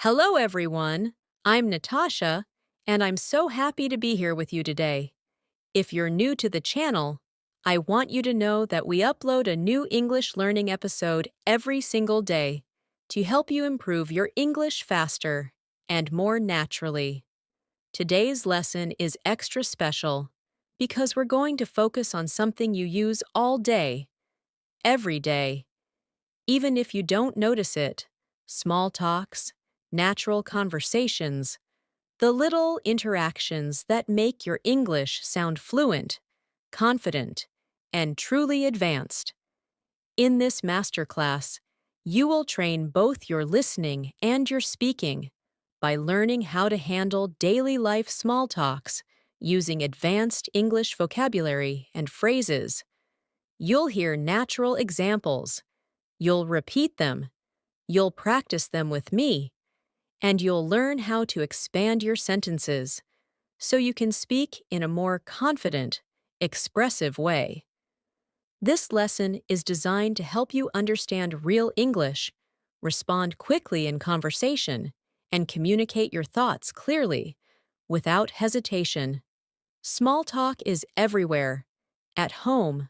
Hello, everyone. I'm Natasha, and I'm so happy to be here with you today. If you're new to the channel, I want you to know that we upload a new English learning episode every single day to help you improve your English faster and more naturally. Today's lesson is extra special because we're going to focus on something you use all day, every day. Even if you don't notice it, small talks, natural conversations, the little interactions that make your English sound fluent, confident, and truly advanced. In this masterclass, you will train both your listening and your speaking by learning how to handle daily life small talks using advanced English vocabulary and phrases. You'll hear natural examples. You'll repeat them. You'll practice them with me, and you'll learn how to expand your sentences so you can speak in a more confident, expressive way. This lesson is designed to help you understand real English, respond quickly in conversation, and communicate your thoughts clearly, without hesitation. Small talk is everywhere: at home,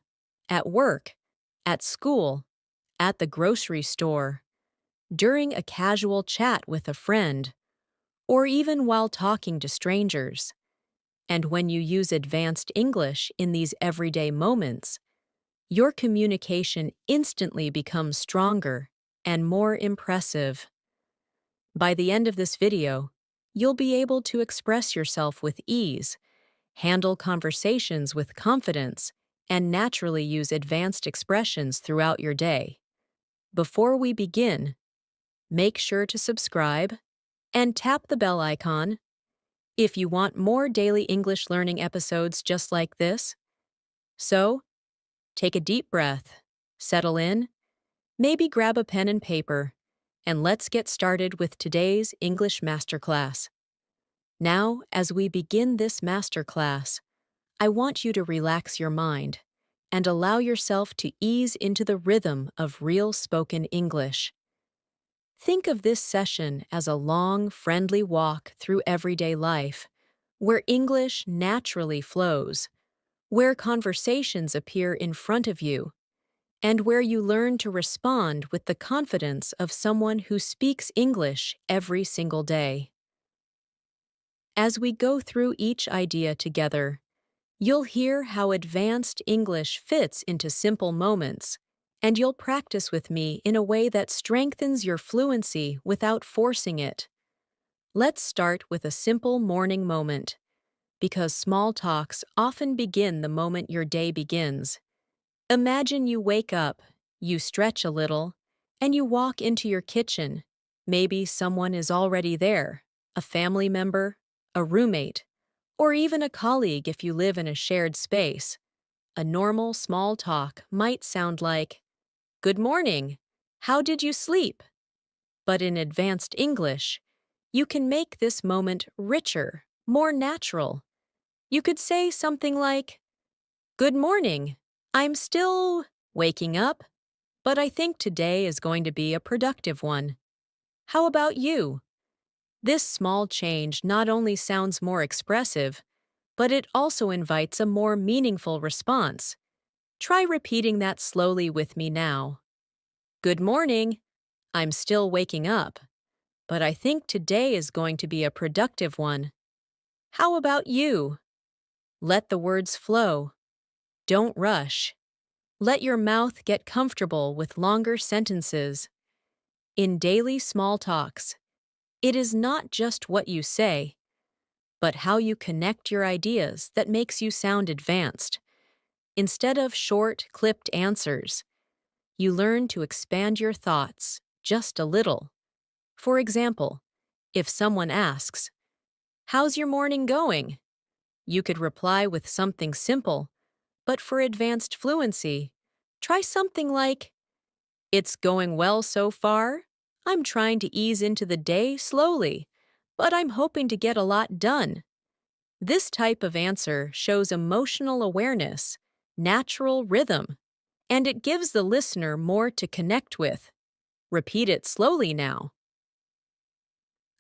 at work, at school, at the grocery store, during a casual chat with a friend, or even while talking to strangers. And when you use advanced English in these everyday moments, your communication instantly becomes stronger and more impressive. By the end of this video, you'll be able to express yourself with ease, handle conversations with confidence, and naturally use advanced expressions throughout your day. Before we begin, make sure to subscribe and tap the bell icon if you want more daily English learning episodes just like this. So, take a deep breath, settle in, maybe grab a pen and paper, and let's get started with today's English masterclass. Now, as we begin this masterclass, I want you to relax your mind and allow yourself to ease into the rhythm of real spoken English. Think of this session as a long, friendly walk through everyday life, where English naturally flows, where conversations appear in front of you, and where you learn to respond with the confidence of someone who speaks English every single day. As we go through each idea together, you'll hear how advanced English fits into simple moments, and you'll practice with me in a way that strengthens your fluency without forcing it. Let's start with a simple morning moment, because small talks often begin the moment your day begins. Imagine you wake up, you stretch a little, and you walk into your kitchen. Maybe someone is already there, a family member, a roommate, or even a colleague if you live in a shared space. A normal small talk might sound like, "Good morning. How did you sleep?" But in advanced English, you can make this moment richer, more natural. You could say something like, "Good morning. I'm still waking up, but I think today is going to be a productive one. How about you?" This small change not only sounds more expressive, but it also invites a more meaningful response. Try repeating that slowly with me now. "Good morning. I'm still waking up, but I think today is going to be a productive one. How about you?" Let the words flow. Don't rush. Let your mouth get comfortable with longer sentences. In daily small talks, it is not just what you say, but how you connect your ideas that makes you sound advanced. Instead of short, clipped answers, you learn to expand your thoughts just a little. For example, if someone asks, "How's your morning going?" you could reply with something simple, but for advanced fluency, try something like, "It's going well so far. I'm trying to ease into the day slowly, but I'm hoping to get a lot done." This type of answer shows emotional awareness, natural rhythm, and it gives the listener more to connect with. Repeat it slowly now.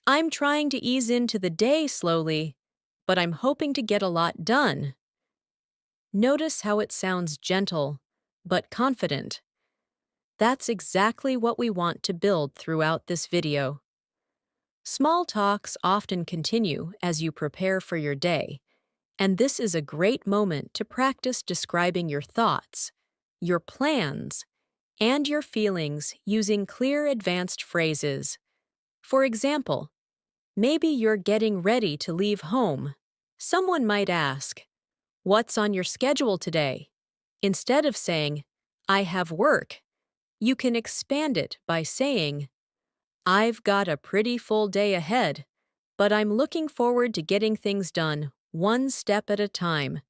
I'm trying to ease into the day slowly, but I'm hoping to get a lot done. Notice how it sounds gentle, but confident. That's exactly what we want to build throughout this video. Small talks often continue as you prepare for your day, and this is a great moment to practice describing your thoughts, your plans, and your feelings using clear advanced phrases. For example, maybe you're getting ready to leave home. Someone might ask, "What's on your schedule today?" Instead of saying, "I have work," you can expand it by saying, "I've got a pretty full day ahead, but I'm looking forward to getting things done one step at a time."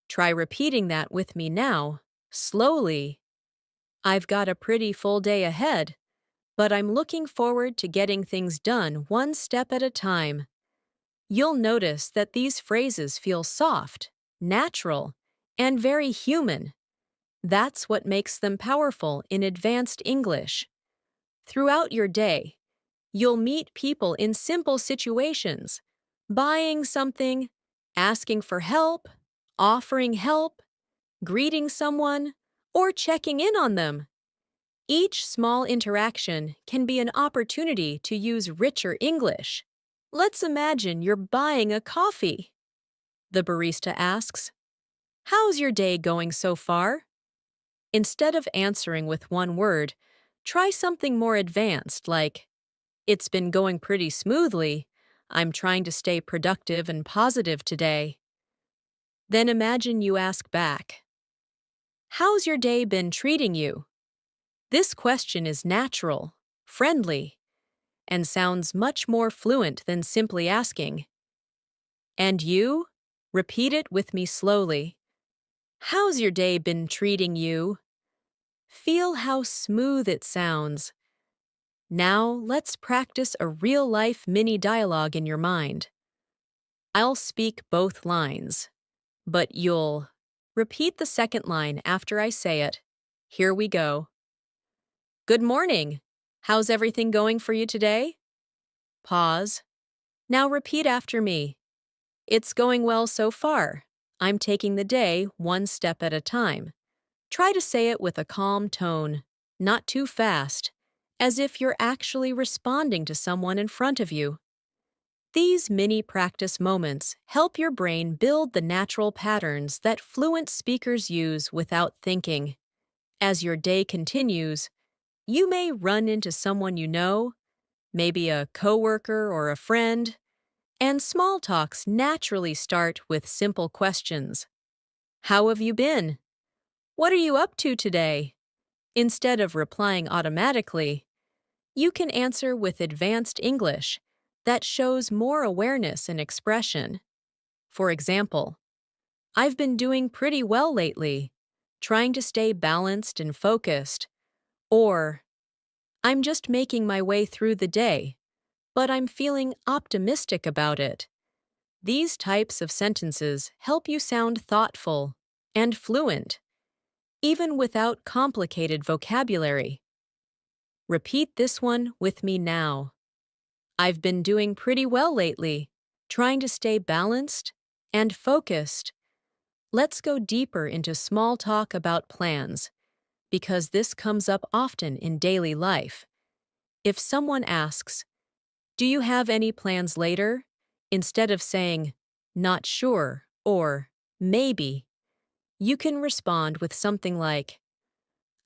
Try repeating that with me now, slowly. "I've got a pretty full day ahead, but I'm looking forward to getting things done one step at a time." You'll notice that these phrases feel soft, natural, and very human. That's what makes them powerful in advanced English. Throughout your day, you'll meet people in simple situations, buying something, asking for help, offering help, greeting someone, or checking in on them. Each small interaction can be an opportunity to use richer English. Let's imagine you're buying a coffee. The barista asks, "How's your day going so far?" Instead of answering with one word, try something more advanced like, "It's been going pretty smoothly. I'm trying to stay productive and positive today." Then imagine you ask back, "How's your day been treating you?" This question is natural, friendly, and sounds much more fluent than simply asking, "And you?" Repeat it with me slowly. "How's your day been treating you?" Feel how smooth it sounds. Now let's practice a real-life mini dialogue in your mind. I'll speak both lines, but you'll repeat the second line after I say it. Here we go. "Good morning. How's everything going for you today?" Pause. Now repeat after me. "It's going well so far. I'm taking the day one step at a time." Try to say it with a calm tone, not too fast, as if you're actually responding to someone in front of you. These mini practice moments help your brain build the natural patterns that fluent speakers use without thinking. As your day continues, you may run into someone you know, maybe a coworker or a friend, and small talks naturally start with simple questions. "How have you been?" "What are you up to today?" Instead of replying automatically, you can answer with advanced English that shows more awareness and expression. For example, "I've been doing pretty well lately, trying to stay balanced and focused." Or, "I'm just making my way through the day, but I'm feeling optimistic about it." These types of sentences help you sound thoughtful and fluent, even without complicated vocabulary. Repeat this one with me now. "I've been doing pretty well lately, trying to stay balanced and focused." Let's go deeper into small talk about plans, because this comes up often in daily life. If someone asks, "Do you have any plans later?" instead of saying, "Not sure," or "Maybe," you can respond with something like,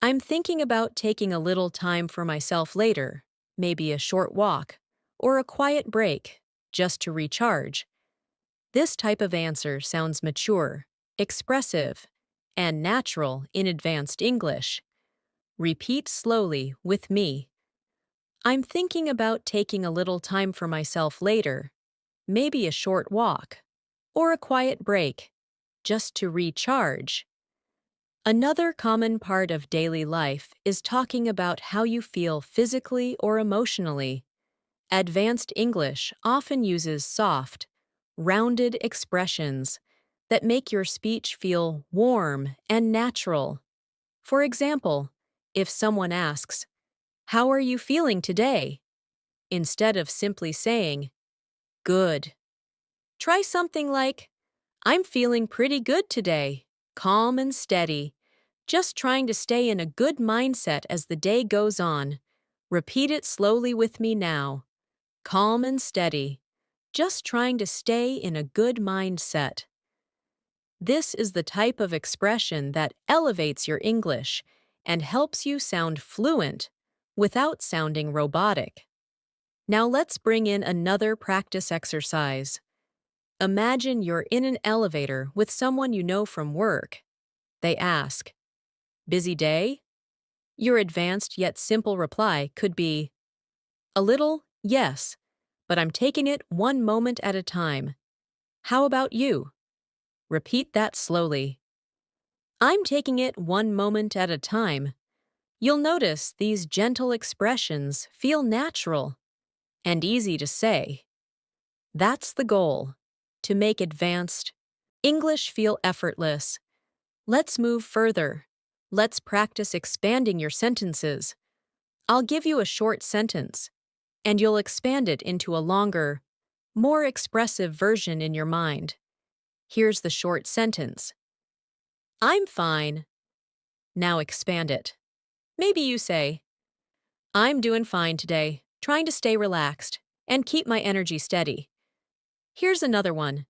"I'm thinking about taking a little time for myself later, maybe a short walk, or a quiet break, just to recharge." This type of answer sounds mature, expressive, and natural in advanced English. Repeat slowly with me. "I'm thinking about taking a little time for myself later, maybe a short walk, or a quiet break, just to recharge." Another common part of daily life is talking about how you feel physically or emotionally. Advanced English often uses soft, rounded expressions that make your speech feel warm and natural. For example, if someone asks, "How are you feeling today?" Instead of simply saying, good, try something like, I'm feeling pretty good today, calm and steady, just trying to stay in a good mindset as the day goes on. Repeat it slowly with me now. Calm and steady, just trying to stay in a good mindset. This is the type of expression that elevates your English and helps you sound fluent without sounding robotic. Now let's bring in another practice exercise. Imagine you're in an elevator with someone you know from work. They ask, busy day? Your advanced yet simple reply could be, a little, yes, but I'm taking it one moment at a time. How about you? Repeat that slowly. I'm taking it one moment at a time. You'll notice these gentle expressions feel natural and easy to say. That's the goal, to make advanced English feel effortless. Let's move further. Let's practice expanding your sentences. I'll give you a short sentence, and you'll expand it into a longer, more expressive version in your mind. Here's the short sentence. I'm fine. Now expand it. Maybe you say, I'm doing fine today, trying to stay relaxed and keep my energy steady. Here's another one.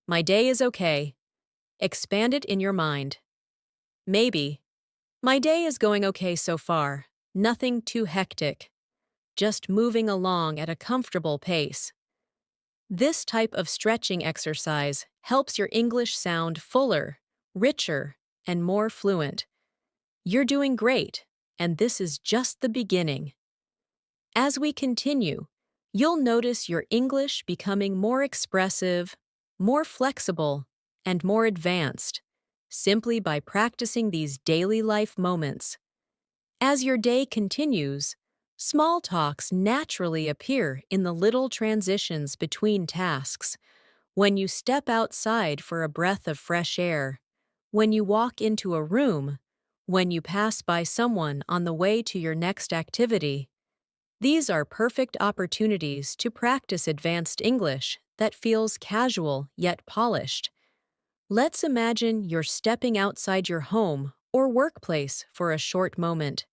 My day is okay. Expand it in your mind. Maybe, my day is going okay so far. Nothing too hectic. Just moving along at a comfortable pace. This type of stretching exercise helps your English sound fuller, richer, and more fluent. You're doing great, and this is just the beginning. As we continue, you'll notice your English becoming more expressive, more flexible, and more advanced, simply by practicing these daily life moments. As your day continues, small talks naturally appear in the little transitions between tasks. When you step outside for a breath of fresh air, when you walk into a room, when you pass by someone on the way to your next activity. These are perfect opportunities to practice advanced English that feels casual yet polished. Let's imagine you're stepping outside your home or workplace for a short moment.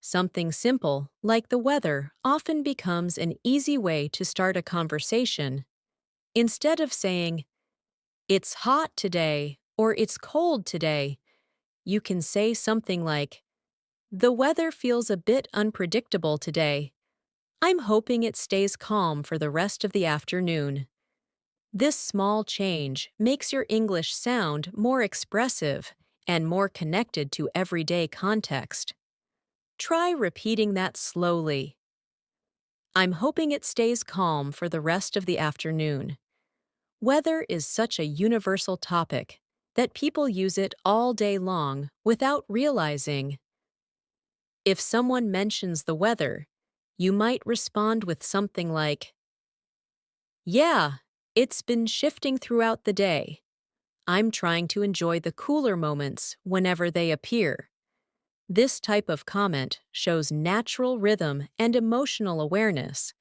Something simple, like the weather, often becomes an easy way to start a conversation. Instead of saying, it's hot today or it's cold today, you can say something like, the weather feels a bit unpredictable today. I'm hoping it stays calm for the rest of the afternoon. This small change makes your English sound more expressive and more connected to everyday context. Try repeating that slowly. I'm hoping it stays calm for the rest of the afternoon. Weather is such a universal topic that people use it all day long without realizing. If someone mentions the weather, you might respond with something like, yeah, it's been shifting throughout the day. I'm trying to enjoy the cooler moments whenever they appear. This type of comment shows natural rhythm and emotional awareness,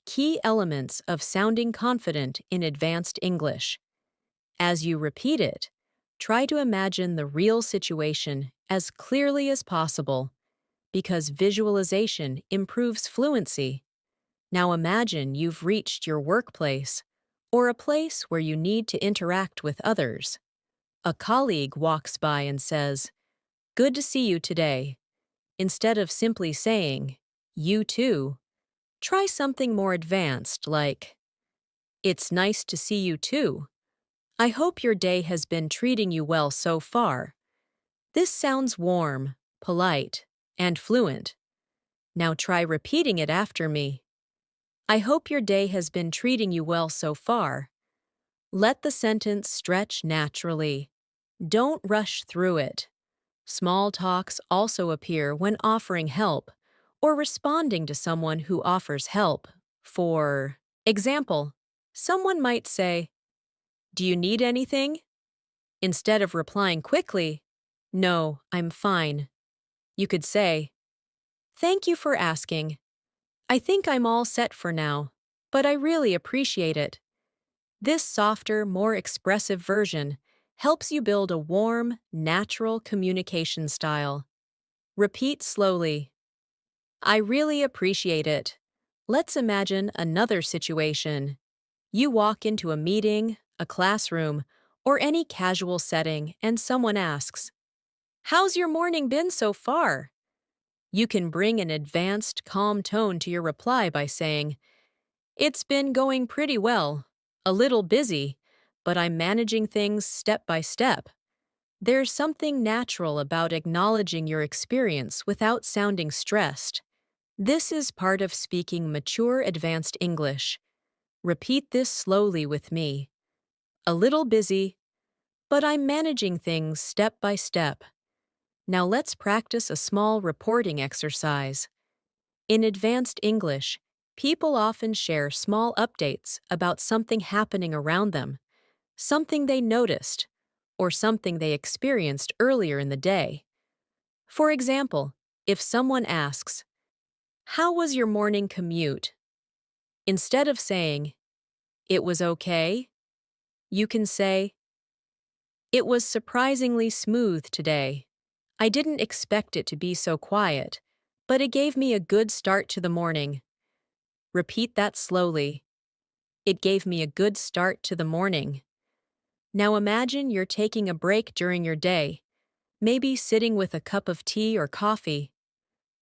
key elements of sounding confident in advanced English. As you repeat it, try to imagine the real situation as clearly as possible, because visualization improves fluency. Now imagine you've reached your workplace or a place where you need to interact with others. A colleague walks by and says, good to see you today. Instead of simply saying, you too, try something more advanced like, it's nice to see you too. I hope your day has been treating you well so far. This sounds warm, polite, and fluent. Now try repeating it after me. I hope your day has been treating you well so far. Let the sentence stretch naturally. Don't rush through it. Small talks also appear when offering help or responding to someone who offers help. For example, someone might say, do you need anything? Instead of replying quickly, no, I'm fine. You could say, thank you for asking. I think I'm all set for now, but I really appreciate it. This softer, more expressive version helps you build a warm, natural communication style. Repeat slowly. I really appreciate it. Let's imagine another situation. You walk into a meeting, a classroom, or any casual setting, and someone asks, "How's your morning been so far?" You can bring an advanced, calm tone to your reply by saying, "It's been going pretty well. A little busy, but I'm managing things step by step." There's something natural about acknowledging your experience without sounding stressed. This is part of speaking mature advanced English. Repeat this slowly with me. A little busy, but I'm managing things step by step. Now let's practice a small reporting exercise. In advanced English, people often share small updates about something happening around them, something they noticed, or something they experienced earlier in the day. For example, if someone asks, "How was your morning commute?" Instead of saying, "It was okay," you can say, "It was surprisingly smooth today. I didn't expect it to be so quiet, but it gave me a good start to the morning." Repeat that slowly. It gave me a good start to the morning. Now imagine you're taking a break during your day, maybe sitting with a cup of tea or coffee.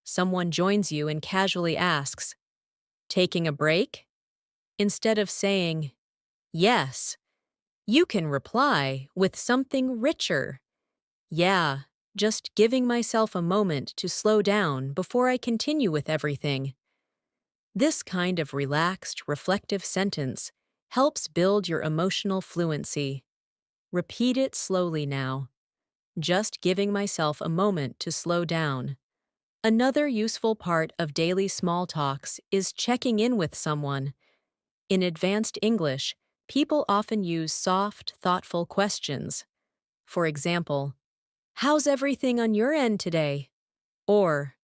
Someone joins you and casually asks, "Taking a break?" Instead of saying, "Yes," you can reply with something richer. "Yeah, just giving myself a moment to slow down before I continue with everything." This kind of relaxed, reflective sentence helps build your emotional fluency. Repeat it slowly now. Just giving myself a moment to slow down. Another useful part of daily small talks is checking in with someone. In advanced English, people often use soft, thoughtful questions. For example, "How's everything on your end today?" Or,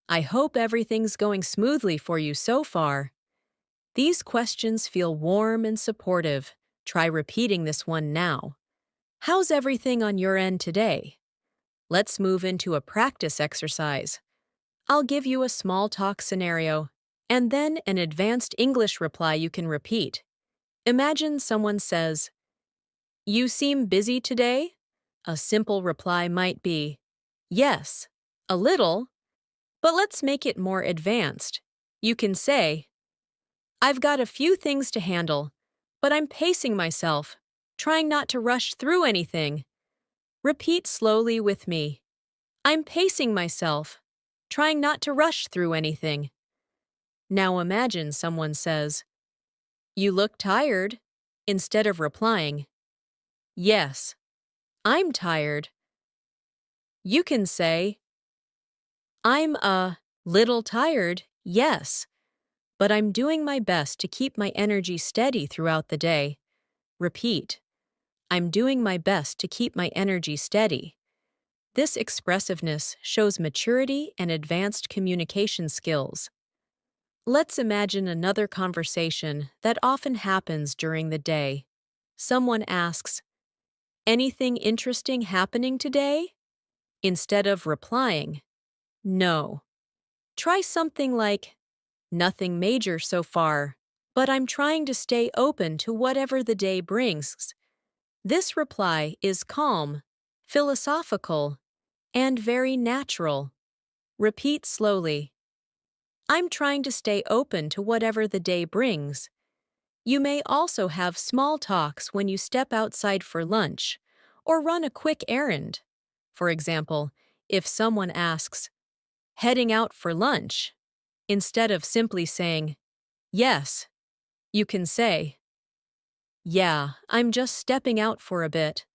"I hope everything's going smoothly for you so far." These questions feel warm and supportive. Try repeating this one now. "How's everything on your end today?" Let's move into a practice exercise. I'll give you a small talk scenario, and then an advanced English reply you can repeat. Imagine someone says, "You seem busy today?" A simple reply might be, "Yes, a little," but let's make it more advanced. You can say, "I've got a few things to handle, but I'm pacing myself, trying not to rush through anything." Repeat slowly with me. I'm pacing myself, trying not to rush through anything. Now imagine someone says, "You look tired," instead of replying, "Yes, I'm tired." You can say, "I'm a little tired, yes, but I'm doing my best to keep my energy steady throughout the day." Repeat, "I'm doing my best to keep my energy steady." This expressiveness shows maturity and advanced communication skills. Let's imagine another conversation that often happens during the day. Someone asks, "Anything interesting happening today?" Instead of replying, "No." Try something like, "Nothing major so far, but I'm trying to stay open to whatever the day brings." This reply is calm, philosophical, and very natural. Repeat slowly. I'm trying to stay open to whatever the day brings. You may also have small talks when you step outside for lunch or run a quick errand. For example, if someone asks, "Heading out for lunch?" instead of simply saying, "Yes," you can say, "Yeah, I'm just stepping out for a bit,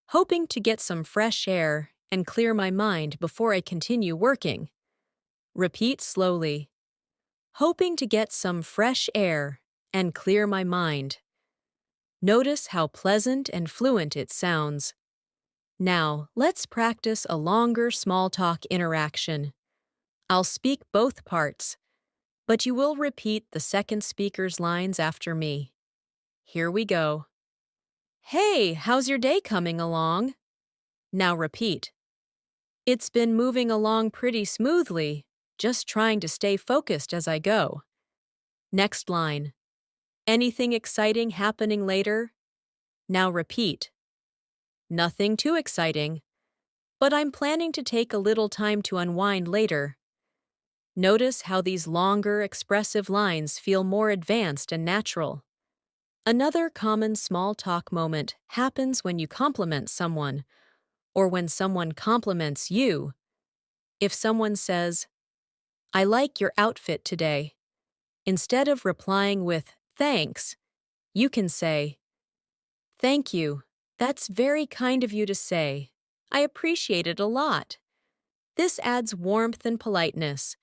hoping to get some fresh air and clear my mind before I continue working." Repeat slowly. Hoping to get some fresh air and clear my mind. Notice how pleasant and fluent it sounds. Now, let's practice a longer small talk interaction. I'll speak both parts. but you will repeat the second speaker's lines after me. Here we go. Hey, how's your day coming along? Now repeat. It's been moving along pretty smoothly, just trying to stay focused as I go. Next line. Anything exciting happening later? Now repeat. Nothing too exciting, but I'm planning to take a little time to unwind later. Notice how these longer, expressive lines feel more advanced and natural. Another common small talk moment happens when you compliment someone, or when someone compliments you. If someone says, I like your outfit today, instead of replying with thanks, you can say, Thank you. That's very kind of you to say. I appreciate it a lot. This adds warmth and politeness.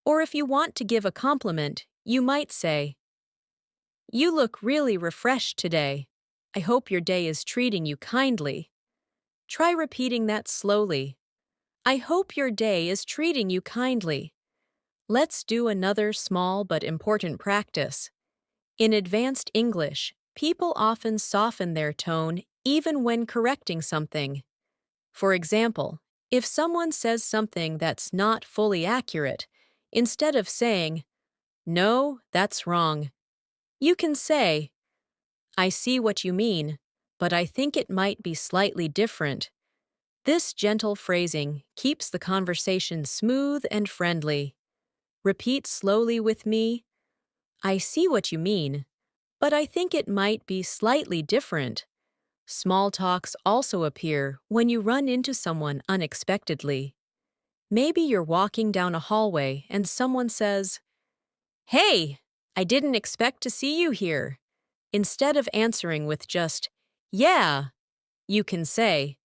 Or if you want to give a compliment, you might say, You look really refreshed today. I hope your day is treating you kindly. Try repeating that slowly. I hope your day is treating you kindly. Let's do another small but important practice. In advanced English, people often soften their tone even when correcting something. For example, if someone says something that's not fully accurate, instead of saying, No, that's wrong, you can say, I see what you mean, but I think it might be slightly different. This gentle phrasing keeps the conversation smooth and friendly. Repeat slowly with me, I see what you mean, but I think it might be slightly different. Small talks also appear when you run into someone unexpectedly. Maybe you're walking down a hallway and someone says, Hey, I didn't expect to see you here. Instead of answering with just, Yeah, you can say,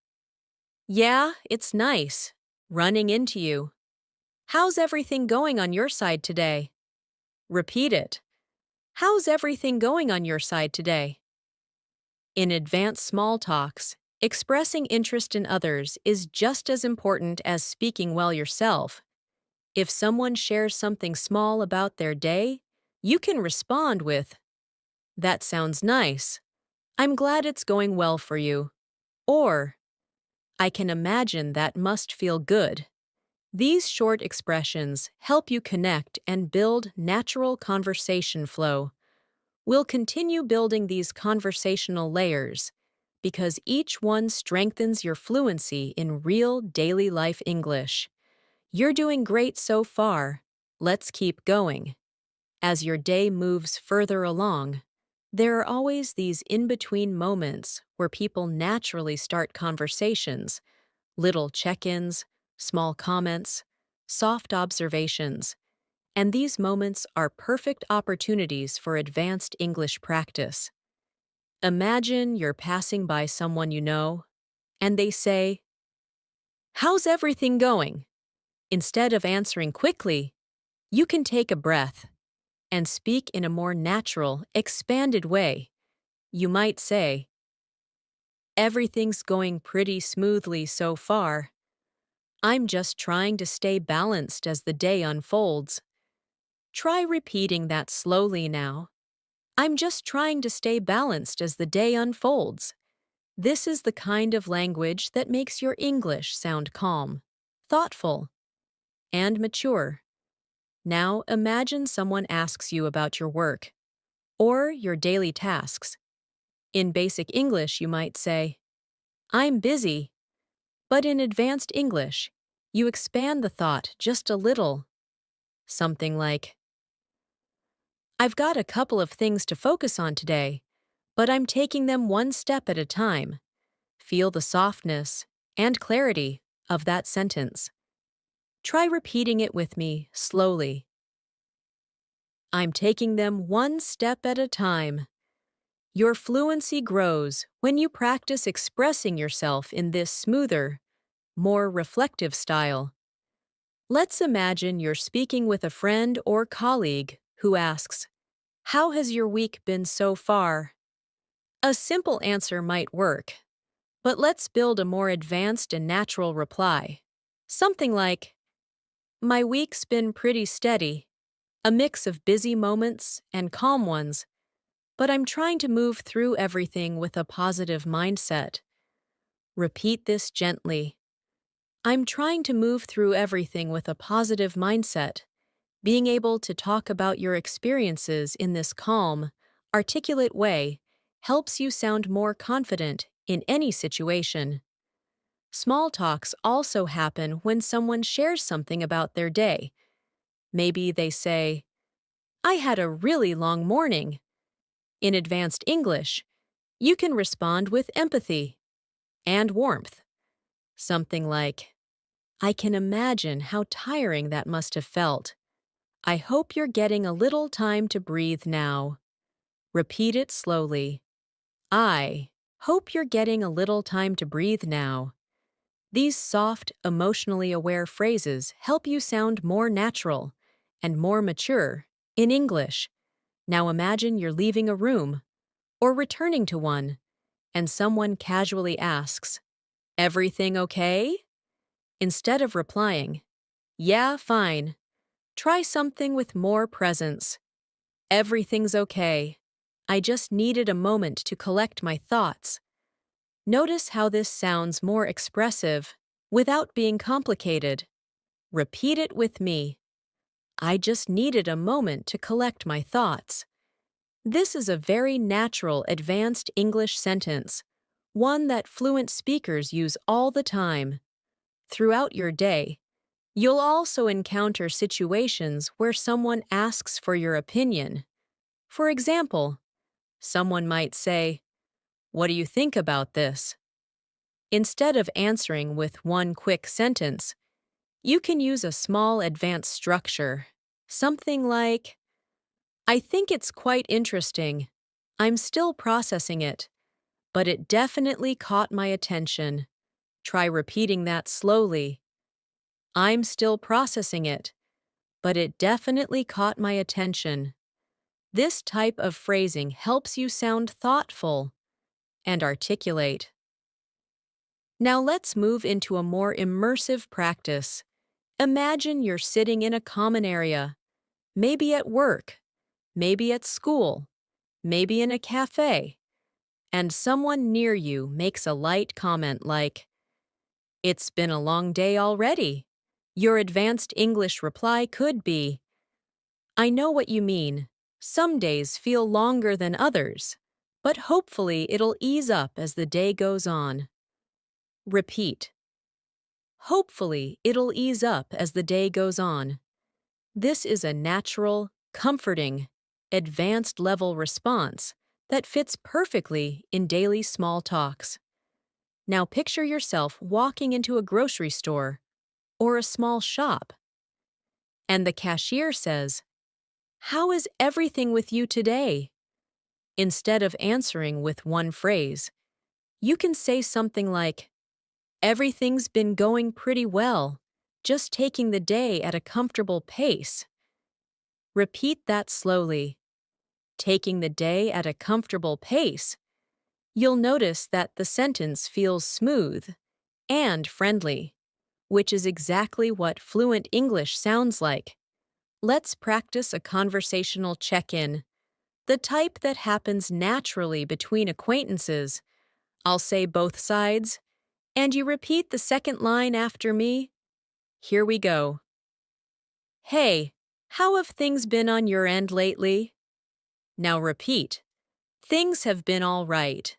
Yeah, it's nice. Running into you. How's everything going on your side today? Repeat it. How's everything going on your side today? In advanced small talks, expressing interest in others is just as important as speaking well yourself. If someone shares something small about their day, you can respond with, That sounds nice. I'm glad it's going well for you. Or, I can imagine that must feel good. These short expressions help you connect and build natural conversation flow. We'll continue building these conversational layers because each one strengthens your fluency in real daily life English. You're doing great so far. Let's keep going. As your day moves further along, there are always these in-between moments where people naturally start conversations, little check-ins, small comments, soft observations, and these moments are perfect opportunities for advanced English practice. Imagine you're passing by someone you know, and they say, How's everything going? Instead of answering quickly, you can take a breath and speak in a more natural, expanded way. You might say, Everything's going pretty smoothly so far. I'm just trying to stay balanced as the day unfolds. Try repeating that slowly now. I'm just trying to stay balanced as the day unfolds. This is the kind of language that makes your English sound calm, thoughtful, and mature. Now imagine someone asks you about your work or your daily tasks. In basic English, you might say, I'm busy. But in advanced English, you expand the thought just a little. Something like, I've got a couple of things to focus on today, but I'm taking them one step at a time. Feel the softness and clarity of that sentence. Try repeating it with me slowly. I'm taking them one step at a time. Your fluency grows when you practice expressing yourself in this smoother, more reflective style. Let's imagine you're speaking with a friend or colleague who asks, How has your week been so far? A simple answer might work, but let's build a more advanced and natural reply. Something like, My week's been pretty steady. a mix of busy moments and calm ones, but I'm trying to move through everything with a positive mindset. Repeat this gently. I'm trying to move through everything with a positive mindset. Being able to talk about your experiences in this calm, articulate way helps you sound more confident in any situation. Small talks also happen when someone shares something about their day. Maybe they say, I had a really long morning. In advanced English, you can respond with empathy and warmth. Something like, I can imagine how tiring that must have felt. I hope you're getting a little time to breathe now. Repeat it slowly. I hope you're getting a little time to breathe now. These soft, emotionally aware phrases help you sound more natural and more mature in English. Now imagine you're leaving a room or returning to one, and someone casually asks, Everything okay? Instead of replying, Yeah, fine, try something with more presence. Everything's okay. I just needed a moment to collect my thoughts. Notice how this sounds more expressive without being complicated. Repeat it with me. I just needed a moment to collect my thoughts. This is a very natural advanced English sentence, one that fluent speakers use all the time. Throughout your day, you'll also encounter situations where someone asks for your opinion. For example, someone might say, What do you think about this? Instead of answering with one quick sentence, you can use a small advanced structure. Something like, I think it's quite interesting. I'm still processing it, but it definitely caught my attention. Try repeating that slowly. I'm still processing it, but it definitely caught my attention. This type of phrasing helps you sound thoughtful and articulate. Now let's move into a more immersive practice. Imagine you're sitting in a common area, maybe at work, maybe at school, maybe in a cafe, and someone near you makes a light comment like, It's been a long day already. Your advanced English reply could be, I know what you mean. Some days feel longer than others, but hopefully it'll ease up as the day goes on. Repeat. Hopefully it'll ease up as the day goes on. This is a natural, comforting, advanced level response that fits perfectly in daily small talks. Now picture yourself walking into a grocery store or a small shop, and the cashier says, How is everything with you today? Instead of answering with one phrase, you can say something like, Everything's been going pretty well, just taking the day at a comfortable pace. Repeat that slowly. Taking the day at a comfortable pace. You'll notice that the sentence feels smooth and friendly, which is exactly what fluent English sounds like. Let's practice a conversational check-in, the type that happens naturally between acquaintances. I'll say both sides, and you repeat the second line after me. Here we go. Hey, how have things been on your end lately? Now repeat. Things have been all right.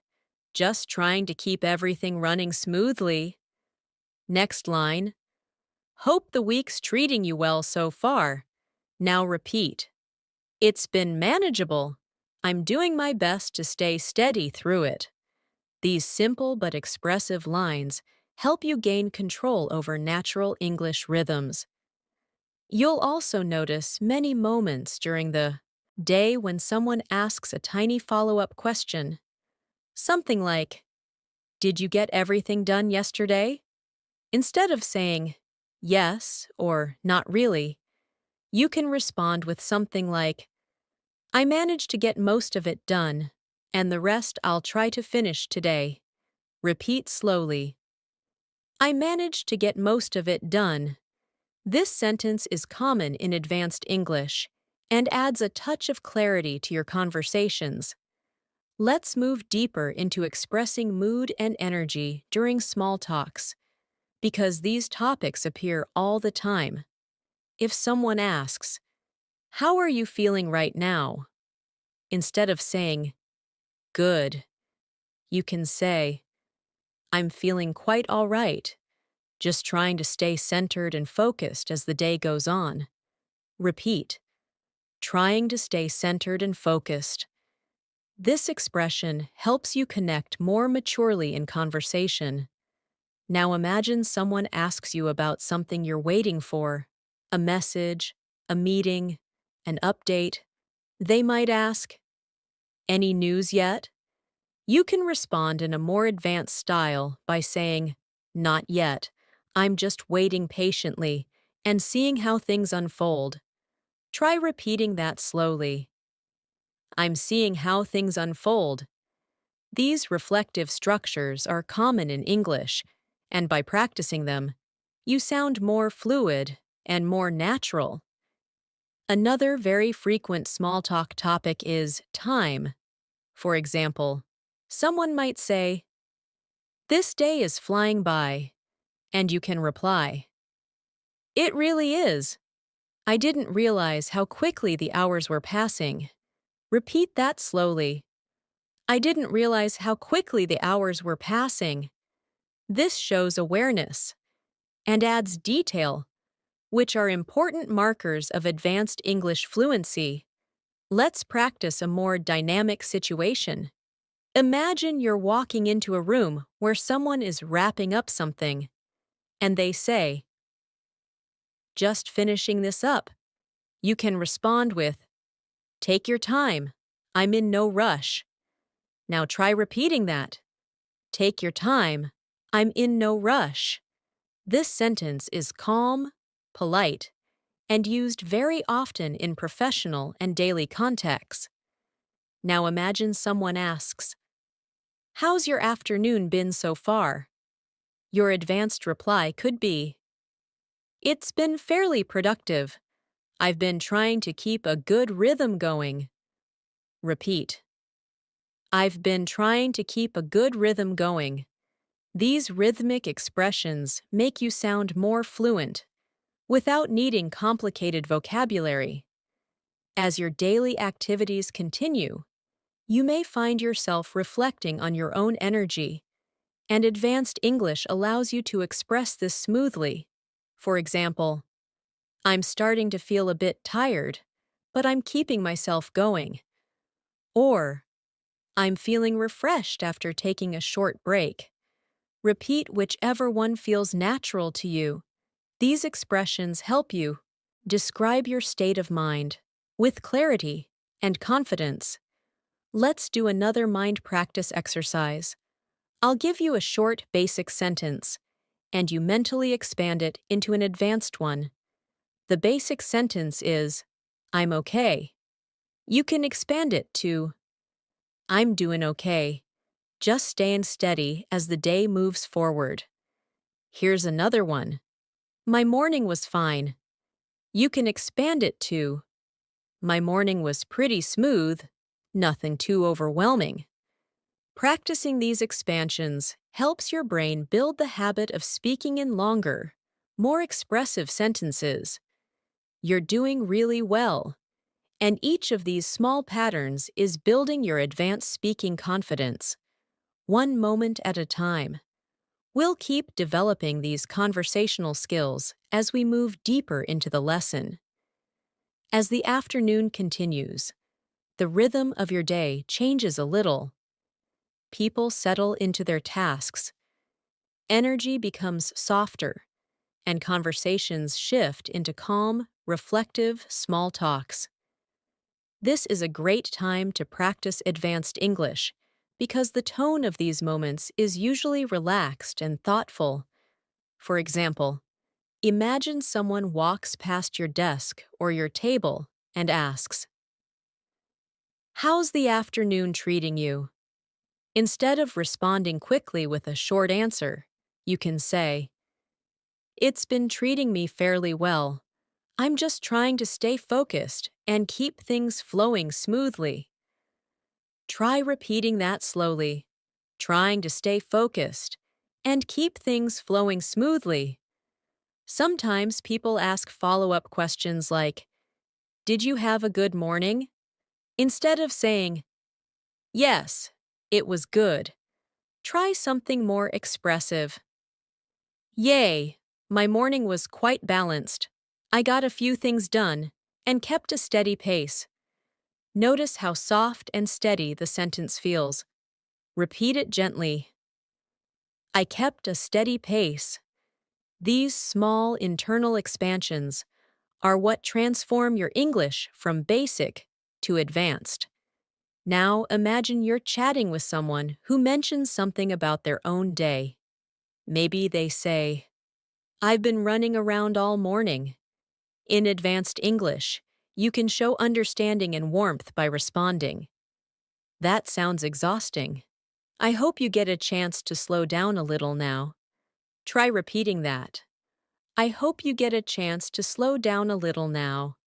Just trying to keep everything running smoothly. Next line. Hope the week's treating you well so far. Now repeat. It's been manageable. I'm doing my best to stay steady through it. These simple but expressive lines help you gain control over natural English rhythms. You'll also notice many moments during the day when someone asks a tiny follow-up question. Something like, Did you get everything done yesterday? Instead of saying, Yes or Not really, you can respond with something like, I managed to get most of it done, and the rest I'll try to finish today. Repeat slowly. I managed to get most of it done. This sentence is common in advanced English and adds a touch of clarity to your conversations. Let's move deeper into expressing mood and energy during small talks, because these topics appear all the time. If someone asks, "How are you feeling right now?" instead of saying, "Good," you can say, "I'm feeling quite all right, just trying to stay centered and focused as the day goes on." Repeat, trying to stay centered and focused. This expression helps you connect more maturely in conversation. Now imagine someone asks you about something you're waiting for, a message, a meeting, an update. They might ask, "Any news yet?" You can respond in a more advanced style by saying, "Not yet. I'm just waiting patiently and seeing how things unfold." Try repeating that slowly. "I'm seeing how things unfold." These reflective structures are common in English, and by practicing them, you sound more fluid and more natural. Another very frequent small talk topic is time. For example, someone might say, "This day is flying by," and you can reply, "It really is. I didn't realize how quickly the hours were passing." Repeat that slowly. "I didn't realize how quickly the hours were passing." This shows awareness and adds detail, which are important markers of advanced English fluency. Let's practice a more dynamic situation. Imagine you're walking into a room where someone is wrapping up something, and they say, "Just finishing this up." You can respond with, "Take your time. I'm in no rush." Now try repeating that. "Take your time. I'm in no rush." This sentence is calm, polite, and used very often in professional and daily contexts. Now imagine someone asks, "How's your afternoon been so far?" Your advanced reply could be, "It's been fairly productive. I've been trying to keep a good rhythm going." Repeat. "I've been trying to keep a good rhythm going." These rhythmic expressions make you sound more fluent, without needing complicated vocabulary. As your daily activities continue, you may find yourself reflecting on your own energy, and advanced English allows you to express this smoothly. For example, "I'm starting to feel a bit tired, but I'm keeping myself going." Or, "I'm feeling refreshed after taking a short break." Repeat whichever one feels natural to you. These expressions help you describe your state of mind with clarity and confidence. Let's do another mind practice exercise. I'll give you a short, basic sentence, and you mentally expand it into an advanced one. The basic sentence is, "I'm okay." You can expand it to, "I'm doing okay, just staying steady as the day moves forward." Here's another one. "My morning was fine." You can expand it to, "My morning was pretty smooth, nothing too overwhelming." Practicing these expansions helps your brain build the habit of speaking in longer, more expressive sentences. You're doing really well, and each of these small patterns is building your advanced speaking confidence, one moment at a time. We'll keep developing these conversational skills as we move deeper into the lesson. As the afternoon continues, the rhythm of your day changes a little. People settle into their tasks, energy becomes softer, and conversations shift into calm, reflective small talks. This is a great time to practice advanced English because the tone of these moments is usually relaxed and thoughtful. For example, imagine someone walks past your desk or your table and asks, "How's the afternoon treating you?" Instead of responding quickly with a short answer, you can say, "It's been treating me fairly well. I'm just trying to stay focused and keep things flowing smoothly. Try repeating that slowly. Trying to stay focused and keep things flowing smoothly. Sometimes people ask follow-up questions like, "Did you have a good morning?" Instead of saying, "Yes, it was good." Try something more expressive. "Yay, my morning was quite balanced. I got a few things done and kept a steady pace." Notice how soft and steady the sentence feels. Repeat it gently. I kept a steady pace. These small internal expansions are what transform your English from basic to advanced. Now imagine you're chatting with someone who mentions something about their own day. Maybe they say, "I've been running around all morning." In advanced English, you can show understanding and warmth by responding, "That sounds exhausting. I hope you get a chance to slow down a little now." Try repeating that. "I hope you get a chance to slow down a little now."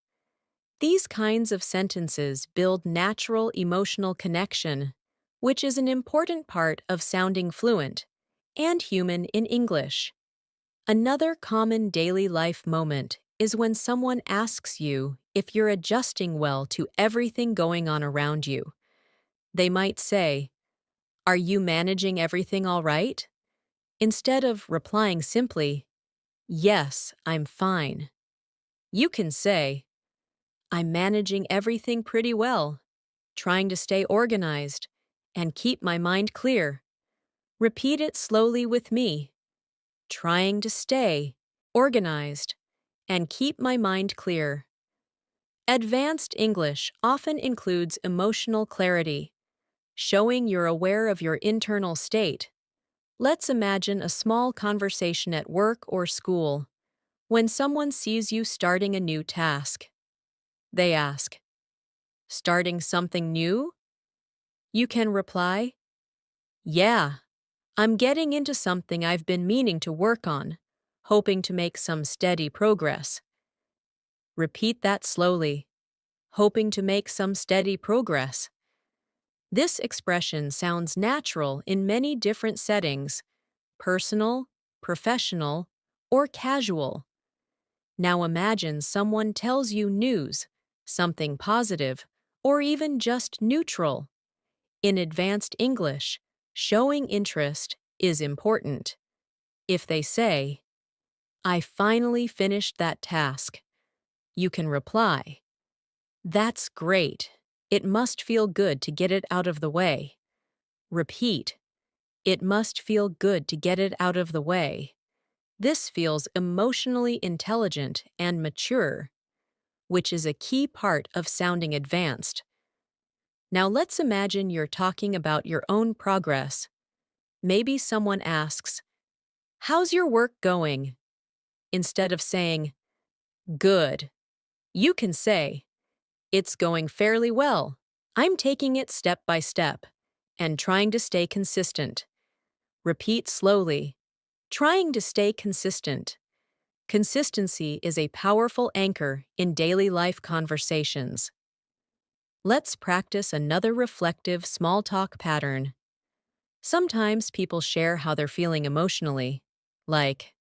These kinds of sentences build natural emotional connection, which is an important part of sounding fluent and human in English. Another common daily life moment is when someone asks you if you're adjusting well to everything going on around you. They might say, "Are you managing everything all right?" Instead of replying simply, "Yes, I'm fine." You can say, "I'm managing everything pretty well, trying to stay organized and keep my mind clear." Repeat it slowly with me. Trying to stay organized and keep my mind clear. Advanced English often includes emotional clarity, showing you're aware of your internal state. Let's imagine a small conversation at work or school. When someone sees you starting a new task, they ask, "Starting something new?" You can reply, "Yeah, I'm getting into something I've been meaning to work on, hoping to make some steady progress." Repeat that slowly, "Hoping to make some steady progress." This expression sounds natural in many different settings: personal, professional, or casual. Now imagine someone tells you news, something positive, or even just neutral. In advanced English, showing interest is important. If they say, "I finally finished that task," you can reply, "That's great. It must feel good to get it out of the way." Repeat, "It must feel good to get it out of the way." This feels emotionally intelligent and mature, which is a key part of sounding advanced. Now let's imagine you're talking about your own progress. Maybe someone asks, "How's your work going?" Instead of saying, "Good," you can say, "It's going fairly well. I'm taking it step by step and trying to stay consistent." Repeat slowly, "Trying to stay consistent." Consistency is a powerful anchor in daily life conversations. Let's practice another reflective small talk pattern. Sometimes people share how they're feeling emotionally, like,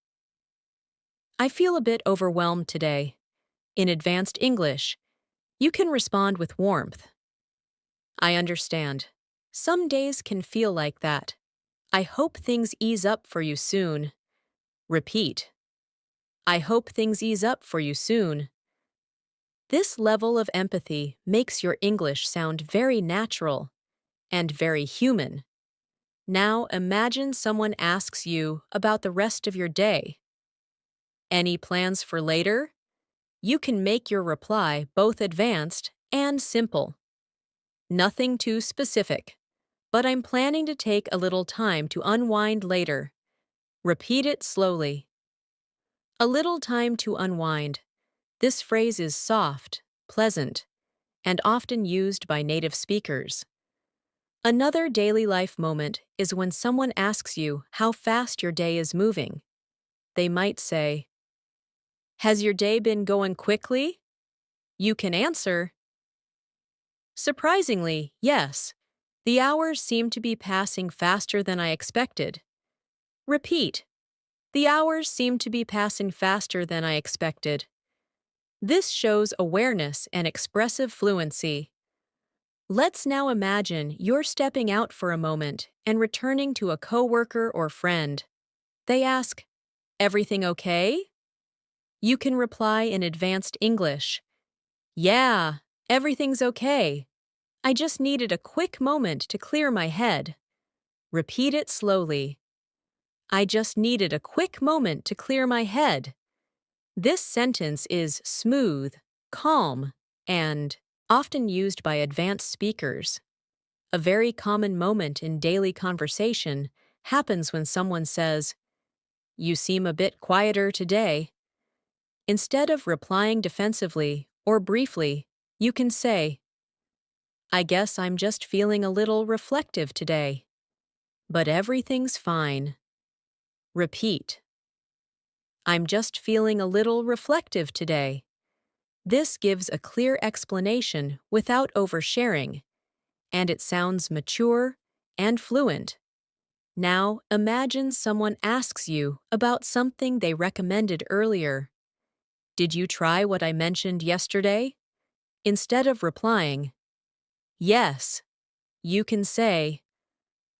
"I feel a bit overwhelmed today." In advanced English, you can respond with warmth. "I understand. Some days can feel like that. I hope things ease up for you soon." Repeat, "I hope things ease up for you soon." This level of empathy makes your English sound very natural and very human. Now imagine someone asks you about the rest of your day. "Any plans for later?" You can make your reply both advanced and simple. "Nothing too specific, but I'm planning to take a little time to unwind later." Repeat it slowly. "A little time to unwind." This phrase is soft, pleasant, and often used by native speakers. Another daily life moment is when someone asks you how fast your day is moving. They might say, Has your day been going quickly? You can answer, surprisingly, yes. The hours seem to be passing faster than I expected. Repeat. The hours seem to be passing faster than I expected. This shows awareness and expressive fluency. Let's now imagine you're stepping out for a moment and returning to a coworker or friend. They ask, "Everything okay?" You can reply in advanced English, "Yeah, everything's okay. I just needed a quick moment to clear my head." Repeat it slowly. I just needed a quick moment to clear my head. This sentence is smooth, calm, and often used by advanced speakers. A very common moment in daily conversation happens when someone says, "You seem a bit quieter today." Instead of replying defensively or briefly, you can say, "I guess I'm just feeling a little reflective today. But everything's fine." Repeat. I'm just feeling a little reflective today. This gives a clear explanation without oversharing, and it sounds mature and fluent. Now, imagine someone asks you about something they recommended earlier. "Did you try what I mentioned yesterday?" Instead of replying, "Yes," you can say,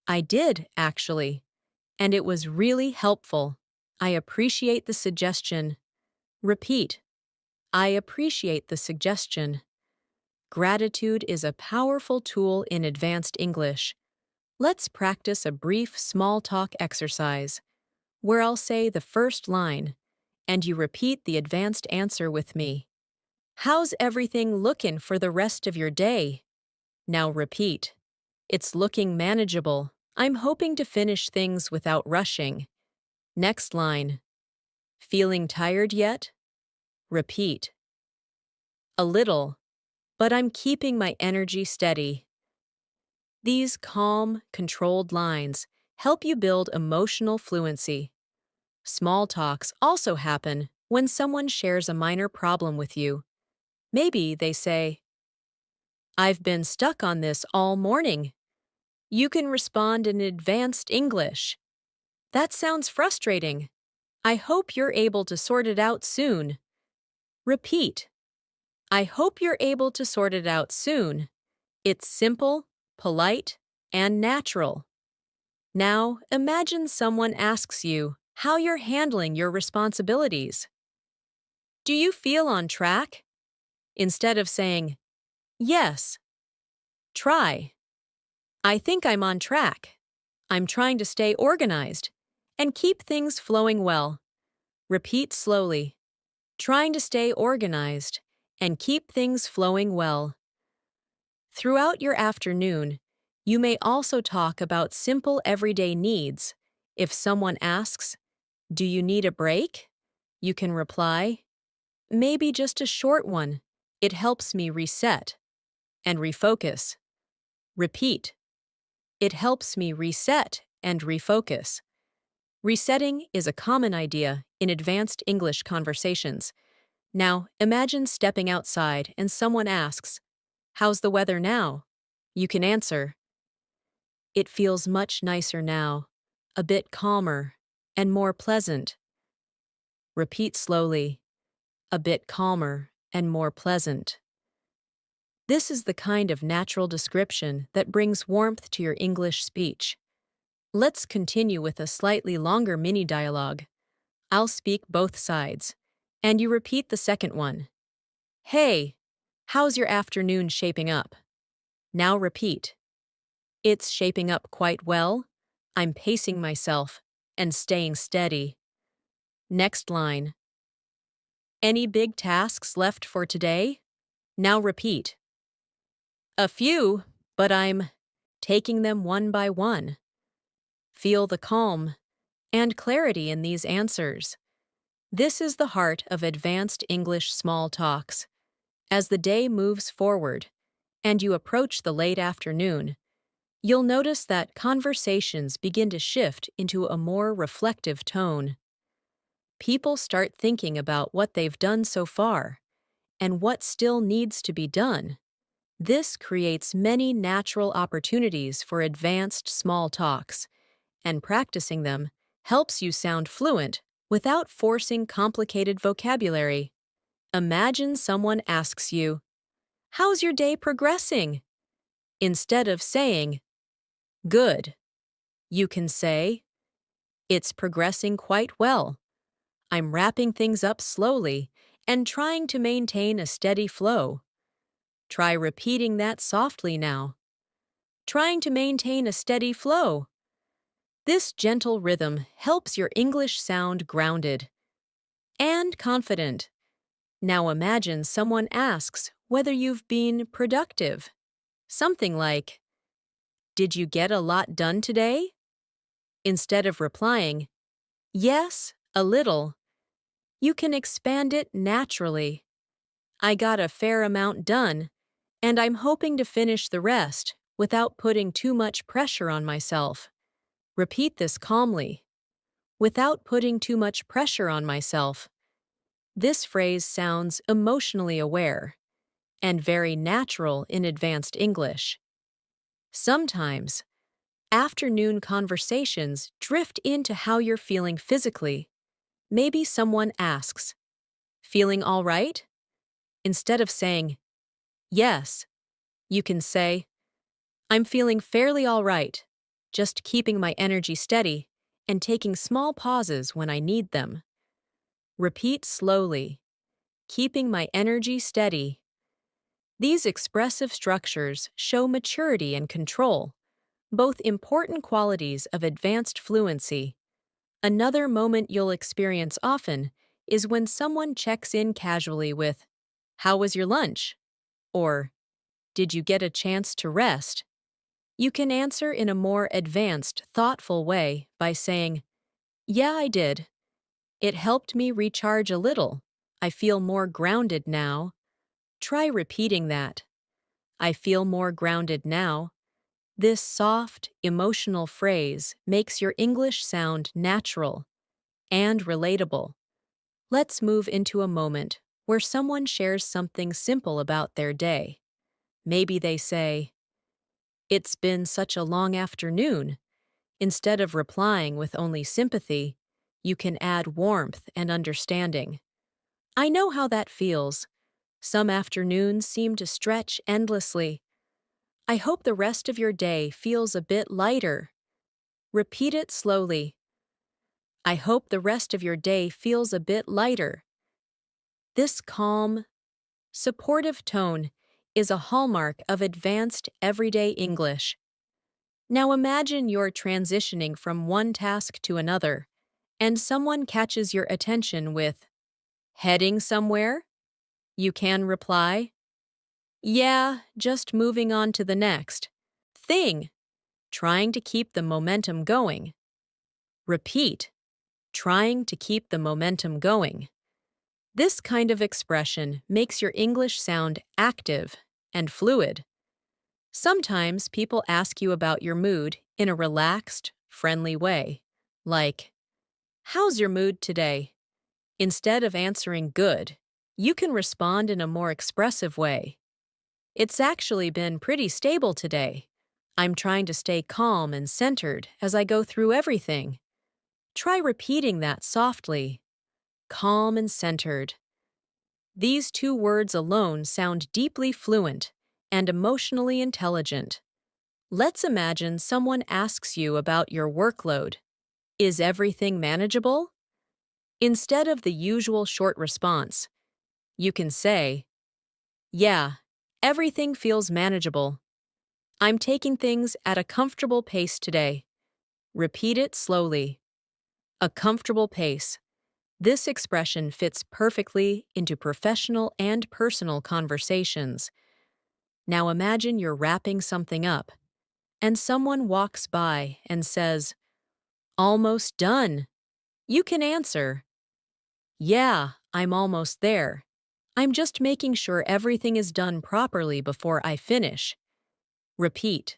"I did, actually, and it was really helpful. I appreciate the suggestion." Repeat, "I appreciate the suggestion." Gratitude is a powerful tool in advanced English. Let's practice a brief small talk exercise, where I'll say the first line, and you repeat the advanced answer with me. "How's everything looking for the rest of your day?" Now repeat. "It's looking manageable. I'm hoping to finish things without rushing." Next line. "Feeling tired yet?" Repeat. "A little, but I'm keeping my energy steady." These calm, controlled lines help you build emotional fluency. Small talks also happen when someone shares a minor problem with you. Maybe they say, "I've been stuck on this all morning." You can respond in advanced English. "That sounds frustrating. I hope you're able to sort it out soon." Repeat. "I hope you're able to sort it out soon." It's simple, polite, and natural. Now, imagine someone asks you how you're handling your responsibilities. "Do you feel on track?" Instead of saying, "Yes," try, "I think I'm on track. I'm trying to stay organized and keep things flowing well." Repeat slowly, "Trying to stay organized and keep things flowing well." Throughout your afternoon, you may also talk about simple everyday needs. If someone asks, "Do you need a break?" you can reply, "Maybe just a short one. It helps me reset and refocus." Repeat. "It helps me reset and refocus." Resetting is a common idea in advanced English conversations. Now, imagine stepping outside and someone asks, "How's the weather now?" You can answer, "It feels much nicer now, a bit calmer, and more pleasant." Repeat slowly, "A bit calmer and more pleasant." This is the kind of natural description that brings warmth to your English speech. Let's continue with a slightly longer mini dialogue. I'll speak both sides, and you repeat the second one. "Hey, how's your afternoon shaping up?" Now repeat. "It's shaping up quite well. I'm pacing myself and staying steady." Next line. "Any big tasks left for today?" Now repeat. "A few, but I'm taking them one by one." Feel the calm and clarity in these answers. This is the heart of advanced English small talks. As the day moves forward and you approach the late afternoon, you'll notice that conversations begin to shift into a more reflective tone. People start thinking about what they've done so far and what still needs to be done. This creates many natural opportunities for advanced small talks, and practicing them helps you sound fluent without forcing complicated vocabulary. Imagine someone asks you, "How's your day progressing?" Instead of saying, "Good," you can say, "It's progressing quite well. I'm wrapping things up slowly and trying to maintain a steady flow." Try repeating that softly now. Trying to maintain a steady flow. This gentle rhythm helps your English sound grounded and confident. Now imagine someone asks whether you've been productive. Something like, "Did you get a lot done today?" Instead of replying, "Yes, a little," you can expand it naturally. "I got a fair amount done, and I'm hoping to finish the rest without putting too much pressure on myself." Repeat this calmly. "Without putting too much pressure on myself." This phrase sounds emotionally aware and very natural in advanced English. Sometimes, afternoon conversations drift into how you're feeling physically. Maybe someone asks, "Feeling all right?" Instead of saying, "Yes," you can say, "I'm feeling fairly all right, just keeping my energy steady and taking small pauses when I need them." Repeat slowly, "Keeping my energy steady." These expressive structures show maturity and control, both important qualities of advanced fluency. Another moment you'll experience often is when someone checks in casually with, "How was your lunch?" or "Did you get a chance to rest?" You can answer in a more advanced, thoughtful way by saying, "Yeah, I did. It helped me recharge a little. I feel more grounded now." Try repeating that. "I feel more grounded now." This soft, emotional phrase makes your English sound natural and relatable. Let's move into a moment where someone shares something simple about their day. Maybe they say, "It's been such a long afternoon." Instead of replying with only sympathy, you can add warmth and understanding. "I know how that feels. Some afternoons seem to stretch endlessly. I hope the rest of your day feels a bit lighter." Repeat it slowly. "I hope the rest of your day feels a bit lighter." This calm, supportive tone is a hallmark of advanced everyday English. Now imagine you're transitioning from one task to another, and someone catches your attention with, "Heading somewhere?" You can reply, "Yeah, just moving on to the next thing," trying to keep the momentum going. Repeat, "Trying to keep the momentum going." This kind of expression makes your English sound active and fluid. Sometimes people ask you about your mood in a relaxed, friendly way, like, "How's your mood today?" Instead of answering "good," you can respond in a more expressive way. "It's actually been pretty stable today. I'm trying to stay calm and centered as I go through everything." Try repeating that softly. Calm and centered. These two words alone sound deeply fluent and emotionally intelligent. Let's imagine someone asks you about your workload. "Is everything manageable?" Instead of the usual short response, you can say, "Yeah, everything feels manageable. I'm taking things at a comfortable pace today." Repeat it slowly. A comfortable pace. This expression fits perfectly into professional and personal conversations. Now imagine you're wrapping something up, and someone walks by and says, "Almost done." You can answer, "Yeah, I'm almost there. I'm just making sure everything is done properly before I finish." Repeat,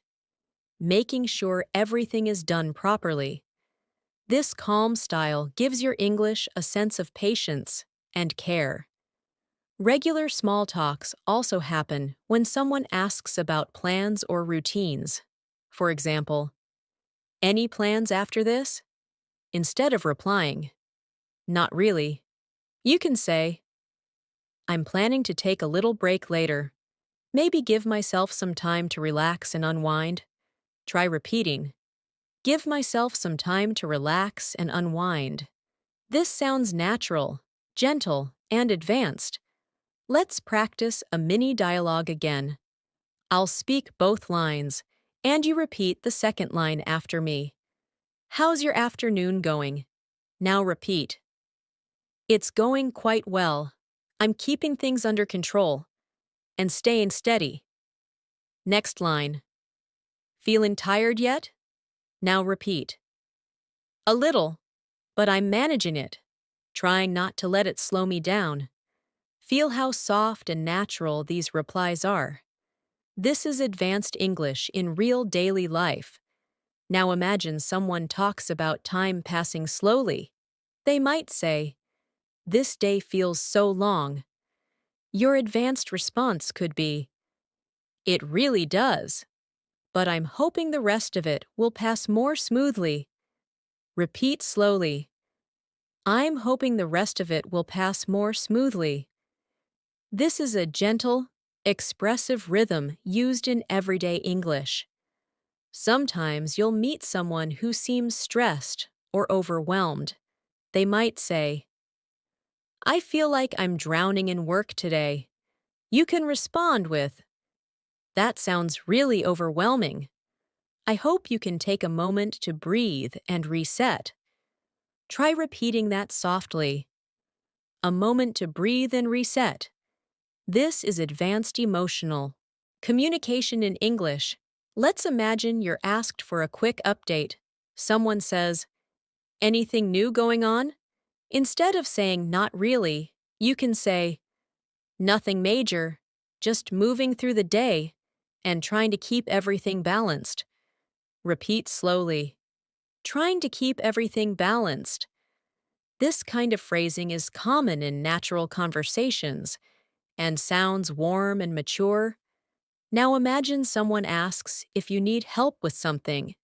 "Making sure everything is done properly." This calm style gives your English a sense of patience and care. Regular small talks also happen when someone asks about plans or routines. For example, any plans after this? Instead of replying, not really, you can say, I'm planning to take a little break later. Maybe give myself some time to relax and unwind. Try repeating, give myself some time to relax and unwind. This sounds natural, gentle, and advanced. Let's practice a mini dialogue again. I'll speak both lines, and you repeat the second line after me. How's your afternoon going? Now repeat. It's going quite well. I'm keeping things under control and staying steady. Next line. Feeling tired yet? Now repeat. A little, but I'm managing it, trying not to let it slow me down. Feel how soft and natural these replies are. This is advanced English in real daily life. Now imagine someone talks about time passing slowly. They might say, this day feels so long. Your advanced response could be, it really does, but I'm hoping the rest of it will pass more smoothly. Repeat slowly. I'm hoping the rest of it will pass more smoothly. This is a gentle, expressive rhythm used in everyday English. Sometimes you'll meet someone who seems stressed or overwhelmed. They might say, I feel like I'm drowning in work today. You can respond with, that sounds really overwhelming. I hope you can take a moment to breathe and reset. Try repeating that softly. A moment to breathe and reset. This is advanced emotional communication in English. Let's imagine you're asked for a quick update. Someone says, anything new going on? Instead of saying not really, you can say, nothing major, just moving through the day and trying to keep everything balanced. Repeat slowly. Trying to keep everything balanced. This kind of phrasing is common in natural conversations and sounds warm and mature. Now imagine someone asks if you need help with something.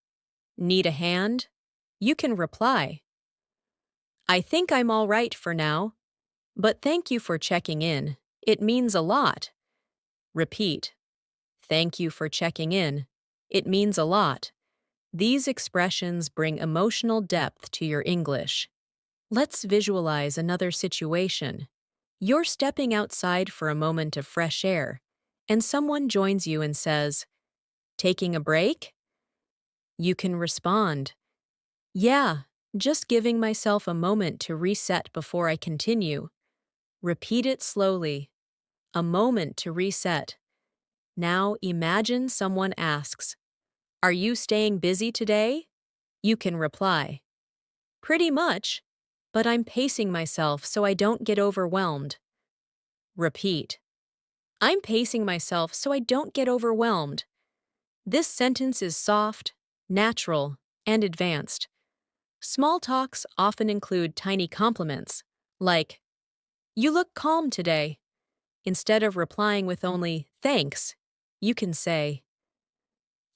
Need a hand? You can reply, I think I'm all right for now, but thank you for checking in. It means a lot. Repeat, thank you for checking in. It means a lot. These expressions bring emotional depth to your English. Let's visualize another situation. You're stepping outside for a moment of fresh air, and someone joins you and says, taking a break? You can respond, yeah, just giving myself a moment to reset before I continue. Repeat it slowly. A moment to reset. Now imagine someone asks, are you staying busy today? You can reply, pretty much, but I'm pacing myself so I don't get overwhelmed. Repeat, I'm pacing myself so I don't get overwhelmed. This sentence is soft, natural, and advanced. Small talks often include tiny compliments, like, you look calm today. Instead of replying with only thanks, you can say,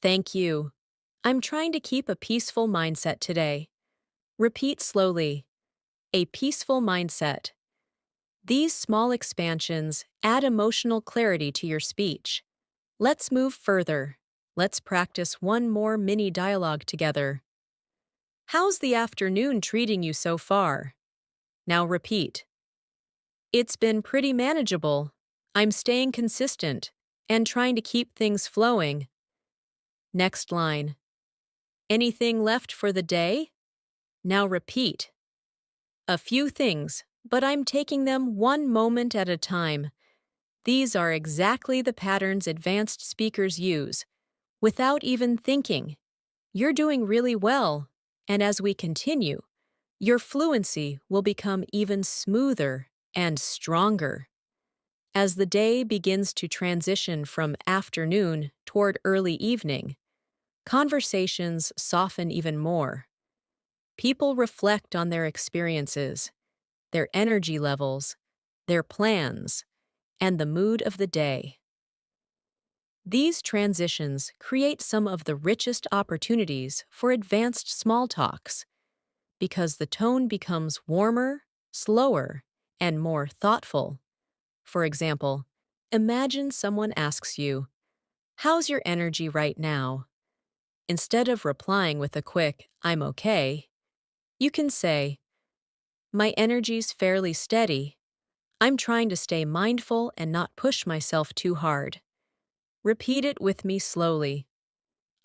thank you. I'm trying to keep a peaceful mindset today. Repeat slowly. A peaceful mindset. These small expansions add emotional clarity to your speech. Let's move further. Let's practice one more mini dialogue together. How's the afternoon treating you so far? Now repeat. It's been pretty manageable. I'm staying consistent and trying to keep things flowing. Next line. Anything left for the day? Now repeat. A few things, but I'm taking them one moment at a time. These are exactly the patterns advanced speakers use, without even thinking. You're doing really well, and as we continue, your fluency will become even smoother and stronger. As the day begins to transition from afternoon toward early evening, conversations soften even more. People reflect on their experiences, their energy levels, their plans, and the mood of the day. These transitions create some of the richest opportunities for advanced small talks because the tone becomes warmer, slower, and more thoughtful. For example, imagine someone asks you, "How's your energy right now?" Instead of replying with a quick, "I'm okay," you can say, "My energy's fairly steady. I'm trying to stay mindful and not push myself too hard." Repeat it with me slowly.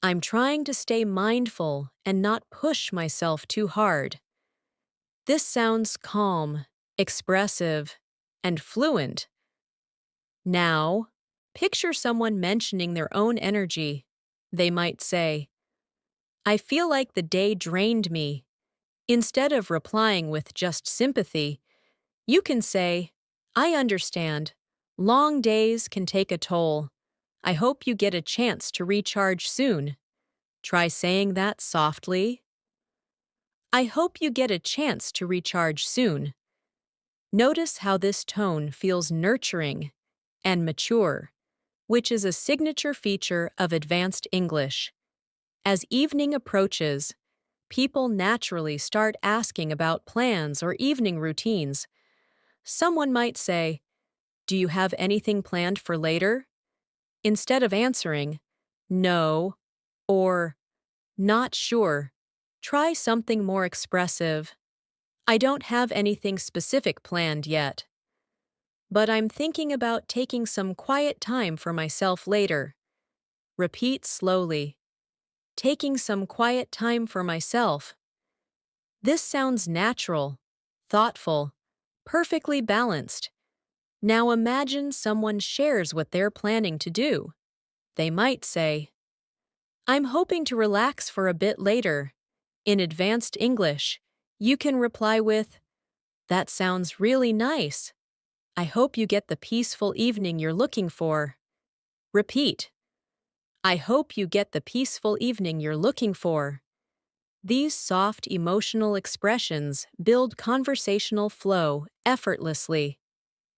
I'm trying to stay mindful and not push myself too hard. This sounds calm, expressive, and fluent. Now, picture someone mentioning their own energy. They might say, "I feel like the day drained me." Instead of replying with just sympathy, you can say, "I understand. Long days can take a toll. I hope you get a chance to recharge soon." Try saying that softly. "I hope you get a chance to recharge soon." Notice how this tone feels nurturing and mature, which is a signature feature of advanced English. As evening approaches, people naturally start asking about plans or evening routines. Someone might say, "Do you have anything planned for later?" Instead of answering, "No," or "Not sure," try something more expressive. "I don't have anything specific planned yet, but I'm thinking about taking some quiet time for myself later." Repeat slowly. Taking some quiet time for myself. This sounds natural, thoughtful, perfectly balanced. Now imagine someone shares what they're planning to do. They might say, "I'm hoping to relax for a bit later." In advanced English, you can reply with, "That sounds really nice. I hope you get the peaceful evening you're looking for." Repeat, "I hope you get the peaceful evening you're looking for." These soft emotional expressions build conversational flow effortlessly.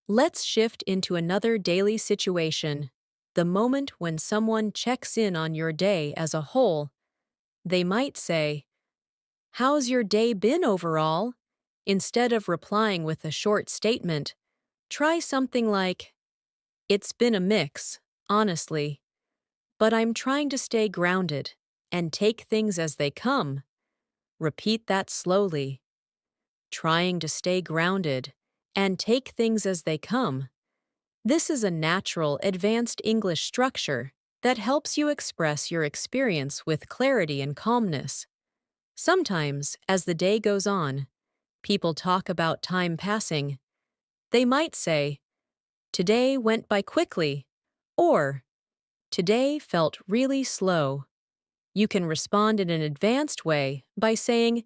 Let's shift into another daily situation. The moment when someone checks in on your day as a whole, they might say, "How's your day been overall?" Instead of replying with a short statement, try something like, "It's been a mix, honestly, but I'm trying to stay grounded and take things as they come." Repeat that slowly. Trying to stay grounded and take things as they come. This is a natural, advanced English structure that helps you express your experience with clarity and calmness. Sometimes, as the day goes on, people talk about time passing. They might say, "Today went by quickly," or "Today felt really slow." You can respond in an advanced way by saying,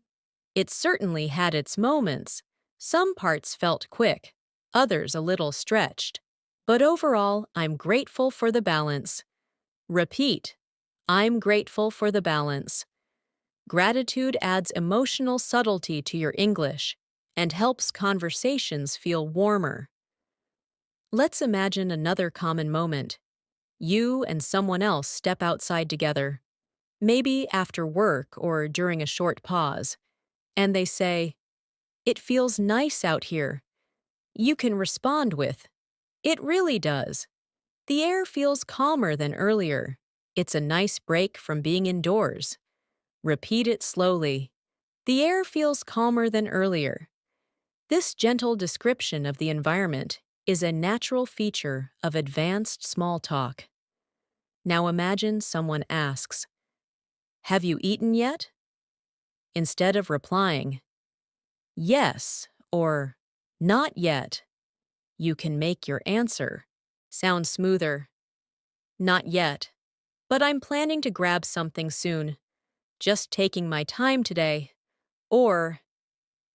"It certainly had its moments. Some parts felt quick, others a little stretched. But overall, I'm grateful for the balance." Repeat, "I'm grateful for the balance." Gratitude adds emotional subtlety to your English and helps conversations feel warmer. Let's imagine another common moment. You and someone else step outside together, maybe after work or during a short pause, and they say, "It feels nice out here." You can respond with, "It really does. The air feels calmer than earlier. It's a nice break from being indoors." Repeat it slowly. "The air feels calmer than earlier." This gentle description of the environment is a natural feature of advanced small talk. Now imagine someone asks, "Have you eaten yet?" Instead of replying, "Yes," or "Not yet," you can make your answer sound smoother. "Not yet, but I'm planning to grab something soon. Just taking my time today." Or,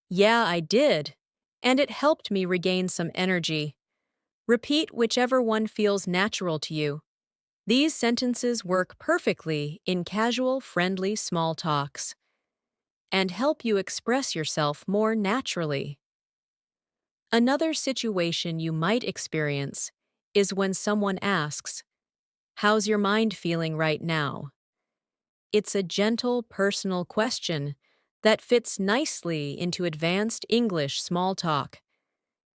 "Yeah, I did, and it helped me regain some energy." Repeat whichever one feels natural to you. These sentences work perfectly in casual, friendly small talks. and help you express yourself more naturally. Another situation you might experience is when someone asks, "How's your mind feeling right now?" It's a gentle, personal question that fits nicely into advanced English small talk.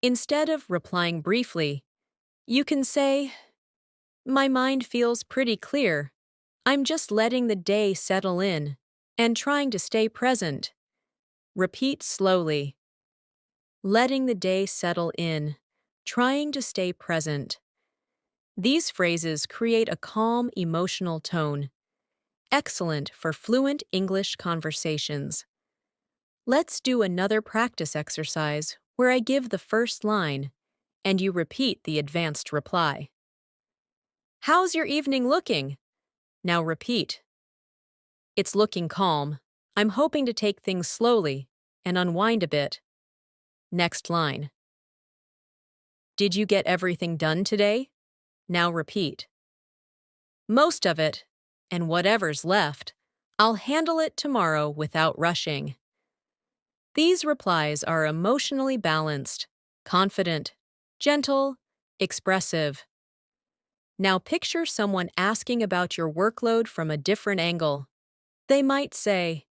Instead of replying briefly, you can say, "My mind feels pretty clear. I'm just letting the day settle in and trying to stay present." Repeat slowly. Letting the day settle in, trying to stay present. These phrases create a calm, emotional tone, excellent for fluent English conversations. Let's do another practice exercise where I give the first line and you repeat the advanced reply. "How's your evening looking?" Now repeat. "It's looking calm. I'm hoping to take things slowly and unwind a bit." Next line. "Did you get everything done today?" Now repeat. "Most of it, and whatever's left, I'll handle it tomorrow without rushing." These replies are emotionally balanced, confident, gentle, expressive. Now picture someone asking about your workload from a different angle. They might say,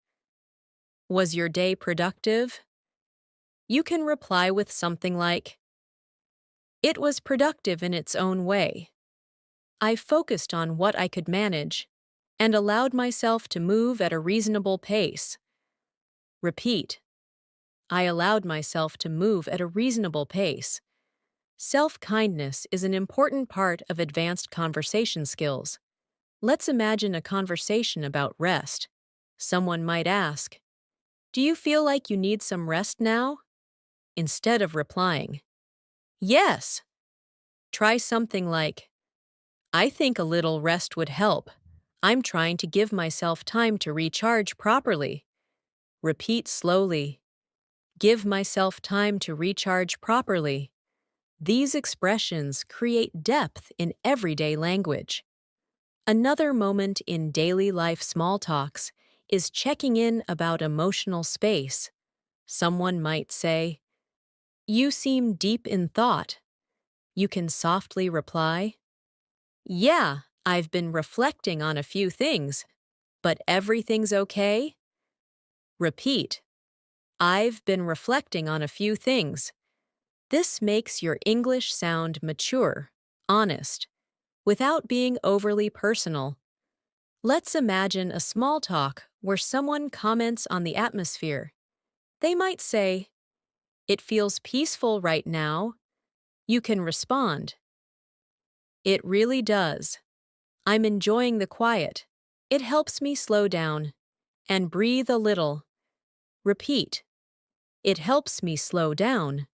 "Was your day productive?" You can reply with something like, "It was productive in its own way. I focused on what I could manage and allowed myself to move at a reasonable pace." Repeat. I allowed myself to move at a reasonable pace. Self-kindness is an important part of advanced conversation skills. Let's imagine a conversation about rest. Someone might ask, "Do you feel like you need some rest now?" Instead of replying, "Yes," try something like, "I think a little rest would help. I'm trying to give myself time to recharge properly." Repeat slowly. Give myself time to recharge properly. These expressions create depth in everyday language. Another moment in daily life small talks is checking in about emotional space. Someone might say, "You seem deep in thought." You can softly reply, "Yeah, I've been reflecting on a few things, but everything's okay?" Repeat, "I've been reflecting on a few things." This makes your English sound mature, honest, without being overly personal. Let's imagine a small talk where someone comments on the atmosphere. They might say, "It feels peaceful right now." You can respond, "It really does. I'm enjoying the quiet. It helps me slow down and breathe a little." Repeat, "It helps me slow down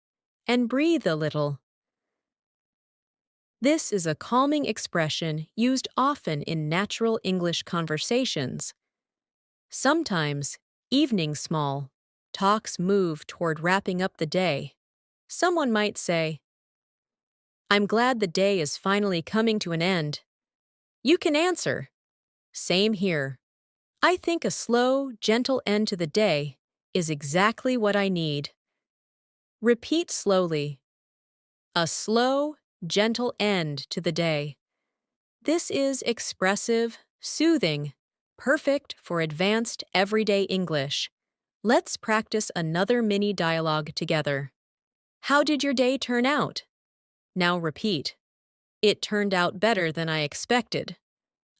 and breathe a little." This is a calming expression used often in natural English conversations. Sometimes, evening small talks move toward wrapping up the day. Someone might say, "I'm glad the day is finally coming to an end." You can answer, "Same here. I think a slow, gentle end to the day is exactly what I need." Repeat slowly, "A slow, gentle end to the day." This is expressive, soothing, perfect for advanced everyday English. Let's practice another mini dialogue together. "How did your day turn out?" Now repeat, "It turned out better than I expected.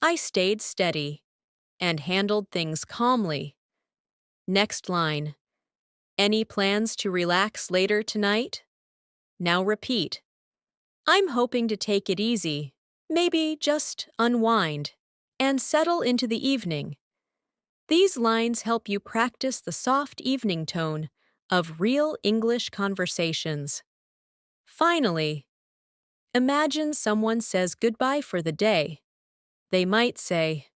I stayed steady and handled things calmly." Next line, "Any plans to relax later tonight?" Now repeat, "I'm hoping to take it easy, maybe just unwind, and settle into the evening." These lines help you practice the soft evening tone of real English conversations. Finally, imagine someone says goodbye for the day. They might say,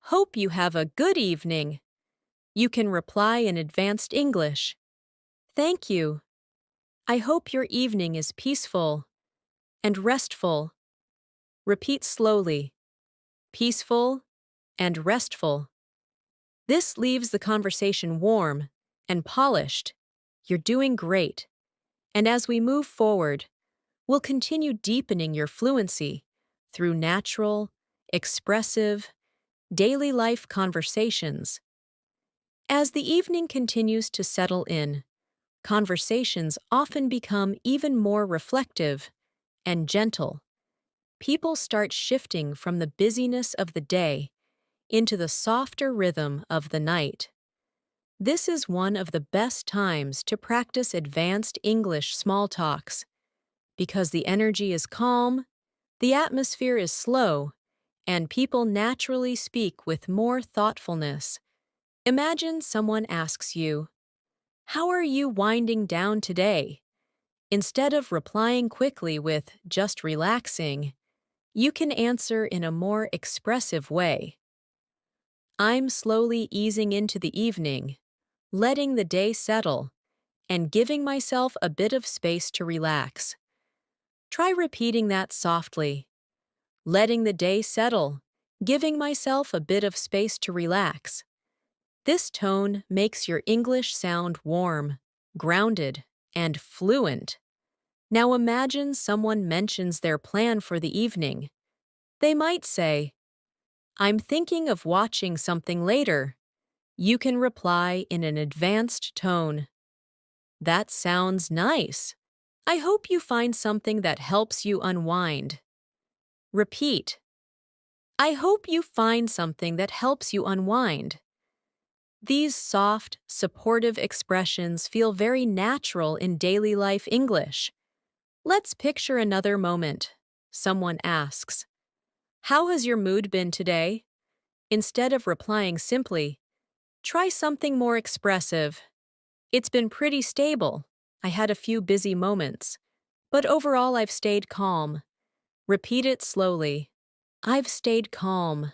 "Hope you have a good evening." You can reply in advanced English, "Thank you. I hope your evening is peaceful and restful." Repeat slowly, "Peaceful and restful." This leaves the conversation warm and polished. You're doing great. And as we move forward, we'll continue deepening your fluency through natural, expressive, daily life conversations. As the evening continues to settle in, conversations often become even more reflective and gentle. People start shifting from the busyness of the day into the softer rhythm of the night. This is one of the best times to practice advanced English small talks because the energy is calm, the atmosphere is slow, and people naturally speak with more thoughtfulness. Imagine someone asks you, "How are you winding down today?" Instead of replying quickly with "just relaxing," you can answer in a more expressive way. "I'm slowly easing into the evening, letting the day settle, and giving myself a bit of space to relax." Try repeating that softly. Letting the day settle, giving myself a bit of space to relax. This tone makes your English sound warm, grounded, and fluent. Now imagine someone mentions their plan for the evening. They might say, "I'm thinking of watching something later." You can reply in an advanced tone. "That sounds nice. I hope you find something that helps you unwind." Repeat. "I hope you find something that helps you unwind." These soft, supportive expressions feel very natural in daily life English. Let's picture another moment. Someone asks, "How has your mood been today?" Instead of replying simply, try something more expressive. "It's been pretty stable. I had a few busy moments, but overall I've stayed calm." Repeat it slowly. "I've stayed calm."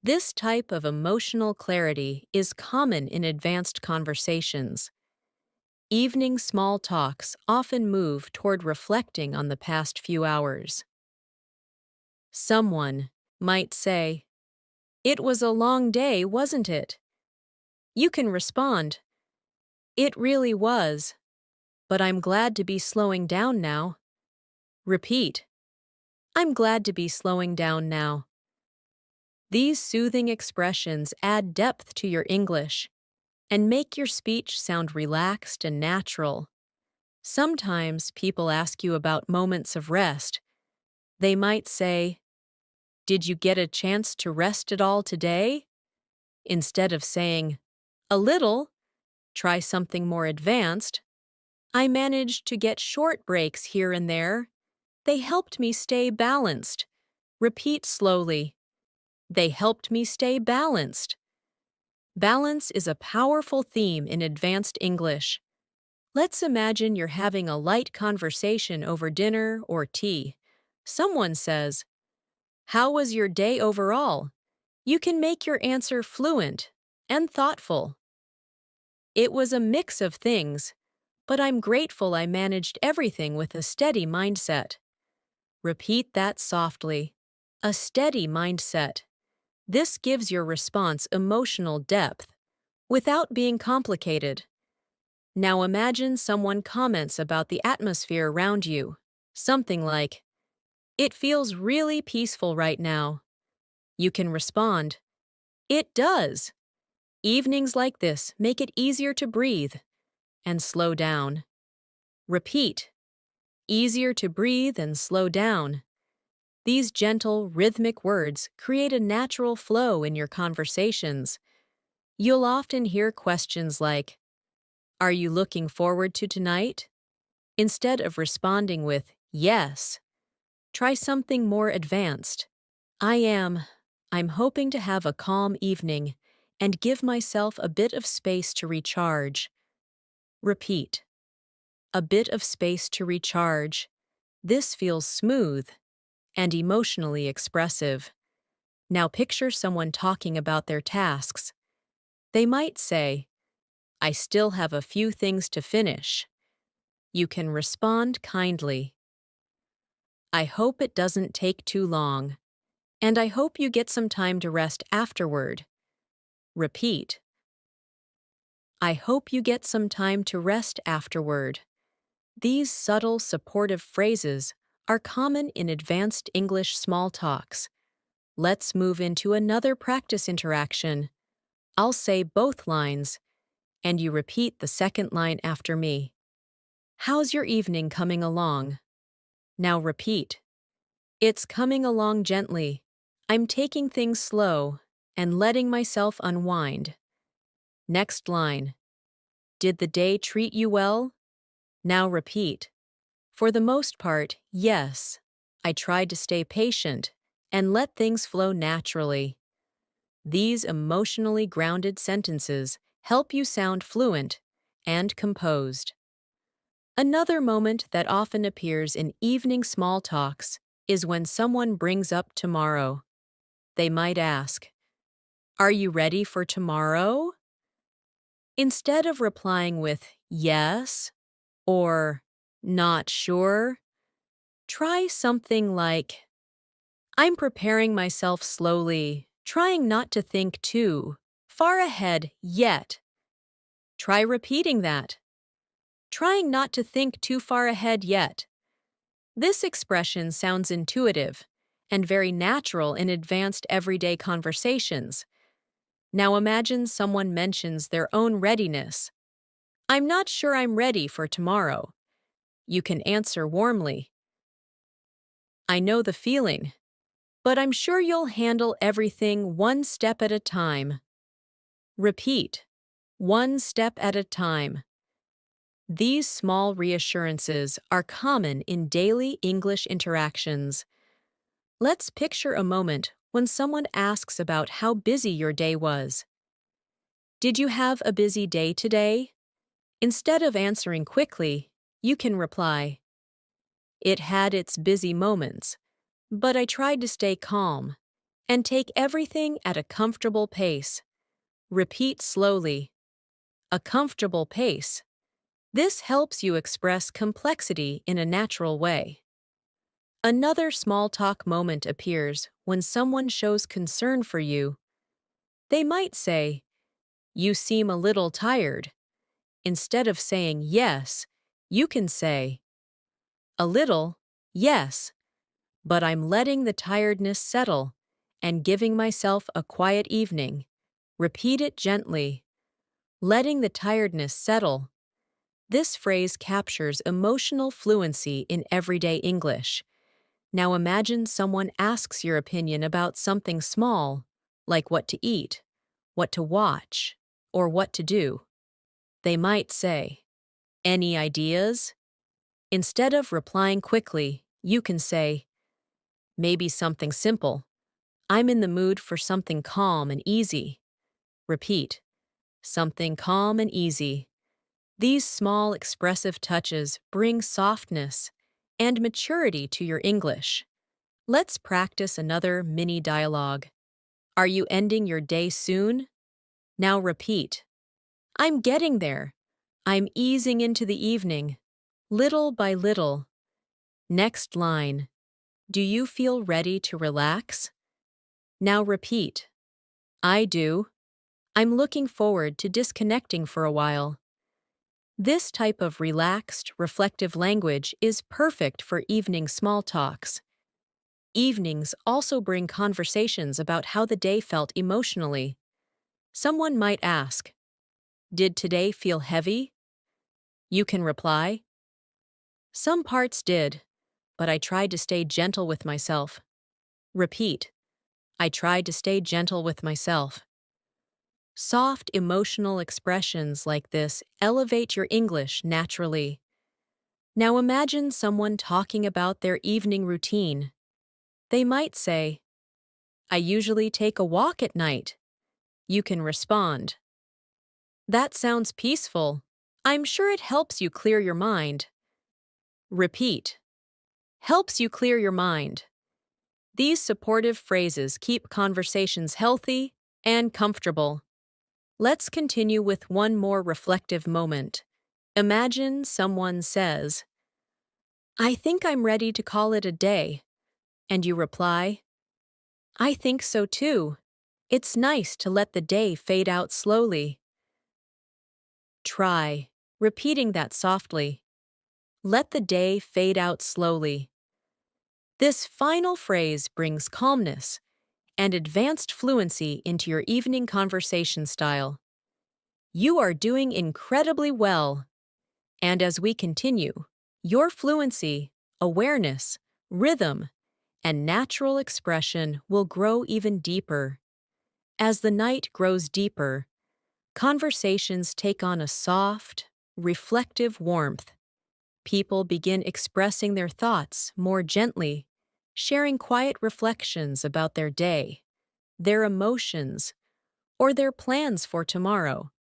This type of emotional clarity is common in advanced conversations. Evening small talks often move toward reflecting on the past few hours. Someone might say, "It was a long day, wasn't it?" You can respond, "It really was, but I'm glad to be slowing down now." Repeat, "I'm glad to be slowing down now." These soothing expressions add depth to your English and make your speech sound relaxed and natural. Sometimes people ask you about moments of rest. They might say, "Did you get a chance to rest at all today?" Instead of saying, "A little," try something more advanced. "I managed to get short breaks here and there. They helped me stay balanced." Repeat slowly. "They helped me stay balanced." Balance is a powerful theme in advanced English. Let's imagine you're having a light conversation over dinner or tea. Someone says, "How was your day overall?" You can make your answer fluent and thoughtful. "It was a mix of things, but I'm grateful I managed everything with a steady mindset." Repeat that softly. A steady mindset. This gives your response emotional depth without being complicated. Now imagine someone comments about the atmosphere around you. Something like, "It feels really peaceful right now." You can respond, "It does." Evenings like this make it easier to breathe and slow down. Repeat, easier to breathe and slow down. These gentle, rhythmic words create a natural flow in your conversations. You'll often hear questions like, "Are you looking forward to tonight?" Instead of responding with "yes," try something more advanced. "I am. I'm hoping to have a calm evening and give myself a bit of space to recharge." Repeat, a bit of space to recharge. This feels smooth and emotionally expressive. Now picture someone talking about their tasks. They might say, "I still have a few things to finish." You can respond kindly, "I hope it doesn't take too long, and I hope you get some time to rest afterward." Repeat. I hope you get some time to rest afterward. These subtle, supportive phrases are common in advanced English small talks. Let's move into another practice interaction. I'll say both lines, and you repeat the second line after me. How's your evening coming along? Now repeat. It's coming along gently. I'm taking things slow and letting myself unwind. Next line. Did the day treat you well? Now repeat. For the most part, yes. I tried to stay patient and let things flow naturally. These emotionally grounded sentences help you sound fluent and composed. Another moment that often appears in evening small talks is when someone brings up tomorrow. They might ask, "Are you ready for tomorrow?" Instead of replying with yes or not sure, try something like, I'm preparing myself slowly, trying not to think too far ahead yet. Try repeating that. Trying not to think too far ahead yet. This expression sounds intuitive and very natural in advanced everyday conversations. Now imagine someone mentions their own readiness. I'm not sure I'm ready for tomorrow. You can answer warmly. I know the feeling, but I'm sure you'll handle everything one step at a time. Repeat. One step at a time. These small reassurances are common in daily English interactions. Let's picture a moment when someone asks about how busy your day was. Did you have a busy day today? Instead of answering quickly, you can reply, It had its busy moments, but I tried to stay calm and take everything at a comfortable pace. Repeat slowly. A comfortable pace. This helps you express complexity in a natural way. Another small talk moment appears when someone shows concern for you. They might say, You seem a little tired. Instead of saying yes, you can say, A little, yes, but I'm letting the tiredness settle and giving myself a quiet evening. Repeat it gently. Letting the tiredness settle. This phrase captures emotional fluency in everyday English. Now imagine someone asks your opinion about something small, like what to eat, what to watch, or what to do. They might say, Any ideas? Instead of replying quickly, you can say, Maybe something simple. I'm in the mood for something calm and easy. Repeat. Something calm and easy. These small expressive touches bring softness and maturity to your English. Let's practice another mini dialogue. Are you ending your day soon? Now repeat. I'm getting there. I'm easing into the evening. Little by little. Next line. Do you feel ready to relax? Now repeat. I do. I'm looking forward to disconnecting for a while. This type of relaxed, reflective language is perfect for evening small talks. Evenings also bring conversations about how the day felt emotionally. Someone might ask, Did today feel heavy? You can reply, Some parts did, but I tried to stay gentle with myself. Repeat, I tried to stay gentle with myself. Soft, emotional expressions like this elevate your English naturally. Now imagine someone talking about their evening routine. They might say, I usually take a walk at night. You can respond, That sounds peaceful. I'm sure it helps you clear your mind. Repeat. Helps you clear your mind. These supportive phrases keep conversations healthy and comfortable. Let's continue with one more reflective moment. Imagine someone says, I think I'm ready to call it a day. And you reply, I think so too. It's nice to let the day fade out slowly. Try repeating that softly. Let the day fade out slowly. This final phrase brings calmness and advanced fluency into your evening conversation style. You are doing incredibly well. And as we continue, your fluency, awareness, rhythm, and natural expression will grow even deeper. As the night grows deeper, conversations take on a soft, reflective warmth. People begin expressing their thoughts more gently, sharing quiet reflections about their day, their emotions, or their plans for tomorrow.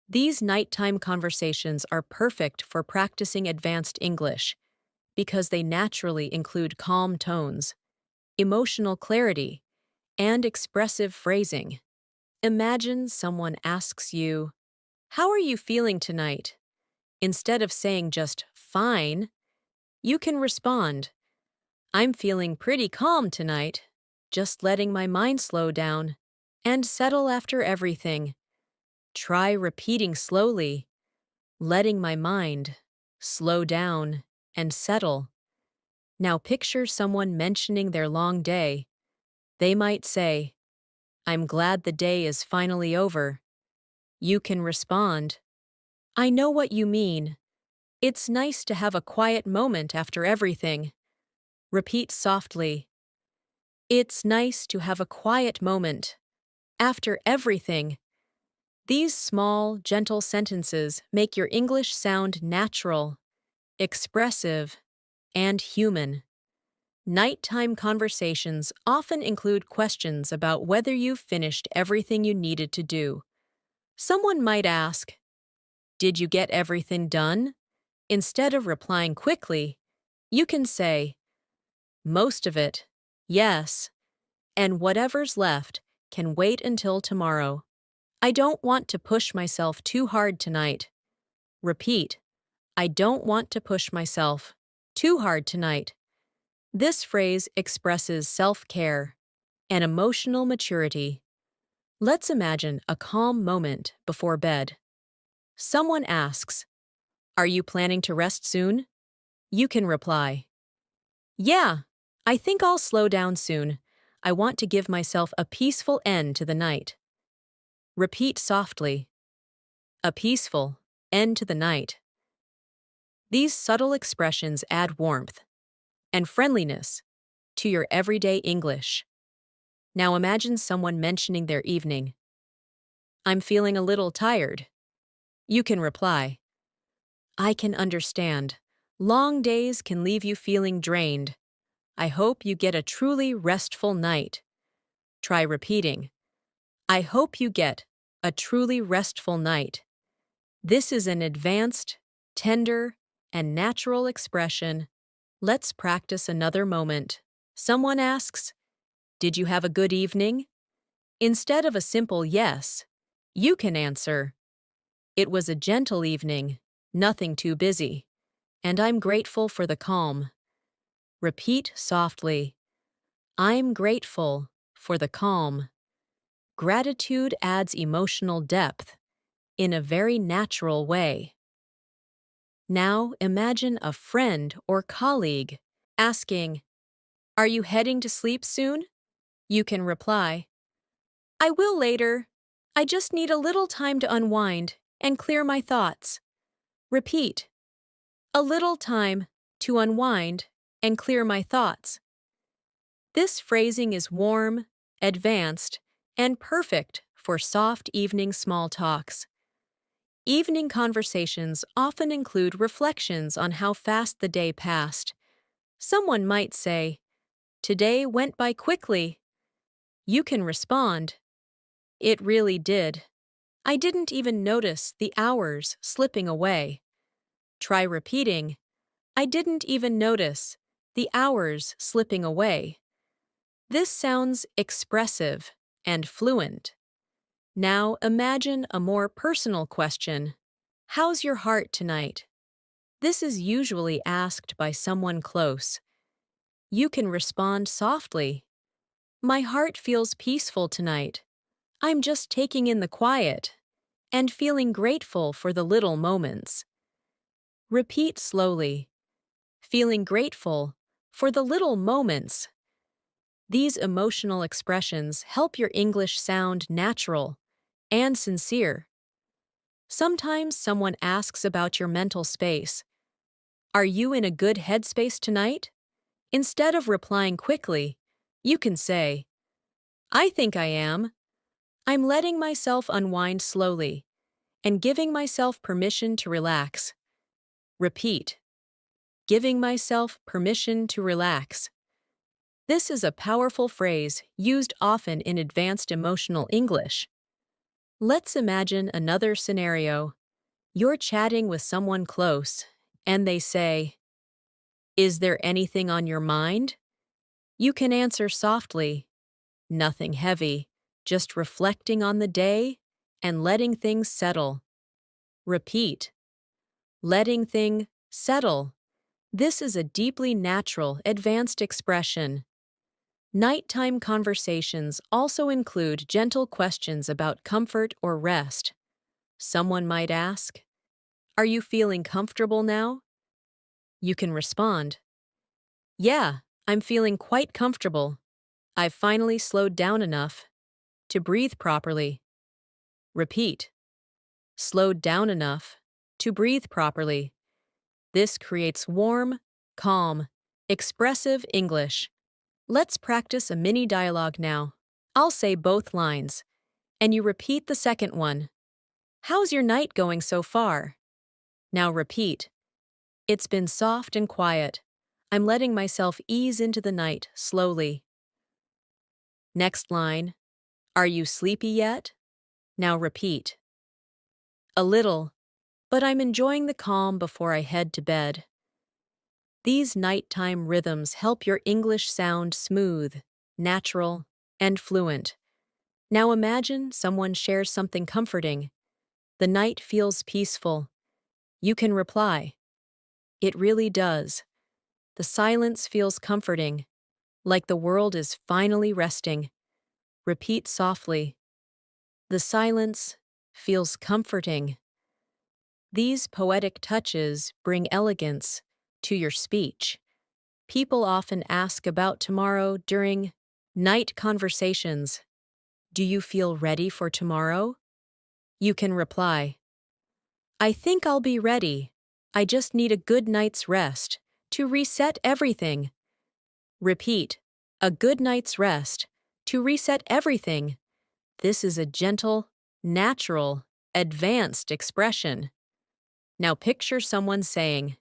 These nighttime conversations are perfect for practicing advanced English because they naturally include calm tones, emotional clarity, and expressive phrasing. Imagine someone asks you, "How are you feeling tonight?" Instead of saying just "fine," you can respond, "I'm feeling pretty calm tonight, just letting my mind slow down and settle after everything." Try repeating slowly, letting my mind slow down and settle. Now picture someone mentioning their long day. They might say, "I'm glad the day is finally over." You can respond, "I know what you mean. It's nice to have a quiet moment after everything." Repeat softly, "It's nice to have a quiet moment after everything." These small, gentle sentences make your English sound natural, expressive, and human. Nighttime conversations often include questions about whether you've finished everything you needed to do. Someone might ask, "Did you get everything done?" Instead of replying quickly, you can say, "Most of it, yes, and whatever's left can wait until tomorrow. I don't want to push myself too hard tonight." Repeat, "I don't want to push myself too hard tonight." This phrase expresses self-care and emotional maturity. Let's imagine a calm moment before bed. Someone asks, "Are you planning to rest soon?" You can reply, "Yeah, I think I'll slow down soon. I want to give myself a peaceful end to the night." Repeat softly, "A peaceful end to the night." These subtle expressions add warmth and friendliness to your everyday English. Now imagine someone mentioning their evening. "I'm feeling a little tired." You can reply, "I can understand. Long days can leave you feeling drained. I hope you get a truly restful night." Try repeating, "I hope you get a truly restful night." This is an advanced, tender, and natural expression. Let's practice another moment. Someone asks, "Did you have a good evening?" Instead of a simple yes, you can answer, "It was a gentle evening, nothing too busy, and I'm grateful for the calm." Repeat softly, "I'm grateful for the calm." Gratitude adds emotional depth in a very natural way. Now imagine a friend or colleague asking, "Are you heading to sleep soon?" You can reply, "I will later. I just need a little time to unwind and clear my thoughts." Repeat, "A little time to unwind and clear my thoughts." This phrasing is warm, advanced, and perfect for soft evening small talks. Evening conversations often include reflections on how fast the day passed. Someone might say, "Today went by quickly." You can respond, "It really did. I didn't even notice the hours slipping away." Try repeating, "I didn't even notice the hours slipping away." This sounds expressive and fluent. Now imagine a more personal question. "How's your heart tonight?" This is usually asked by someone close. You can respond softly, My heart feels peaceful tonight. I'm just taking in the quiet and feeling grateful for the little moments. Repeat slowly, feeling grateful for the little moments. These emotional expressions help your English sound natural and sincere. Sometimes someone asks about your mental space. Are you in a good headspace tonight? Instead of replying quickly, you can say, I think I am. I'm letting myself unwind slowly and giving myself permission to relax. Repeat, giving myself permission to relax. This is a powerful phrase used often in advanced emotional English. Let's imagine another scenario. You're chatting with someone close, and they say, Is there anything on your mind? You can answer softly, Nothing heavy, just reflecting on the day and letting things settle. Repeat, letting things settle. This is a deeply natural, advanced expression. Nighttime conversations also include gentle questions about comfort or rest. Someone might ask, Are you feeling comfortable now? You can respond, Yeah, I'm feeling quite comfortable. I've finally slowed down enough to breathe properly. Repeat, slowed down enough to breathe properly. This creates warm, calm, expressive English. Let's practice a mini dialogue now. I'll say both lines, and you repeat the second one. How's your night going so far? Now repeat. It's been soft and quiet. I'm letting myself ease into the night slowly. Next line. Are you sleepy yet? Now repeat. A little, but I'm enjoying the calm before I head to bed. These nighttime rhythms help your English sound smooth, natural, and fluent. Now imagine someone shares something comforting. The night feels peaceful. You can reply, It really does. The silence feels comforting, like the world is finally resting. Repeat softly, The silence feels comforting. These poetic touches bring elegance to your speech. People often ask about tomorrow during night conversations. Do you feel ready for tomorrow? You can reply, I think I'll be ready. I just need a good night's rest to reset everything. Repeat, a good night's rest to reset everything. This is a gentle, natural, advanced expression. Now picture someone saying,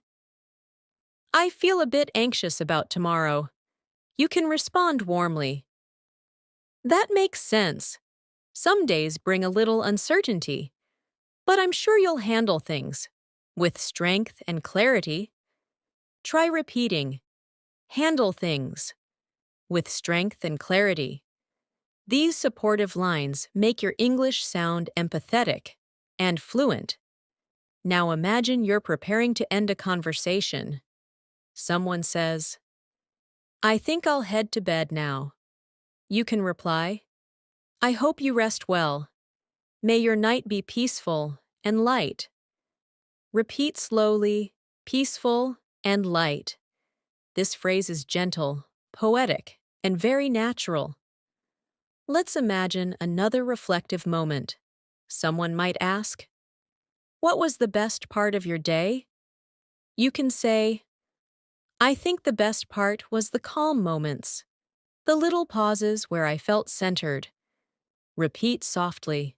I feel a bit anxious about tomorrow. You can respond warmly. That makes sense. Some days bring a little uncertainty, but I'm sure you'll handle things with strength and clarity. Try repeating, handle things with strength and clarity. These supportive lines make your English sound empathetic and fluent. Now imagine you're preparing to end a conversation. Someone says, I think I'll head to bed now. You can reply, I hope you rest well. May your night be peaceful and light. Repeat slowly, peaceful and light. This phrase is gentle, poetic, and very natural. Let's imagine another reflective moment. Someone might ask, What was the best part of your day? You can say, I think the best part was the calm moments, the little pauses where I felt centered. Repeat softly,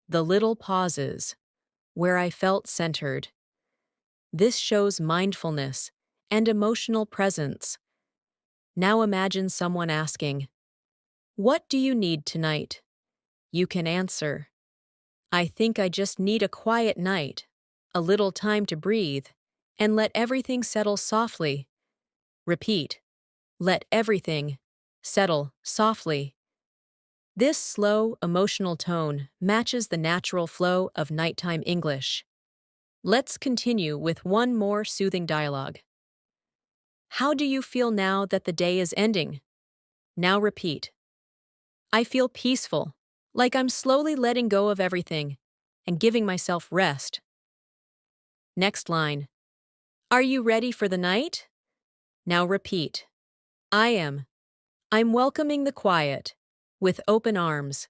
the little pauses where I felt centered. This shows mindfulness and emotional presence. Now imagine someone asking, What do you need tonight? You can answer, I think I just need a quiet night, a little time to breathe, and let everything settle softly. Repeat, let everything settle softly. This slow, emotional tone matches the natural flow of nighttime English. Let's continue with one more soothing dialogue. How do you feel now that the day is ending? Now repeat. I feel peaceful, like I'm slowly letting go of everything and giving myself rest. Next line. Are you ready for the night? Now repeat. I am. I'm welcoming the quiet with open arms.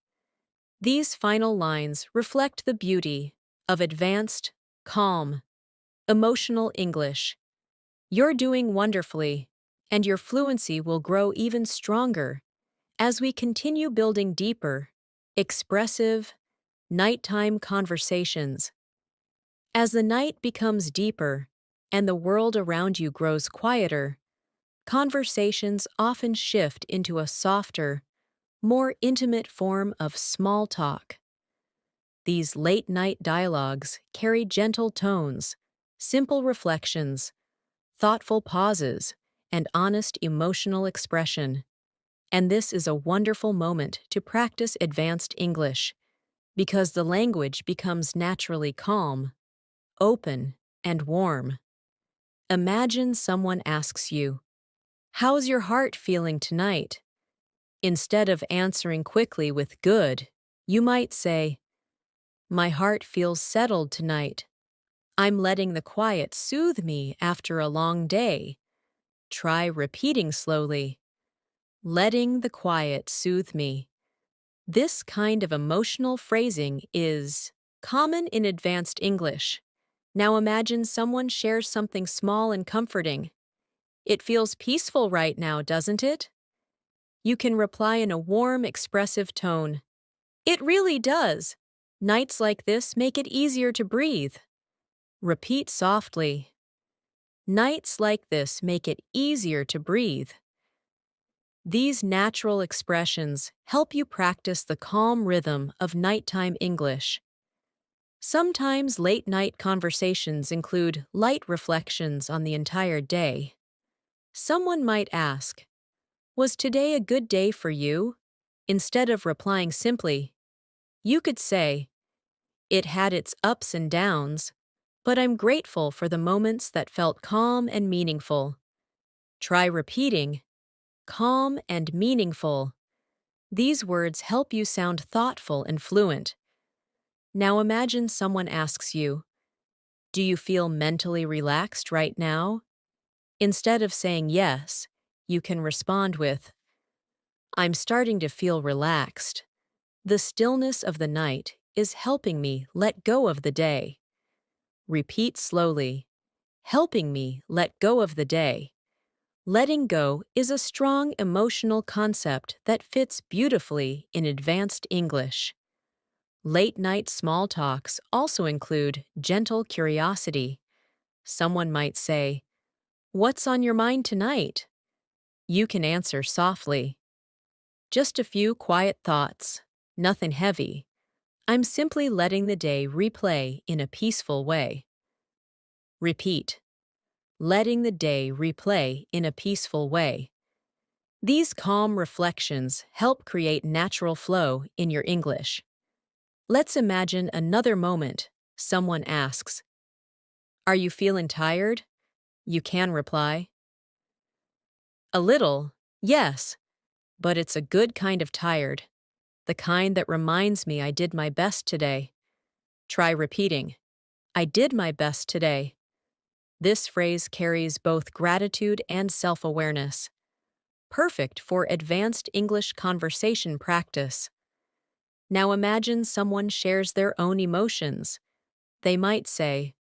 These final lines reflect the beauty of advanced, calm, emotional English. You're doing wonderfully, and your fluency will grow even stronger as we continue building deeper, expressive, nighttime conversations. As the night becomes deeper and the world around you grows quieter, conversations often shift into a softer, more intimate form of small talk. These late-night dialogues carry gentle tones, simple reflections, thoughtful pauses, and honest emotional expression. And this is a wonderful moment to practice advanced English, because the language becomes naturally calm, open, and warm. Imagine someone asks you, "How's your heart feeling tonight?" Instead of answering quickly with "good," you might say, "My heart feels settled tonight. I'm letting the quiet soothe me after a long day." Try repeating slowly, "Letting the quiet soothe me." This kind of emotional phrasing is common in advanced English. Now imagine someone shares something small and comforting. "It feels peaceful right now, doesn't it?" You can reply in a warm, expressive tone. "It really does. Nights like this make it easier to breathe." Repeat softly. "Nights like this make it easier to breathe." These natural expressions help you practice the calm rhythm of nighttime English. Sometimes late-night conversations include light reflections on the entire day. Someone might ask, "Was today a good day for you?" Instead of replying simply, you could say, "It had its ups and downs, but I'm grateful for the moments that felt calm and meaningful." Try repeating, "calm and meaningful." These words help you sound thoughtful and fluent. Now imagine someone asks you, "Do you feel mentally relaxed right now?" Instead of saying yes, you can respond with, "I'm starting to feel relaxed. The stillness of the night is helping me let go of the day." Repeat slowly, "Helping me let go of the day." Letting go is a strong emotional concept that fits beautifully in advanced English. Late-night small talks also include gentle curiosity. Someone might say, "What's on your mind tonight?" You can answer softly, "Just a few quiet thoughts, nothing heavy. I'm simply letting the day replay in a peaceful way." Repeat, "Letting the day replay in a peaceful way." These calm reflections help create natural flow in your English. Let's imagine another moment. Someone asks, "Are you feeling tired?" You can reply, "A little, yes, but it's a good kind of tired, the kind that reminds me I did my best today." Try repeating, "I did my best today." This phrase carries both gratitude and self-awareness, perfect for advanced English conversation practice. Now imagine someone shares their own emotions. They might say,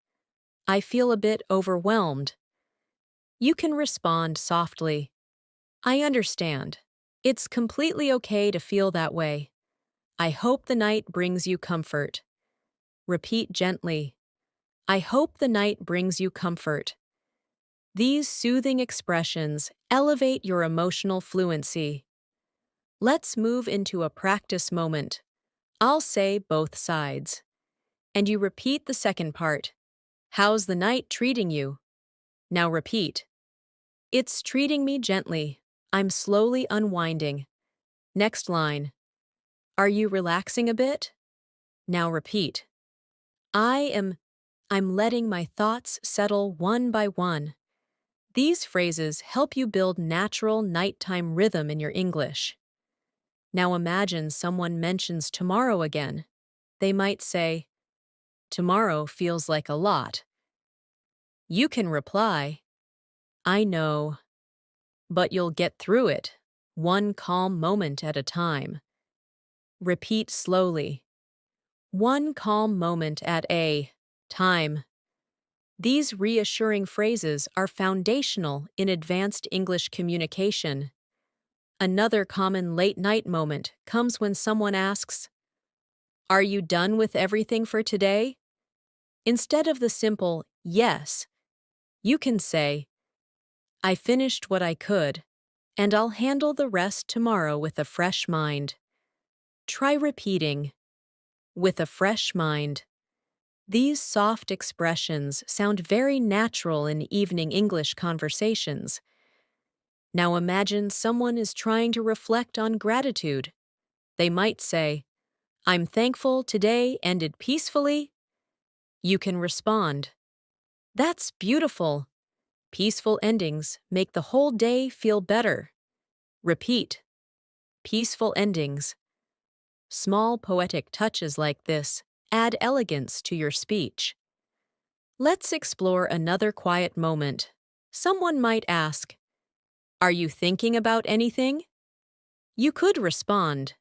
"I feel a bit overwhelmed." You can respond softly, "I understand. It's completely okay to feel that way. I hope the night brings you comfort." Repeat gently, "I hope the night brings you comfort." These soothing expressions elevate your emotional fluency. Let's move into a practice moment. I'll say both sides, and you repeat the second part. "How's the night treating you?" Now repeat, "It's treating me gently. I'm slowly unwinding." Next line, "Are you relaxing a bit?" Now repeat, "I am I'm letting my thoughts settle one by one." These phrases help you build natural nighttime rhythm in your English. Now imagine someone mentions tomorrow again. They might say, "Tomorrow feels like a lot." You can reply, "I know, but you'll get through it, one calm moment at a time." Repeat slowly, one calm moment at a time. These reassuring phrases are foundational in advanced English communication. Another common late-night moment comes when someone asks, "Are you done with everything for today?" Instead of the simple "yes," you can say, "I finished what I could, and I'll handle the rest tomorrow with a fresh mind." Try repeating, "with a fresh mind." These soft expressions sound very natural in evening English conversations. Now imagine someone is trying to reflect on gratitude. They might say, "I'm thankful today ended peacefully." You can respond, "That's beautiful. Peaceful endings make the whole day feel better." Repeat, peaceful endings. Small poetic touches like this add elegance to your speech. Let's explore another quiet moment. Someone might ask, "Are you thinking about anything?" You could respond,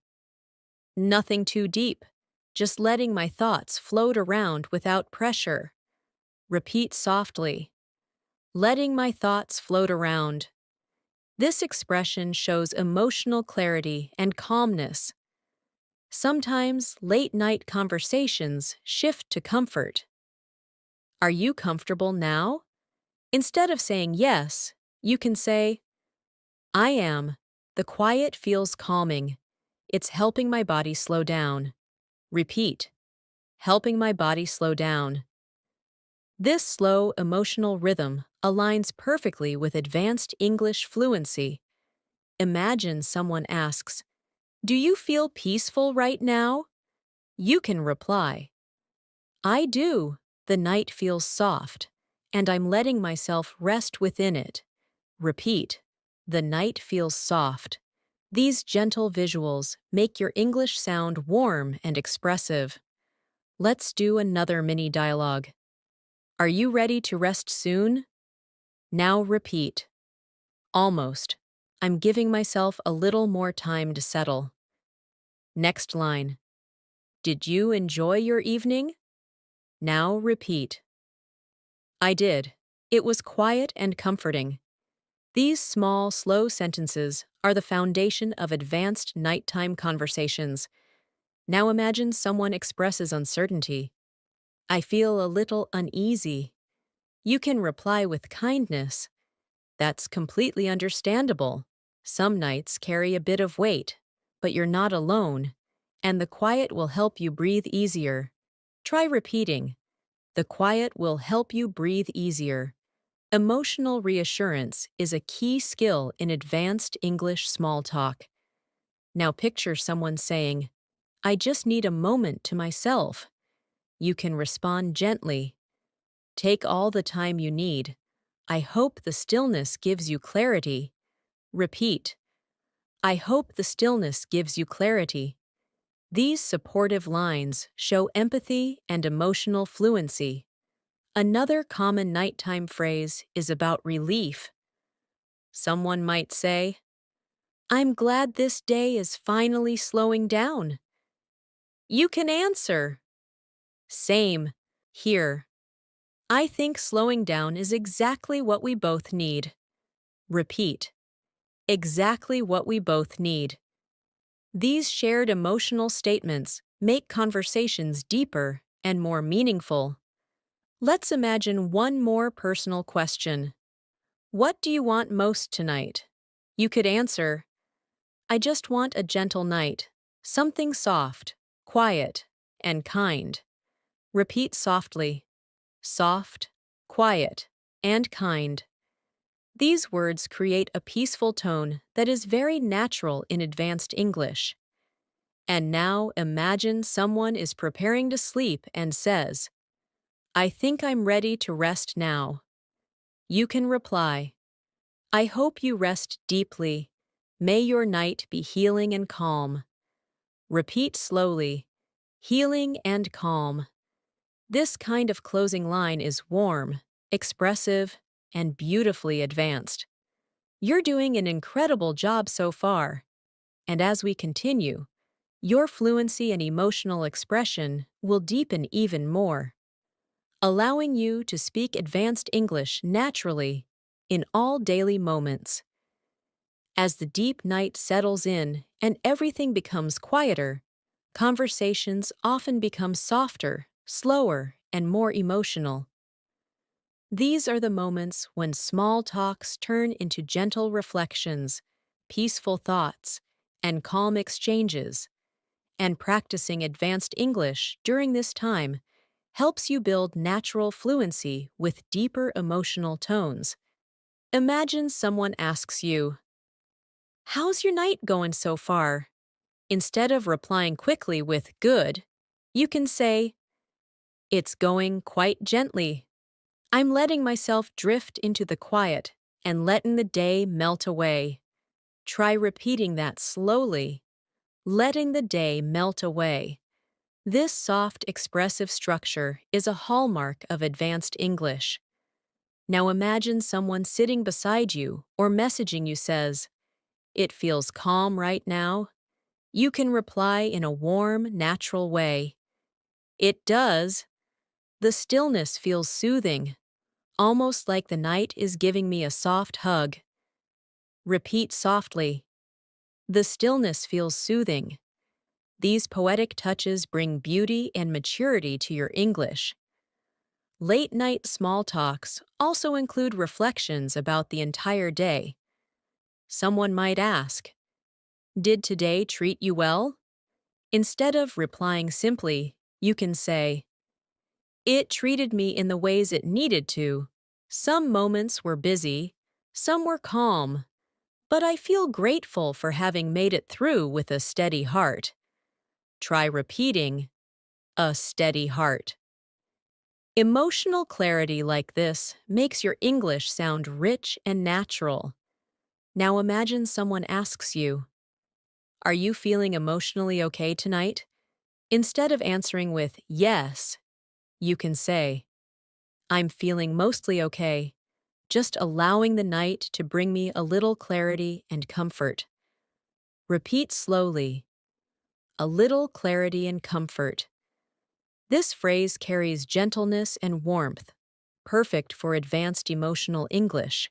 "Nothing too deep, just letting my thoughts float around without pressure." Repeat softly, "letting my thoughts float around." This expression shows emotional clarity and calmness. Sometimes late-night conversations shift to comfort. "Are you comfortable now?" Instead of saying yes, you can say, "I am. The quiet feels calming. It's helping my body slow down." Repeat, helping my body slow down. This slow emotional rhythm aligns perfectly with advanced English fluency. Imagine someone asks, "Do you feel peaceful right now?" You can reply, "I do. The night feels soft, and I'm letting myself rest within it." Repeat, "The night feels soft." These gentle visuals make your English sound warm and expressive. Let's do another mini dialogue. "Are you ready to rest soon?" Now repeat, "Almost. I'm giving myself a little more time to settle." Next line, "Did you enjoy your evening?" Now repeat, "I did. It was quiet and comforting." These small, slow sentences are the foundation of advanced nighttime conversations. Now imagine someone expresses uncertainty. "I feel a little uneasy." You can reply with kindness, "That's completely understandable. Some nights carry a bit of weight, but you're not alone, and the quiet will help you breathe easier." Try repeating, "The quiet will help you breathe easier." Emotional reassurance is a key skill in advanced English small talk. Now picture someone saying, "I just need a moment to myself." You can respond gently, "Take all the time you need. I hope the stillness gives you clarity." Repeat, "I hope the stillness gives you clarity." These supportive lines show empathy and emotional fluency. Another common nighttime phrase is about relief. Someone might say, "I'm glad this day is finally slowing down." You can answer, "Same, here. I think slowing down is exactly what we both need." Repeat, "Exactly what we both need." These shared emotional statements make conversations deeper and more meaningful. Let's imagine one more personal question. What do you want most tonight? You could answer, "I just want a gentle night, something soft, quiet, and kind." Repeat softly, soft, quiet, and kind. These words create a peaceful tone that is very natural in advanced English. And now imagine someone is preparing to sleep and says, "I think I'm ready to rest now." You can reply, "I hope you rest deeply. May your night be healing and calm. Repeat slowly. Healing and calm. This kind of closing line is warm, expressive, and beautifully advanced. You're doing an incredible job so far. And as we continue, your fluency and emotional expression will deepen even more, allowing you to speak advanced English naturally in all daily moments. As the deep night settles in and everything becomes quieter, conversations often become softer, slower, and more emotional. These are the moments when small talks turn into gentle reflections, peaceful thoughts, and calm exchanges. And practicing advanced English during this time helps you build natural fluency with deeper emotional tones. Imagine someone asks you, "How's your night going so far?" Instead of replying quickly with "good," you can say, "It's going quite gently. I'm letting myself drift into the quiet and letting the day melt away." Try repeating that slowly, letting the day melt away. This soft, expressive structure is a hallmark of advanced English. Now imagine someone sitting beside you or messaging you says, "It feels calm right now." You can reply in a warm, natural way. "It does. The stillness feels soothing, almost like the night is giving me a soft hug." Repeat softly. "The stillness feels soothing." These poetic touches bring beauty and maturity to your English. Late-night small talks also include reflections about the entire day. Someone might ask, "Did today treat you well?" Instead of replying simply, you can say, "It treated me in the ways it needed to. Some moments were busy, some were calm, but I feel grateful for having made it through with a steady heart." Try repeating, "a steady heart." Emotional clarity like this makes your English sound rich and natural. Now imagine someone asks you, "Are you feeling emotionally okay tonight?" Instead of answering with "yes," you can say, "I'm feeling mostly okay, just allowing the night to bring me a little clarity and comfort." Repeat slowly, "a little clarity and comfort." This phrase carries gentleness and warmth, perfect for advanced emotional English.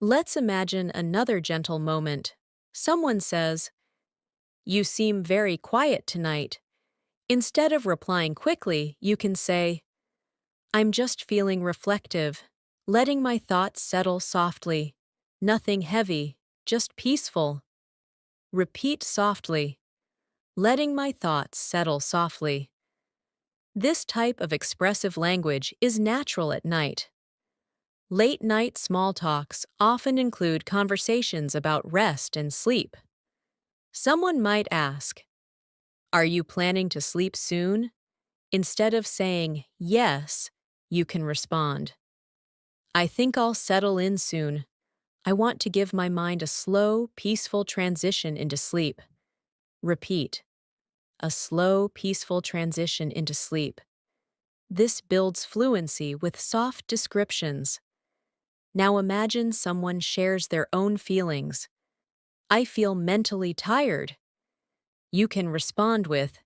Let's imagine another gentle moment. Someone says, "You seem very quiet tonight." Instead of replying quickly, you can say, "I'm just feeling reflective, letting my thoughts settle softly. Nothing heavy, just peaceful." Repeat softly, "letting my thoughts settle softly." This type of expressive language is natural at night. Late-night small talks often include conversations about rest and sleep. Someone might ask, "Are you planning to sleep soon?" Instead of saying "yes," you can respond, "I think I'll settle in soon. I want to give my mind a slow, peaceful transition into sleep." Repeat, "a slow, peaceful transition into sleep." This builds fluency with soft descriptions. Now imagine someone shares their own feelings. "I feel mentally tired." You can respond with,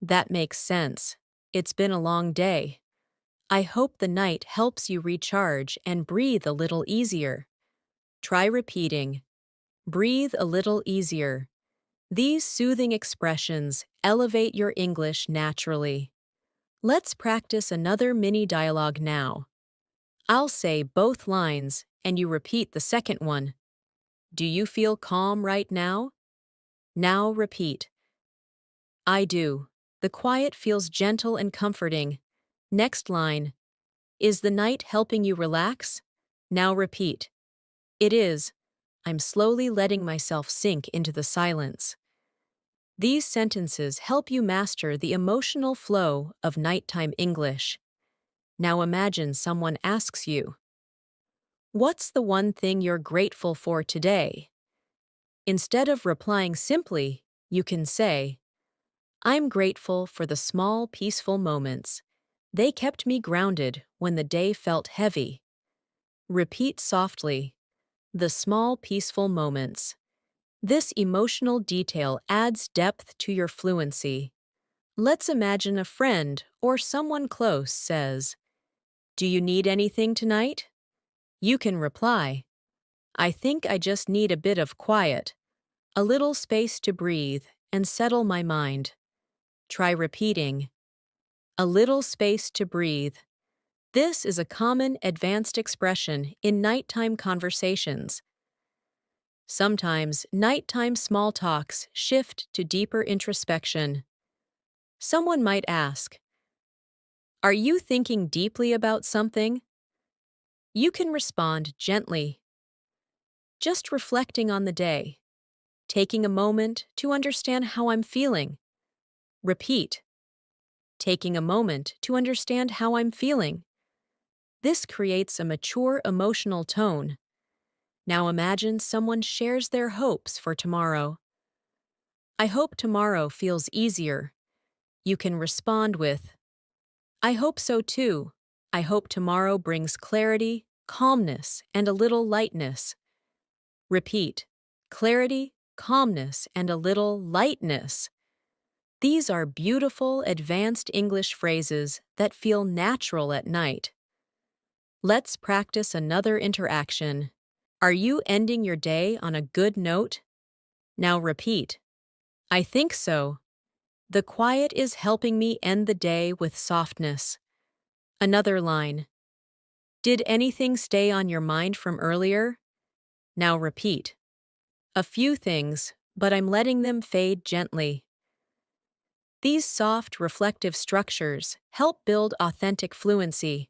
"That makes sense. It's been a long day. I hope the night helps you recharge and breathe a little easier." Try repeating, "breathe a little easier." These soothing expressions elevate your English naturally. Let's practice another mini dialogue now. I'll say both lines and you repeat the second one. "Do you feel calm right now?" Now repeat, "I do. The quiet feels gentle and comforting." Next line, "Is the night helping you relax?" Now repeat, "It is. I'm slowly letting myself sink into the silence." These sentences help you master the emotional flow of nighttime English. Now imagine someone asks you, "What's the one thing you're grateful for today?" Instead of replying simply, you can say, I'm grateful for the small, peaceful moments. They kept me grounded when the day felt heavy. Repeat softly, the small, peaceful moments. This emotional detail adds depth to your fluency. Let's imagine a friend or someone close says, Do you need anything tonight? You can reply, I think I just need a bit of quiet, a little space to breathe and settle my mind. Try repeating, a little space to breathe. This is a common advanced expression in nighttime conversations. Sometimes, nighttime small talks shift to deeper introspection. Someone might ask, Are you thinking deeply about something? You can respond gently, just reflecting on the day, taking a moment to understand how I'm feeling. Repeat, taking a moment to understand how I'm feeling. This creates a mature emotional tone. Now imagine someone shares their hopes for tomorrow. I hope tomorrow feels easier. You can respond with, I hope so too. I hope tomorrow brings clarity, calmness, and a little lightness. Repeat, clarity, calmness, and a little lightness. These are beautiful, advanced English phrases that feel natural at night. Let's practice another interaction. Are you ending your day on a good note? Now repeat, I think so. The quiet is helping me end the day with softness. Another line. Did anything stay on your mind from earlier? Now repeat. A few things, but I'm letting them fade gently. These soft, reflective structures help build authentic fluency.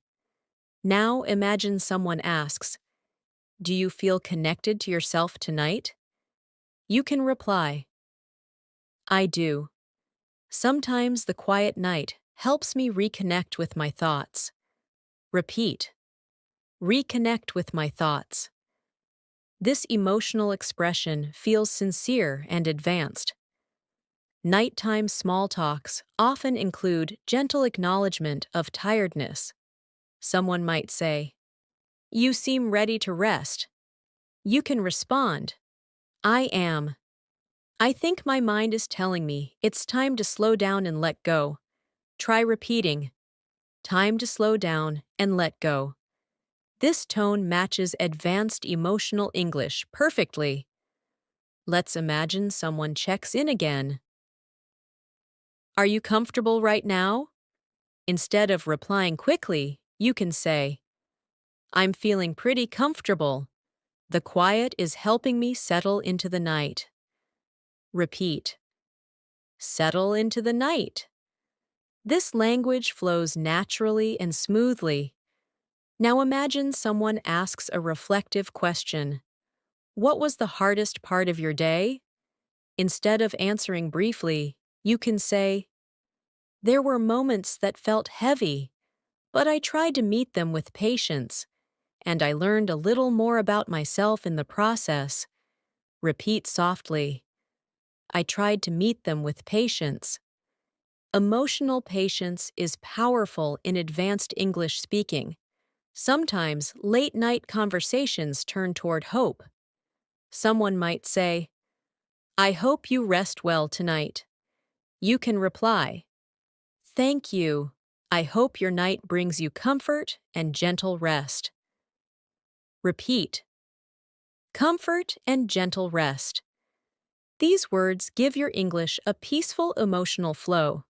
Now imagine someone asks, Do you feel connected to yourself tonight? You can reply, I do. Sometimes the quiet night helps me reconnect with my thoughts. Repeat, reconnect with my thoughts. This emotional expression feels sincere and advanced. Nighttime small talks often include gentle acknowledgement of tiredness. Someone might say, You seem ready to rest. You can respond, I am. I think my mind is telling me it's time to slow down and let go. Try repeating, time to slow down and let go. This tone matches advanced emotional English perfectly. Let's imagine someone checks in again. Are you comfortable right now? Instead of replying quickly, you can say, I'm feeling pretty comfortable. The quiet is helping me settle into the night. Repeat, settle into the night. This language flows naturally and smoothly. Now imagine someone asks a reflective question. What was the hardest part of your day? Instead of answering briefly, you can say, There were moments that felt heavy, but I tried to meet them with patience, and I learned a little more about myself in the process. Repeat softly, I tried to meet them with patience. Emotional patience is powerful in advanced English speaking. Sometimes late-night conversations turn toward hope. Someone might say, I hope you rest well tonight. You can reply, Thank you. I hope your night brings you comfort and gentle rest. Repeat, comfort and gentle rest. These words give your English a peaceful emotional flow.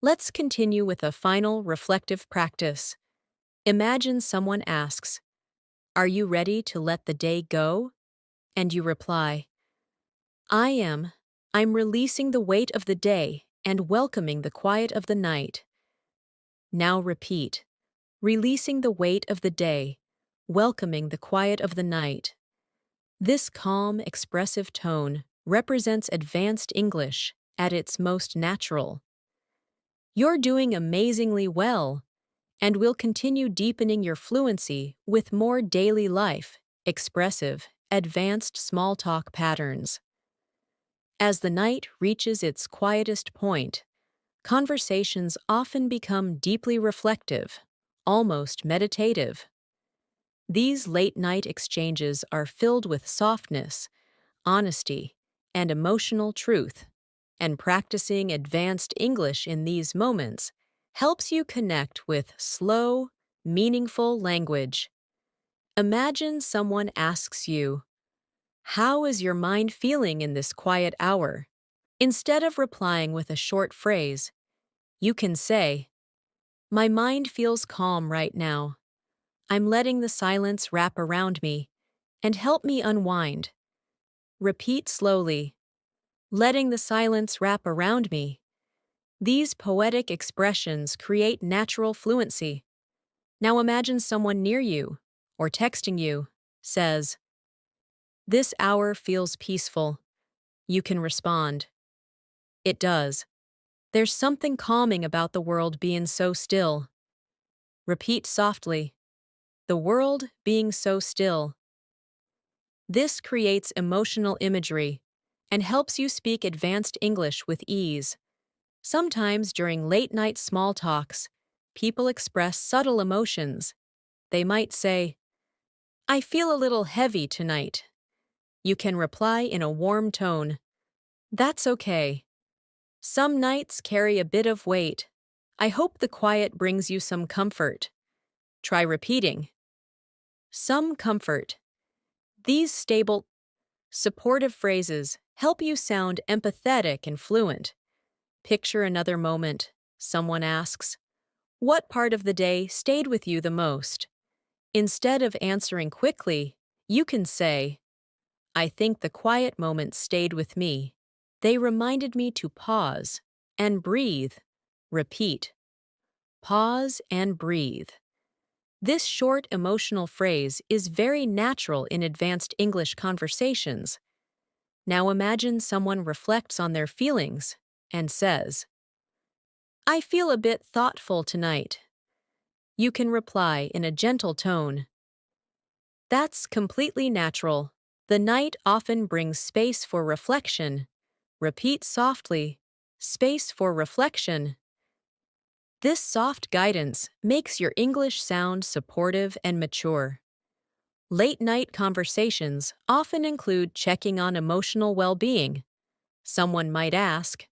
Let's continue with a final reflective practice. Imagine someone asks, Are you ready to let the day go? And you reply, I am. I'm releasing the weight of the day and welcoming the quiet of the night. Now repeat, releasing the weight of the day, welcoming the quiet of the night. This calm, expressive tone represents advanced English at its most natural. You're doing amazingly well, and will continue deepening your fluency with more daily life, expressive, advanced small talk patterns. As the night reaches its quietest point, conversations often become deeply reflective, almost meditative. These late-night exchanges are filled with softness, honesty, and emotional truth, and practicing advanced English in these moments helps you connect with slow, meaningful language. Imagine someone asks you, "How is your mind feeling in this quiet hour?" Instead of replying with a short phrase, you can say, "My mind feels calm right now. I'm letting the silence wrap around me and help me unwind." Repeat slowly, "Letting the silence wrap around me." These poetic expressions create natural fluency. Now imagine someone near you, or texting you, says, "This hour feels peaceful." You can respond, "It does. There's something calming about the world being so still." Repeat softly, "The world being so still." This creates emotional imagery and helps you speak advanced English with ease. Sometimes during late-night small talks, people express subtle emotions. They might say, "I feel a little heavy tonight." You can reply in a warm tone, "That's okay. Some nights carry a bit of weight. I hope the quiet brings you some comfort." Try repeating, "Some comfort." These stable, supportive phrases help you sound empathetic and fluent. Picture another moment. Someone asks, "What part of the day stayed with you the most?" Instead of answering quickly, you can say, "I think the quiet moments stayed with me. They reminded me to pause and breathe." Repeat, "Pause and breathe." This short emotional phrase is very natural in advanced English conversations. Now imagine someone reflects on their feelings and says, "I feel a bit thoughtful tonight." You can reply in a gentle tone, "That's completely natural. The night often brings space for reflection." Repeat softly, "Space for reflection." This soft guidance makes your English sound supportive and mature. Late-night conversations often include checking on emotional well-being. Someone might ask,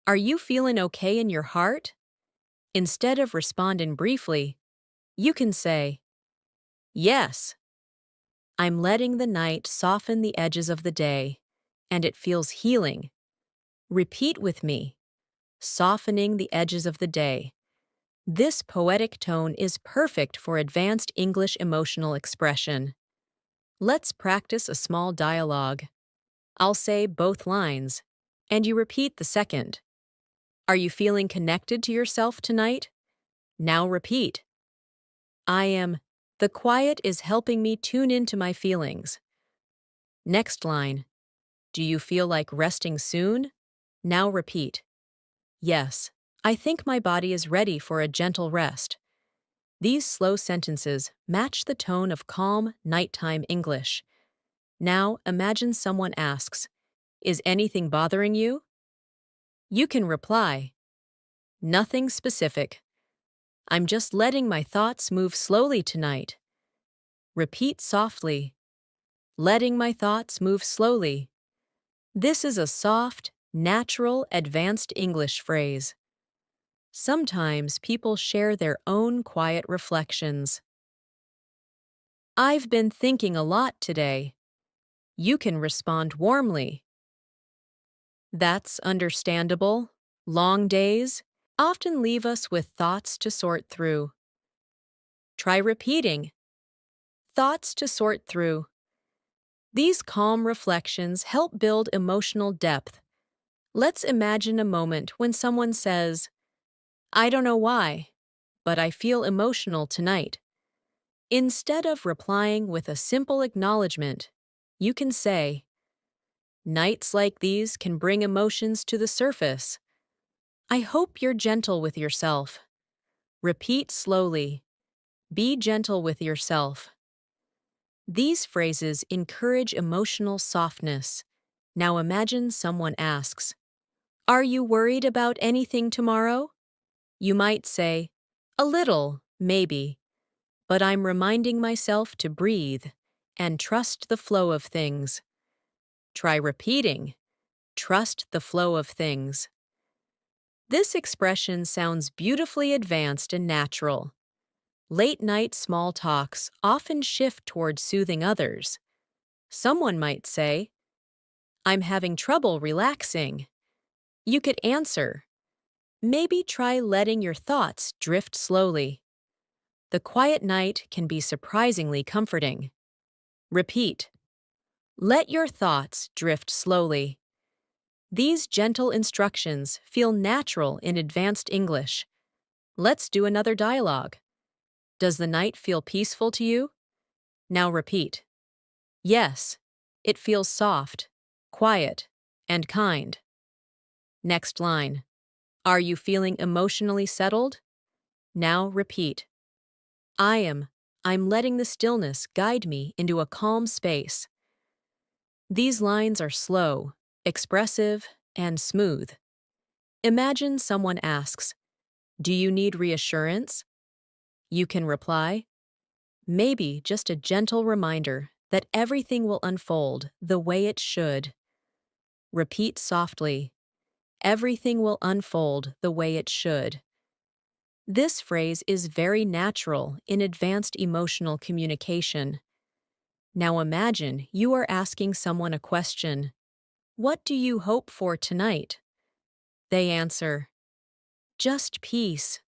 "Are you feeling okay in your heart?" Instead of responding briefly, you can say, "Yes, I'm letting the night soften the edges of the day, and it feels healing." Repeat with me, "Softening the edges of the day." This poetic tone is perfect for advanced English emotional expression. Let's practice a small dialogue. I'll say both lines, and you repeat the second. "Are you feeling connected to yourself tonight?" Now repeat, "I am. The quiet is helping me tune into my feelings." Next line, "Do you feel like resting soon?" Now repeat, "Yes, I think my body is ready for a gentle rest." These slow sentences match the tone of calm, nighttime English. Now imagine someone asks, "Is anything bothering you?" You can reply, "Nothing specific. I'm just letting my thoughts move slowly tonight." Repeat softly, "Letting my thoughts move slowly." This is a soft, natural, advanced English phrase. Sometimes people share their own quiet reflections. "I've been thinking a lot today." You can respond warmly, "That's understandable. Long days often leave us with thoughts to sort through." Try repeating, "Thoughts to sort through." These calm reflections help build emotional depth. Let's imagine a moment when someone says, "I don't know why, but I feel emotional tonight." Instead of replying with a simple acknowledgement, you can say, "Nights like these can bring emotions to the surface. I hope you're gentle with yourself." Repeat slowly, "Be gentle with yourself." These phrases encourage emotional softness. Now imagine someone asks, "Are you worried about anything tomorrow?" You might say, "A little, maybe, but I'm reminding myself to breathe and trust the flow of things." Try repeating, "Trust the flow of things." This expression sounds beautifully advanced and natural. Late-night small talks often shift toward soothing others. Someone might say, "I'm having trouble relaxing." You could answer, "Maybe try letting your thoughts drift slowly." The quiet night can be surprisingly comforting. Repeat, "Let your thoughts drift slowly." These gentle instructions feel natural in advanced English. Let's do another dialogue. Does the night feel peaceful to you? Now repeat, "Yes, it feels soft, quiet, and kind." Next line, "Are you feeling emotionally settled?" Now repeat, "I am. I'm letting the stillness guide me into a calm space." These lines are slow, expressive, and smooth. Imagine someone asks, "Do you need reassurance?" You can reply, "Maybe just a gentle reminder that everything will unfold the way it should." Repeat softly, "Everything will unfold the way it should." This phrase is very natural in advanced emotional communication. Now imagine you are asking someone a question. "What do you hope for tonight?" They answer, "Just peace."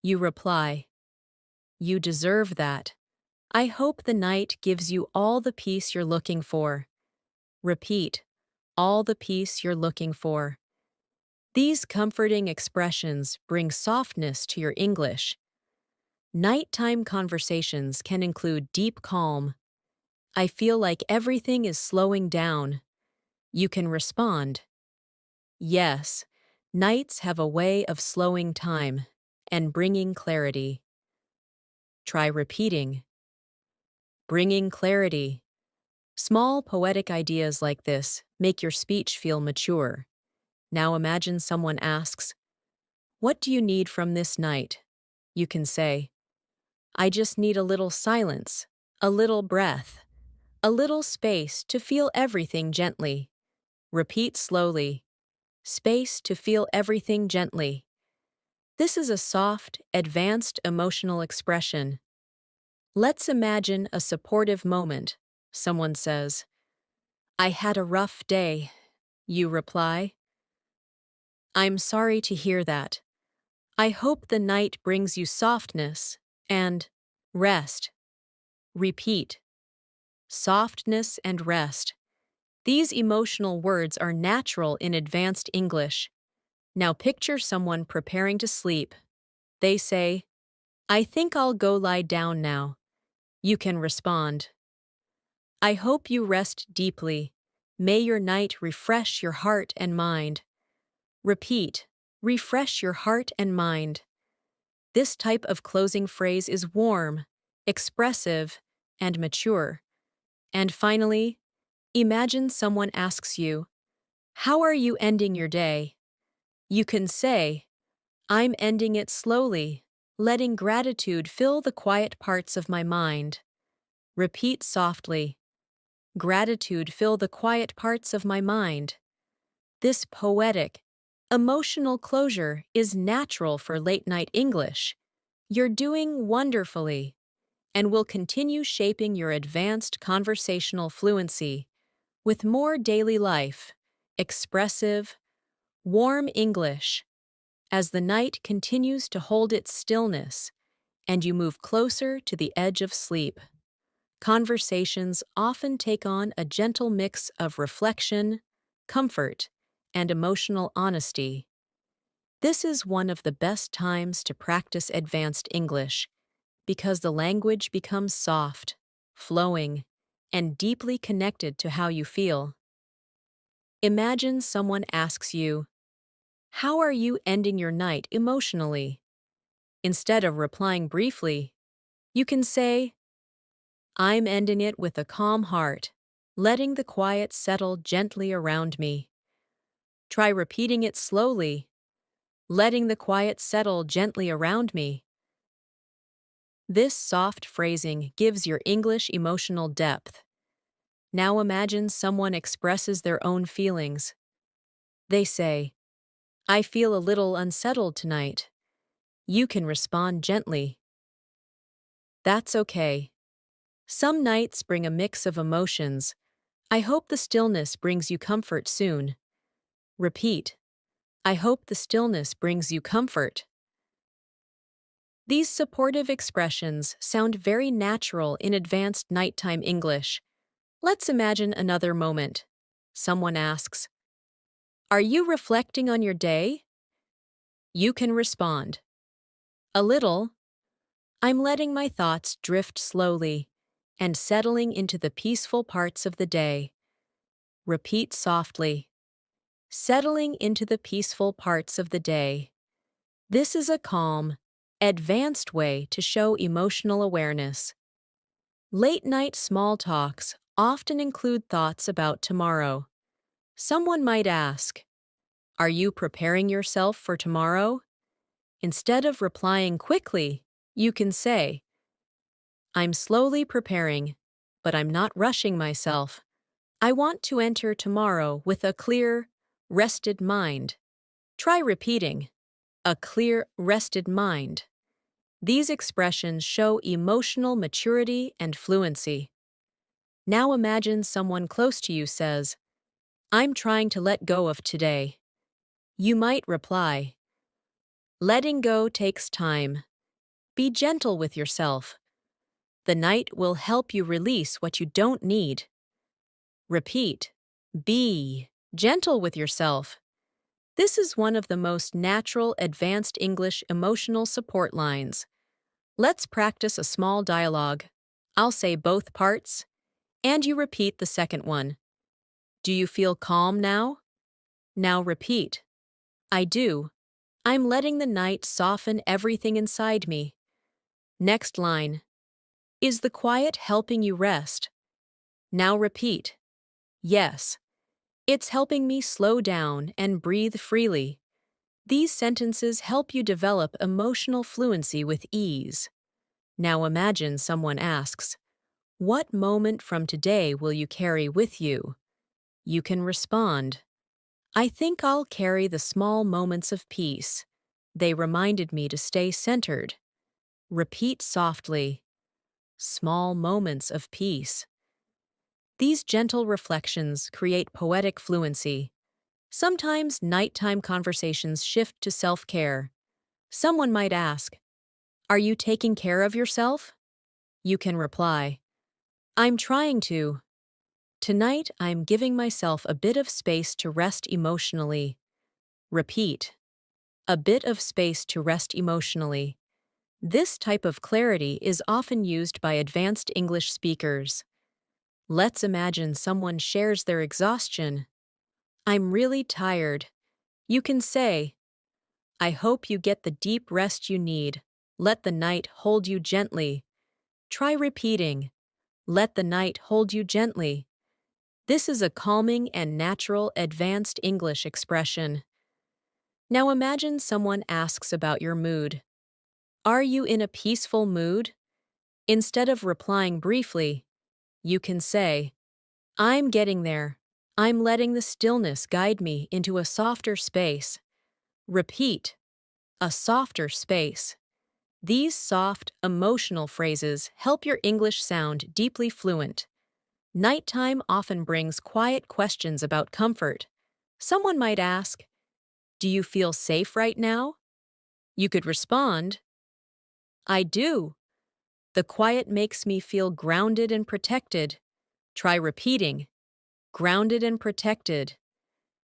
You reply, "You deserve that. I hope the night gives you all the peace you're looking for." Repeat, "All the peace you're looking for." These comforting expressions bring softness to your English. Nighttime conversations can include deep calm. "I feel like everything is slowing down." You can respond, "Yes, nights have a way of slowing time and bringing clarity." Try repeating, "Bringing clarity." Small poetic ideas like this make your speech feel mature. Now imagine someone asks, "What do you need from this night?" You can say, "I just need a little silence, a little breath, a little space to feel everything gently." Repeat slowly, "Space to feel everything gently." This is a soft, advanced emotional expression. Let's imagine a supportive moment. Someone says, "I had a rough day." You reply, "I'm sorry to hear that. I hope the night brings you softness and rest." Repeat, "Softness and rest." These emotional words are natural in advanced English. Now picture someone preparing to sleep. They say, "I think I'll go lie down now." You can respond, "I hope you rest deeply. May your night refresh your heart and mind." Repeat, "Refresh your heart and mind." This type of closing phrase is warm, expressive, and mature. And finally, imagine someone asks you, "How are you ending your day?" You can say, "I'm ending it slowly, letting gratitude fill the quiet parts of my mind." Repeat softly, "Gratitude fill the quiet parts of my mind." This poetic, emotional closure is natural for late-night English. You're doing wonderfully, and will continue shaping your advanced conversational fluency with more daily life, expressive, warm English, as the night continues to hold its stillness and you move closer to the edge of sleep. Conversations often take on a gentle mix of reflection, comfort, and emotional honesty. This is one of the best times to practice advanced English because the language becomes soft, flowing, and deeply connected to how you feel. Imagine someone asks you, "How are you ending your night emotionally?" Instead of replying briefly, you can say, I'm ending it with a calm heart, letting the quiet settle gently around me. Try repeating it slowly, letting the quiet settle gently around me. This soft phrasing gives your English emotional depth. Now imagine someone expresses their own feelings. They say, I feel a little unsettled tonight. You can respond gently. That's okay. Some nights bring a mix of emotions. I hope the stillness brings you comfort soon. Repeat. I hope the stillness brings you comfort. These supportive expressions sound very natural in advanced nighttime English. Let's imagine another moment. Someone asks, Are you reflecting on your day? You can respond, A little. I'm letting my thoughts drift slowly and settling into the peaceful parts of the day. Repeat softly. Settling into the peaceful parts of the day. This is a calm, advanced way to show emotional awareness. Late-night small talks often include thoughts about tomorrow. Someone might ask, Are you preparing yourself for tomorrow? Instead of replying quickly, you can say, I'm slowly preparing, but I'm not rushing myself. I want to enter tomorrow with a clear, rested mind. Try repeating, a clear, rested mind. These expressions show emotional maturity and fluency. Now imagine someone close to you says, I'm trying to let go of today. You might reply, Letting go takes time. Be gentle with yourself. The night will help you release what you don't need. Repeat, be gentle with yourself. This is one of the most natural advanced English emotional support lines. Let's practice a small dialogue. I'll say both parts, and you repeat the second one. Do you feel calm now? Now repeat. I do. I'm letting the night soften everything inside me. Next line. Is the quiet helping you rest? Now repeat. Yes. It's helping me slow down and breathe freely. These sentences help you develop emotional fluency with ease. Now imagine someone asks, What moment from today will you carry with you? You can respond, I think I'll carry the small moments of peace. They reminded me to stay centered. Repeat softly, small moments of peace. These gentle reflections create poetic fluency. Sometimes nighttime conversations shift to self-care. Someone might ask, Are you taking care of yourself? You can reply, I'm trying to. Tonight, I'm giving myself a bit of space to rest emotionally. Repeat, a bit of space to rest emotionally. This type of clarity is often used by advanced English speakers. Let's imagine someone shares their exhaustion. I'm really tired. You can say, I hope you get the deep rest you need. Let the night hold you gently. Try repeating, let the night hold you gently. This is a calming and natural advanced English expression. Now imagine someone asks about your mood. Are you in a peaceful mood? Instead of replying briefly, you can say, I'm getting there. I'm letting the stillness guide me into a softer space. Repeat, a softer space. These soft, emotional phrases help your English sound deeply fluent. Nighttime often brings quiet questions about comfort. Someone might ask, Do you feel safe right now? You could respond, I do. The quiet makes me feel grounded and protected. Try repeating, grounded and protected.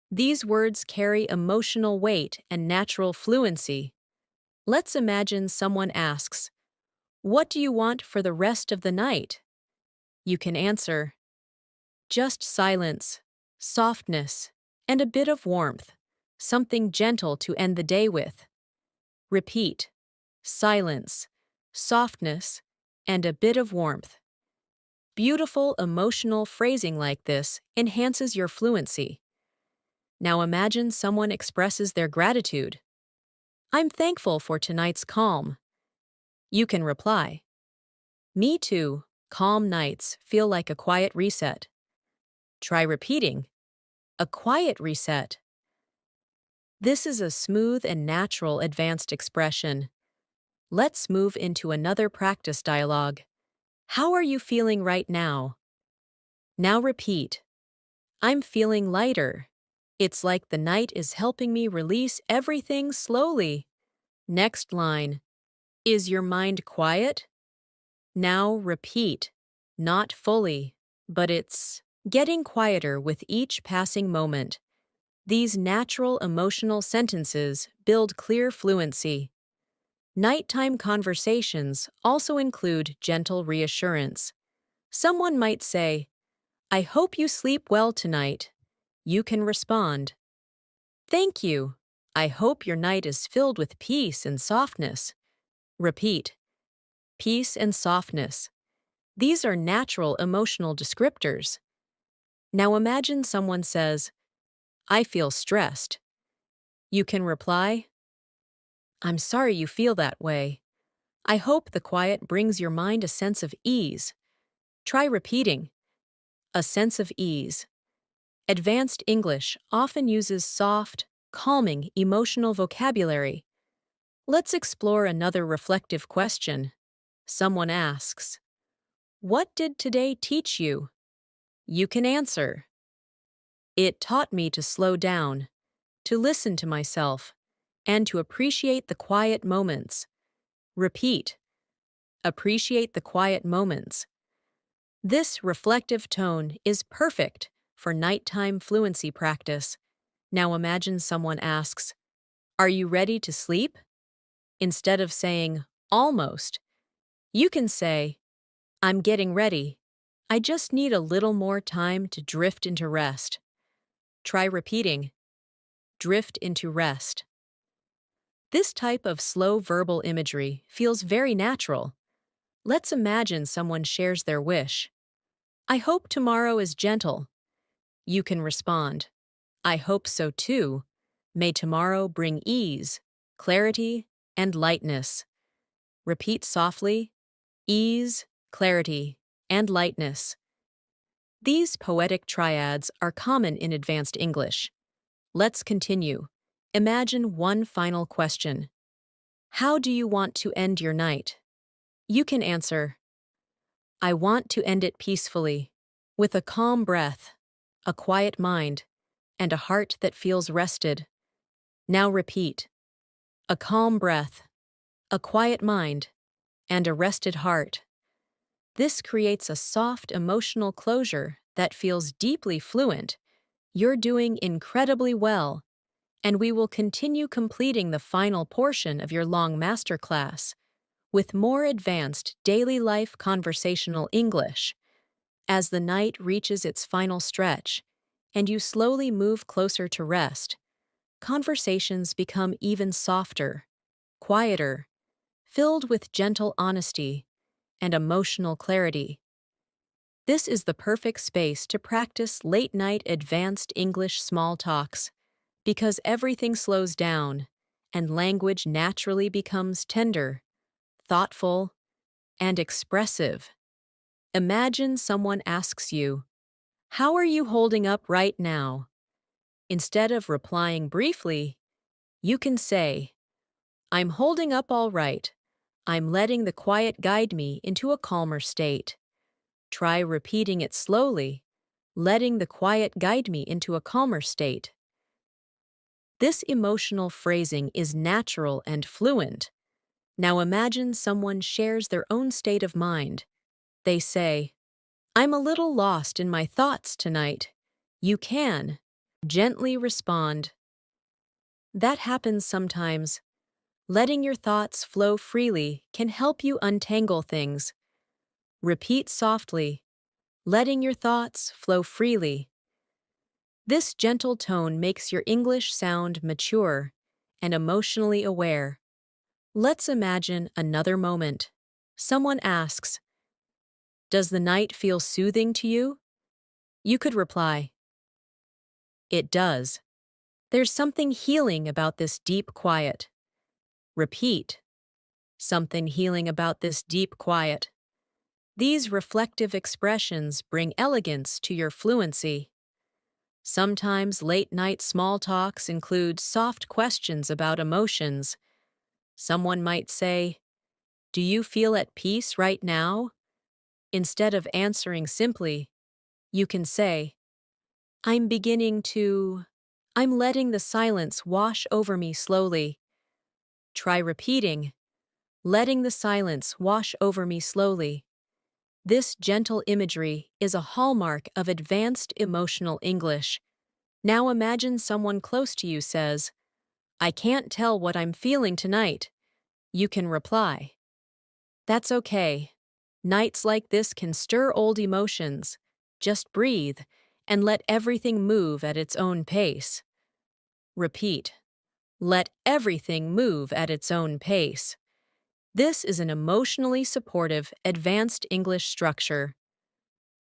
These words carry emotional weight and natural fluency. Let's imagine someone asks, What do you want for the rest of the night? You can answer, Just silence, softness, and a bit of warmth, something gentle to end the day with. Repeat, silence, softness, and a bit of warmth. Beautiful emotional phrasing like this enhances your fluency. Now imagine someone expresses their gratitude. I'm thankful for tonight's calm. You can reply, Me too. Calm nights feel like a quiet reset. Try repeating, a quiet reset. This is a smooth and natural advanced expression. Let's move into another practice dialogue. How are you feeling right now? Now repeat. I'm feeling lighter. It's like the night is helping me release everything slowly. Next line. Is your mind quiet? Now repeat. Not fully, but it's getting quieter with each passing moment. These natural emotional sentences build clear fluency. Nighttime conversations also include gentle reassurance. Someone might say, I hope you sleep well tonight. You can respond, Thank you. I hope your night is filled with peace and softness. Repeat, peace and softness. These are natural emotional descriptors. Now imagine someone says, I feel stressed. You can reply, I'm sorry you feel that way. I hope the quiet brings your mind a sense of ease. Try repeating, a sense of ease. Advanced English often uses soft, calming, emotional vocabulary. Let's explore another reflective question. Someone asks, What did today teach you? You can answer, It taught me to slow down, to listen to myself, and to appreciate the quiet moments. Repeat, appreciate the quiet moments. This reflective tone is perfect for nighttime fluency practice. Now imagine someone asks, Are you ready to sleep? Instead of saying, almost, you can say, I'm getting ready. I just need a little more time to drift into rest. Try repeating, drift into rest. This type of slow verbal imagery feels very natural. Let's imagine someone shares their wish. I hope tomorrow is gentle. You can respond, I hope so too. May tomorrow bring ease, clarity, and lightness. Repeat softly, ease, clarity, and lightness. These poetic triads are common in advanced English. Let's continue. Imagine one final question. How do you want to end your night? You can answer, I want to end it peacefully, with a calm breath, a quiet mind, and a heart that feels rested. Now repeat, a calm breath, a quiet mind, and a rested heart. This creates a soft emotional closure that feels deeply fluent. You're doing incredibly well, and we will continue completing the final portion of your long masterclass with more advanced daily life conversational English. As the night reaches its final stretch and you slowly move closer to rest, conversations become even softer, quieter, filled with gentle honesty and emotional clarity. This is the perfect space to practice late-night advanced English small talks because everything slows down and language naturally becomes tender, thoughtful, and expressive. Imagine someone asks you, How are you holding up right now? Instead of replying briefly, you can say, I'm holding up all right. I'm letting the quiet guide me into a calmer state. Try repeating it slowly, letting the quiet guide me into a calmer state. This emotional phrasing is natural and fluent. Now imagine someone shares their own state of mind. They say, I'm a little lost in my thoughts tonight. You can gently respond. That happens sometimes. Letting your thoughts flow freely can help you untangle things. Repeat softly, letting your thoughts flow freely. This gentle tone makes your English sound mature and emotionally aware. Let's imagine another moment. Someone asks, Does the night feel soothing to you? You could reply, it does. There's something healing about this deep quiet. Repeat, something healing about this deep quiet. These reflective expressions bring elegance to your fluency. Sometimes late-night small talks include soft questions about emotions. Someone might say, "Do you feel at peace right now?" Instead of answering simply, you can say, "I'm beginning to..." "I'm letting the silence wash over me slowly." Try repeating, "letting the silence wash over me slowly." This gentle imagery is a hallmark of advanced emotional English. Now imagine someone close to you says, "I can't tell what I'm feeling tonight." You can reply, "That's okay. Nights like this can stir old emotions. Just breathe and let everything move at its own pace." Repeat, "Let everything move at its own pace." This is an emotionally supportive, advanced English structure.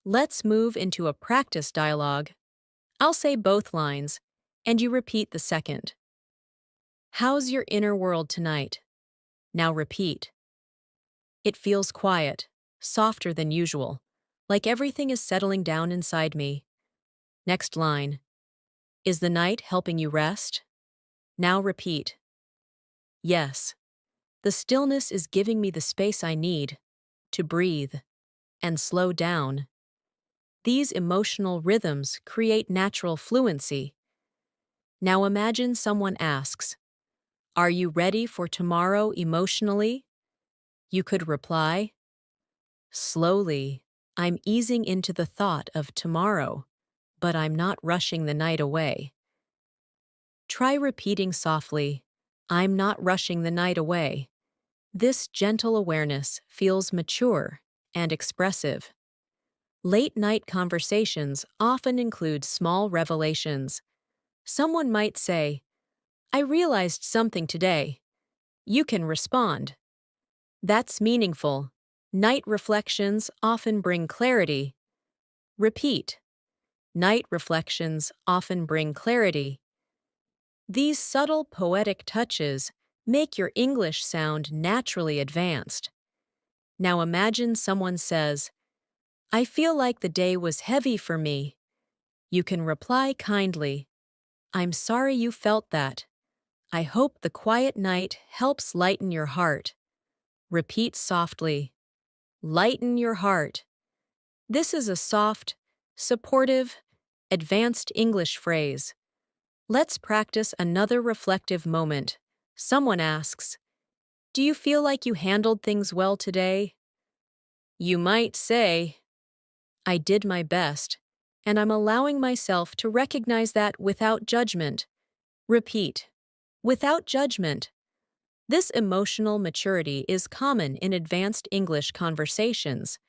Let's move into a practice dialogue. I'll say both lines, and you repeat the second. "How's your inner world tonight?" Now repeat. "It feels quiet, softer than usual, like everything is settling down inside me." Next line. "Is the night helping you rest?" Now repeat. "Yes. The stillness is giving me the space I need to breathe and slow down." These emotional rhythms create natural fluency. Now imagine someone asks, "Are you ready for tomorrow emotionally?" You could reply, "Slowly, I'm easing into the thought of tomorrow, but I'm not rushing the night away." Try repeating softly, "I'm not rushing the night away." This gentle awareness feels mature and expressive. Late-night conversations often include small revelations. Someone might say, "I realized something today." You can respond, "That's meaningful." Night reflections often bring clarity. Repeat, "Night reflections often bring clarity." These subtle poetic touches make your English sound naturally advanced. Now imagine someone says, "I feel like the day was heavy for me." You can reply kindly, "I'm sorry you felt that. I hope the quiet night helps lighten your heart." Repeat softly, "Lighten your heart." This is a soft, supportive, advanced English phrase. Let's practice another reflective moment. Someone asks, "Do you feel like you handled things well today?" You might say, "I did my best, and I'm allowing myself to recognize that without judgment." Repeat, "Without judgment." This emotional maturity is common in advanced English conversations.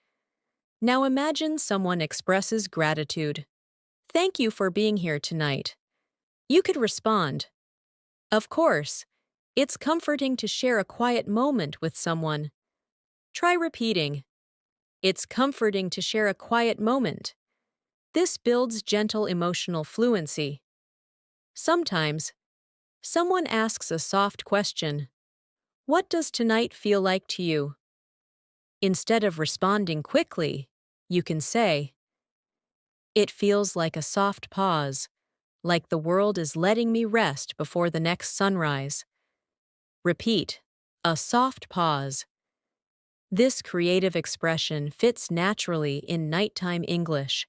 Now imagine someone expresses gratitude. "Thank you for being here tonight." You could respond, "Of course. It's comforting to share a quiet moment with someone." Try repeating, "It's comforting to share a quiet moment." This builds gentle emotional fluency. Sometimes, someone asks a soft question, "What does tonight feel like to you?" Instead of responding quickly, you can say, "It feels like a soft pause, like the world is letting me rest before the next sunrise." Repeat, "A soft pause." This creative expression fits naturally in nighttime English.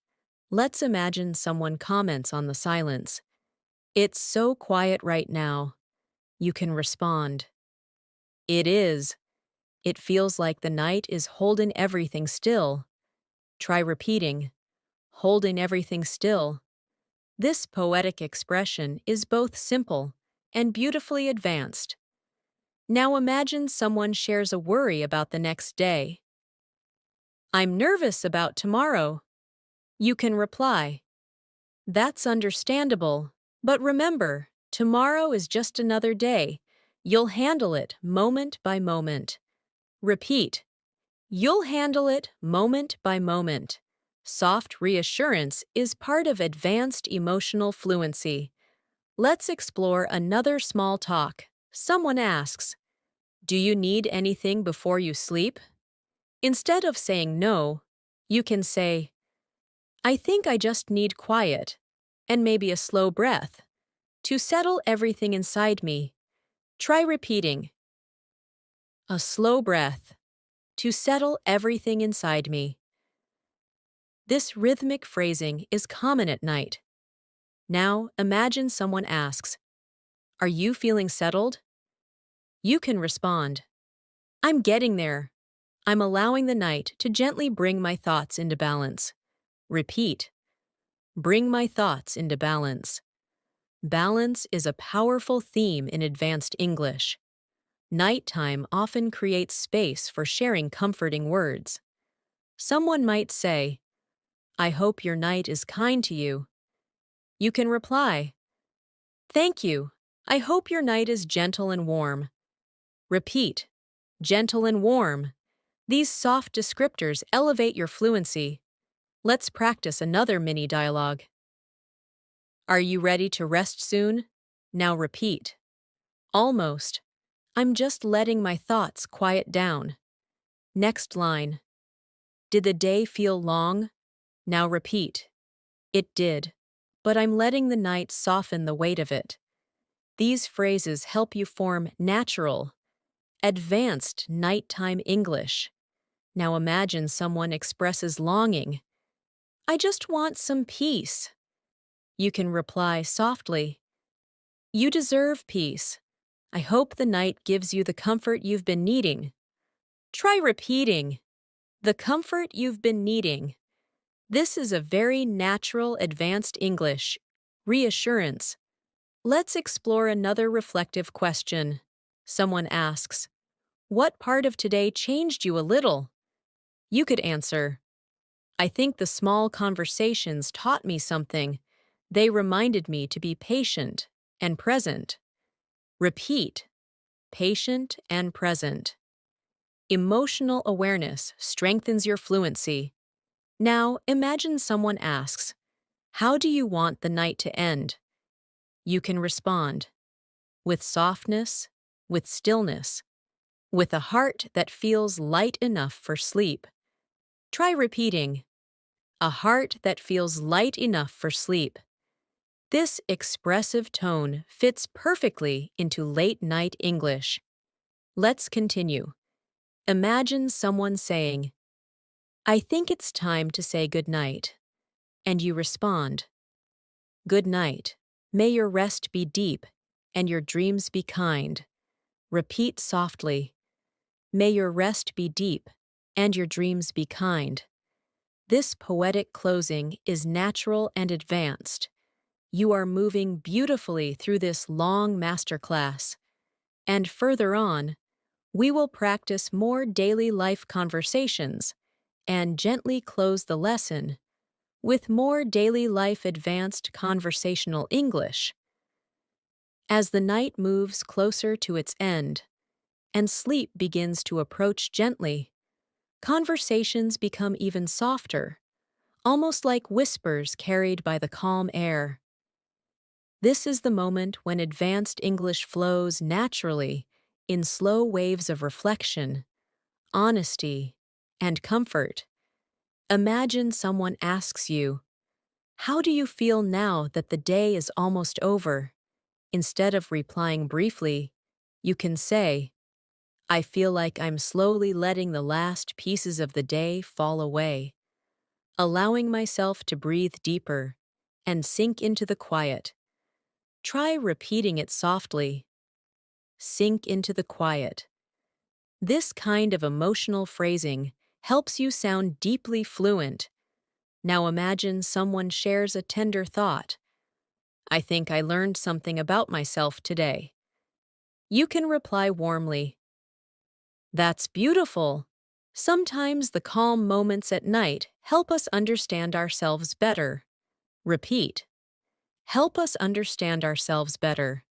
Let's imagine someone comments on the silence. "It's so quiet right now." You can respond, "It is. It feels like the night is holding everything still." Try repeating, "Holding everything still." This poetic expression is both simple and beautifully advanced. Now imagine someone shares a worry about the next day. "I'm nervous about tomorrow." You can reply, "That's understandable, but remember, tomorrow is just another day. You'll handle it moment by moment." Repeat, You'll handle it moment by moment. Soft reassurance is part of advanced emotional fluency. Let's explore another small talk. Someone asks, "Do you need anything before you sleep?" Instead of saying no, you can say, "I think I just need quiet," and maybe a slow breath. To settle everything inside me, try repeating, a slow breath, to settle everything inside me. This rhythmic phrasing is common at night. Now imagine someone asks, "Are you feeling settled?" You can respond, "I'm getting there. I'm allowing the night to gently bring my thoughts into balance." Repeat, bring my thoughts into balance. Balance is a powerful theme in advanced English. Nighttime often creates space for sharing comforting words. Someone might say, "I hope your night is kind to you." You can reply, "Thank you. I hope your night is gentle and warm." Repeat, gentle and warm. These soft descriptors elevate your fluency. Let's practice another mini dialogue. "Are you ready to rest soon?" Now repeat. "Almost. I'm just letting my thoughts quiet down." Next line. "Did the day feel long?" Now repeat. "It did, but I'm letting the night soften the weight of it." These phrases help you form natural, advanced nighttime English. Now imagine someone expresses longing. "I just want some peace." You can reply softly, "You deserve peace. I hope the night gives you the comfort you've been needing." Try repeating, "the comfort you've been needing." This is a very natural advanced English reassurance. Let's explore another reflective question. Someone asks, "What part of today changed you a little?" You could answer, "I think the small conversations taught me something. They reminded me to be patient and present." Repeat, patient and present. Emotional awareness strengthens your fluency. Now imagine someone asks, "How do you want the night to end?" You can respond, "With softness, with stillness, with a heart that feels light enough for sleep." Try repeating, "A heart that feels light enough for sleep." This expressive tone fits perfectly into late-night English. Let's continue. Imagine someone saying, "I think it's time to say goodnight." And you respond, "Good night. May your rest be deep and your dreams be kind." Repeat softly, "May your rest be deep and your dreams be kind." This poetic closing is natural and advanced. You are moving beautifully through this long masterclass. And further on, we will practice more daily life conversations and gently close the lesson with more daily life advanced conversational English. As the night moves closer to its end and sleep begins to approach gently, conversations become even softer, almost like whispers carried by the calm air. This is the moment when advanced English flows naturally in slow waves of reflection, honesty, and comfort. Imagine someone asks you, "How do you feel now that the day is almost over?" Instead of replying briefly, you can say, "I feel like I'm slowly letting the last pieces of the day fall away, allowing myself to breathe deeper and sink into the quiet." Try repeating it softly. Sink into the quiet. This kind of emotional phrasing helps you sound deeply fluent. Now imagine someone shares a tender thought. "I think I learned something about myself today." You can reply warmly, "That's beautiful." Sometimes the calm moments at night help us understand ourselves better. Repeat, "Help us understand ourselves better."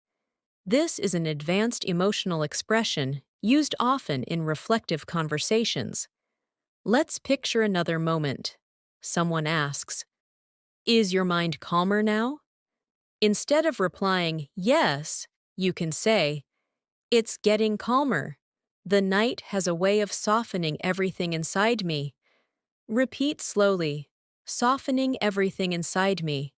This is an advanced emotional expression used often in reflective conversations. Let's picture another moment. Someone asks, "Is your mind calmer now?" Instead of replying, "Yes," you can say, "It's getting calmer. The night has a way of softening everything inside me." Repeat slowly, "Softening everything inside me."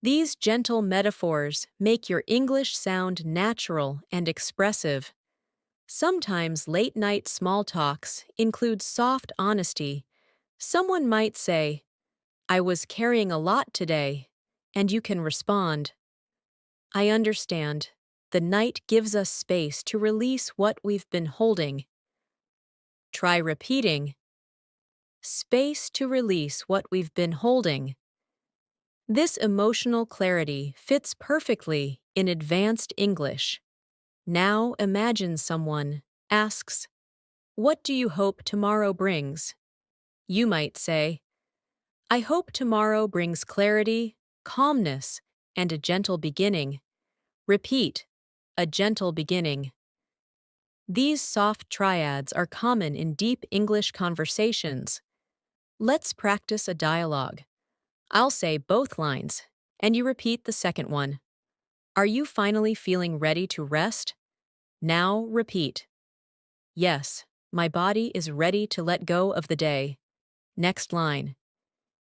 These gentle metaphors make your English sound natural and expressive. Sometimes late-night small talks include soft honesty. Someone might say, "I was carrying a lot today," and you can respond, "I understand. The night gives us space to release what we've been holding." Try repeating, "Space to release what we've been holding." This emotional clarity fits perfectly in advanced English. Now imagine someone asks, "What do you hope tomorrow brings?" You might say, "I hope tomorrow brings clarity, calmness, and a gentle beginning." Repeat, "A gentle beginning." These soft triads are common in deep English conversations. Let's practice a dialogue. I'll say both lines, and you repeat the second one. Are you finally feeling ready to rest? Now repeat. Yes, my body is ready to let go of the day. Next line.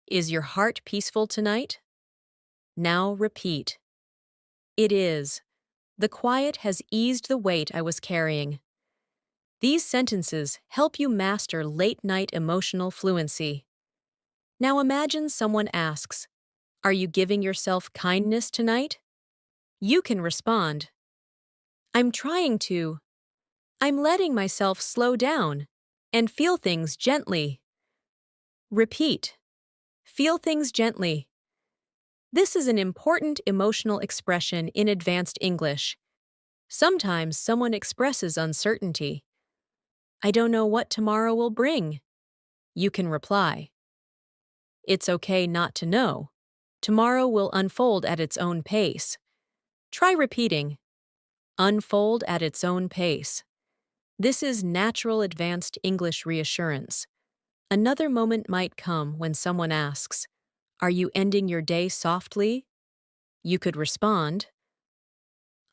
Is your heart peaceful tonight? Now repeat. It is. The quiet has eased the weight I was carrying. These sentences help you master late-night emotional fluency. Now imagine someone asks, "Are you giving yourself kindness tonight?" You can respond, "I'm trying to. I'm letting myself slow down and feel things gently." Repeat, "Feel things gently." This is an important emotional expression in advanced English. Sometimes someone expresses uncertainty. "I don't know what tomorrow will bring." You can reply, "It's okay not to know. Tomorrow will unfold at its own pace." Try repeating, "Unfold at its own pace." This is natural advanced English reassurance. Another moment might come when someone asks, "Are you ending your day softly?" You could respond,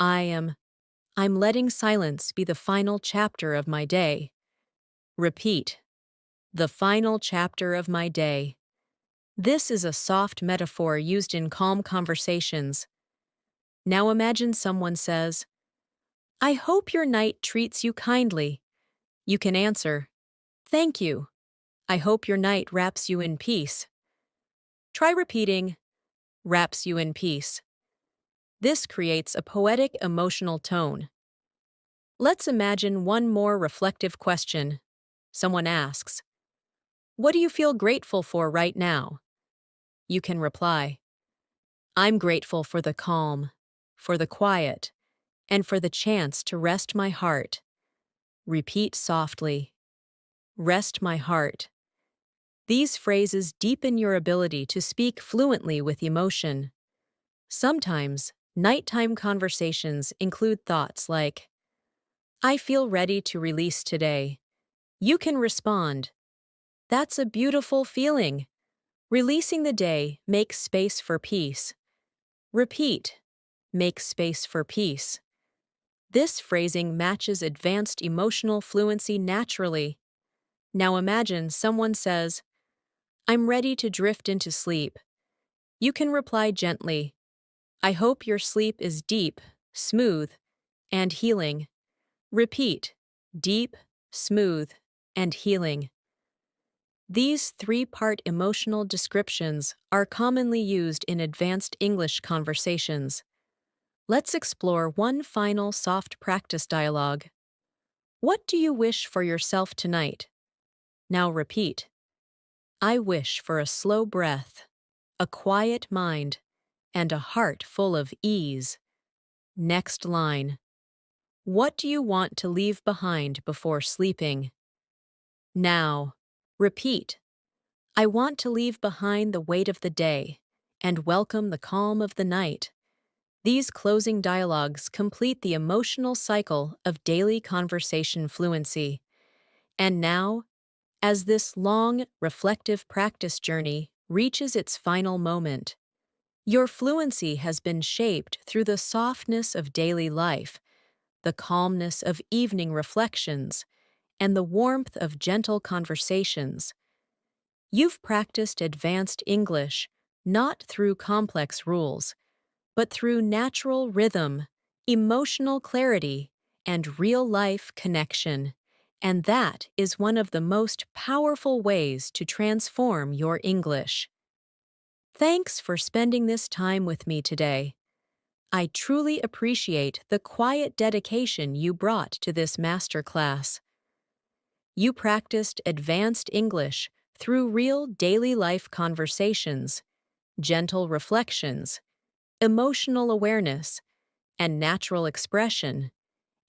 "I am. I'm letting silence be the final chapter of my day." Repeat, "The final chapter of my day." This is a soft metaphor used in calm conversations. Now imagine someone says, "I hope your night treats you kindly." You can answer, "Thank you. I hope your night wraps you in peace." Try repeating, "Wraps you in peace." This creates a poetic emotional tone. Let's imagine one more reflective question. Someone asks, "What do you feel grateful for right now?" You can reply, "I'm grateful for the calm, for the quiet, and for the chance to rest my heart." Repeat softly, "Rest my heart." These phrases deepen your ability to speak fluently with emotion. Sometimes, nighttime conversations include thoughts like, "I feel ready to release today." You can respond, "That's a beautiful feeling." Releasing the day makes space for peace. Repeat, "Make space for peace." This phrasing matches advanced emotional fluency naturally. Now imagine someone says, "I'm ready to drift into sleep." You can reply gently, "I hope your sleep is deep, smooth, and healing." Repeat, "Deep, smooth, and healing." These three-part emotional descriptions are commonly used in advanced English conversations. Let's explore one final soft practice dialogue. What do you wish for yourself tonight? Now repeat. I wish for a slow breath, a quiet mind, and a heart full of ease. Next line. What do you want to leave behind before sleeping? Now, repeat. I want to leave behind the weight of the day and welcome the calm of the night. These closing dialogues complete the emotional cycle of daily conversation fluency. And now, as this long, reflective practice journey reaches its final moment. Your fluency has been shaped through the softness of daily life, the calmness of evening reflections, and the warmth of gentle conversations. You've practiced advanced English not through complex rules, but through natural rhythm, emotional clarity, and real-life connection. And that is one of the most powerful ways to transform your English. Thanks for spending this time with me today. I truly appreciate the quiet dedication you brought to this masterclass. You practiced advanced English through real daily life conversations, gentle reflections, emotional awareness, and natural expression,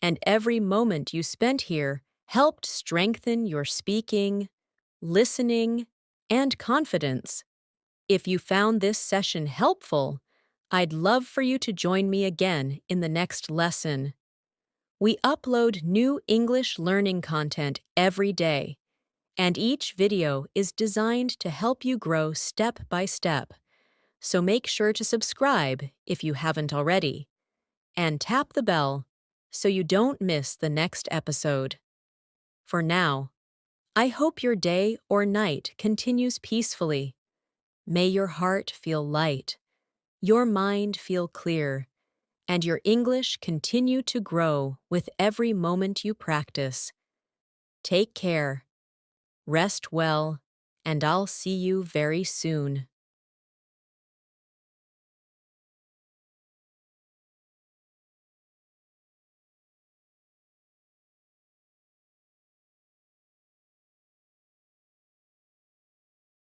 and every moment you spent here helped strengthen your speaking, listening, and confidence. If you found this session helpful, I'd love for you to join me again in the next lesson. We upload new English learning content every day, and each video is designed to help you grow step by step. So make sure to subscribe if you haven't already, and tap the bell so you don't miss the next episode. For now, I hope your day or night continues peacefully. May your heart feel light, your mind feel clear, and your English continue to grow with every moment you practice. Take care, rest well, and I'll see you very soon.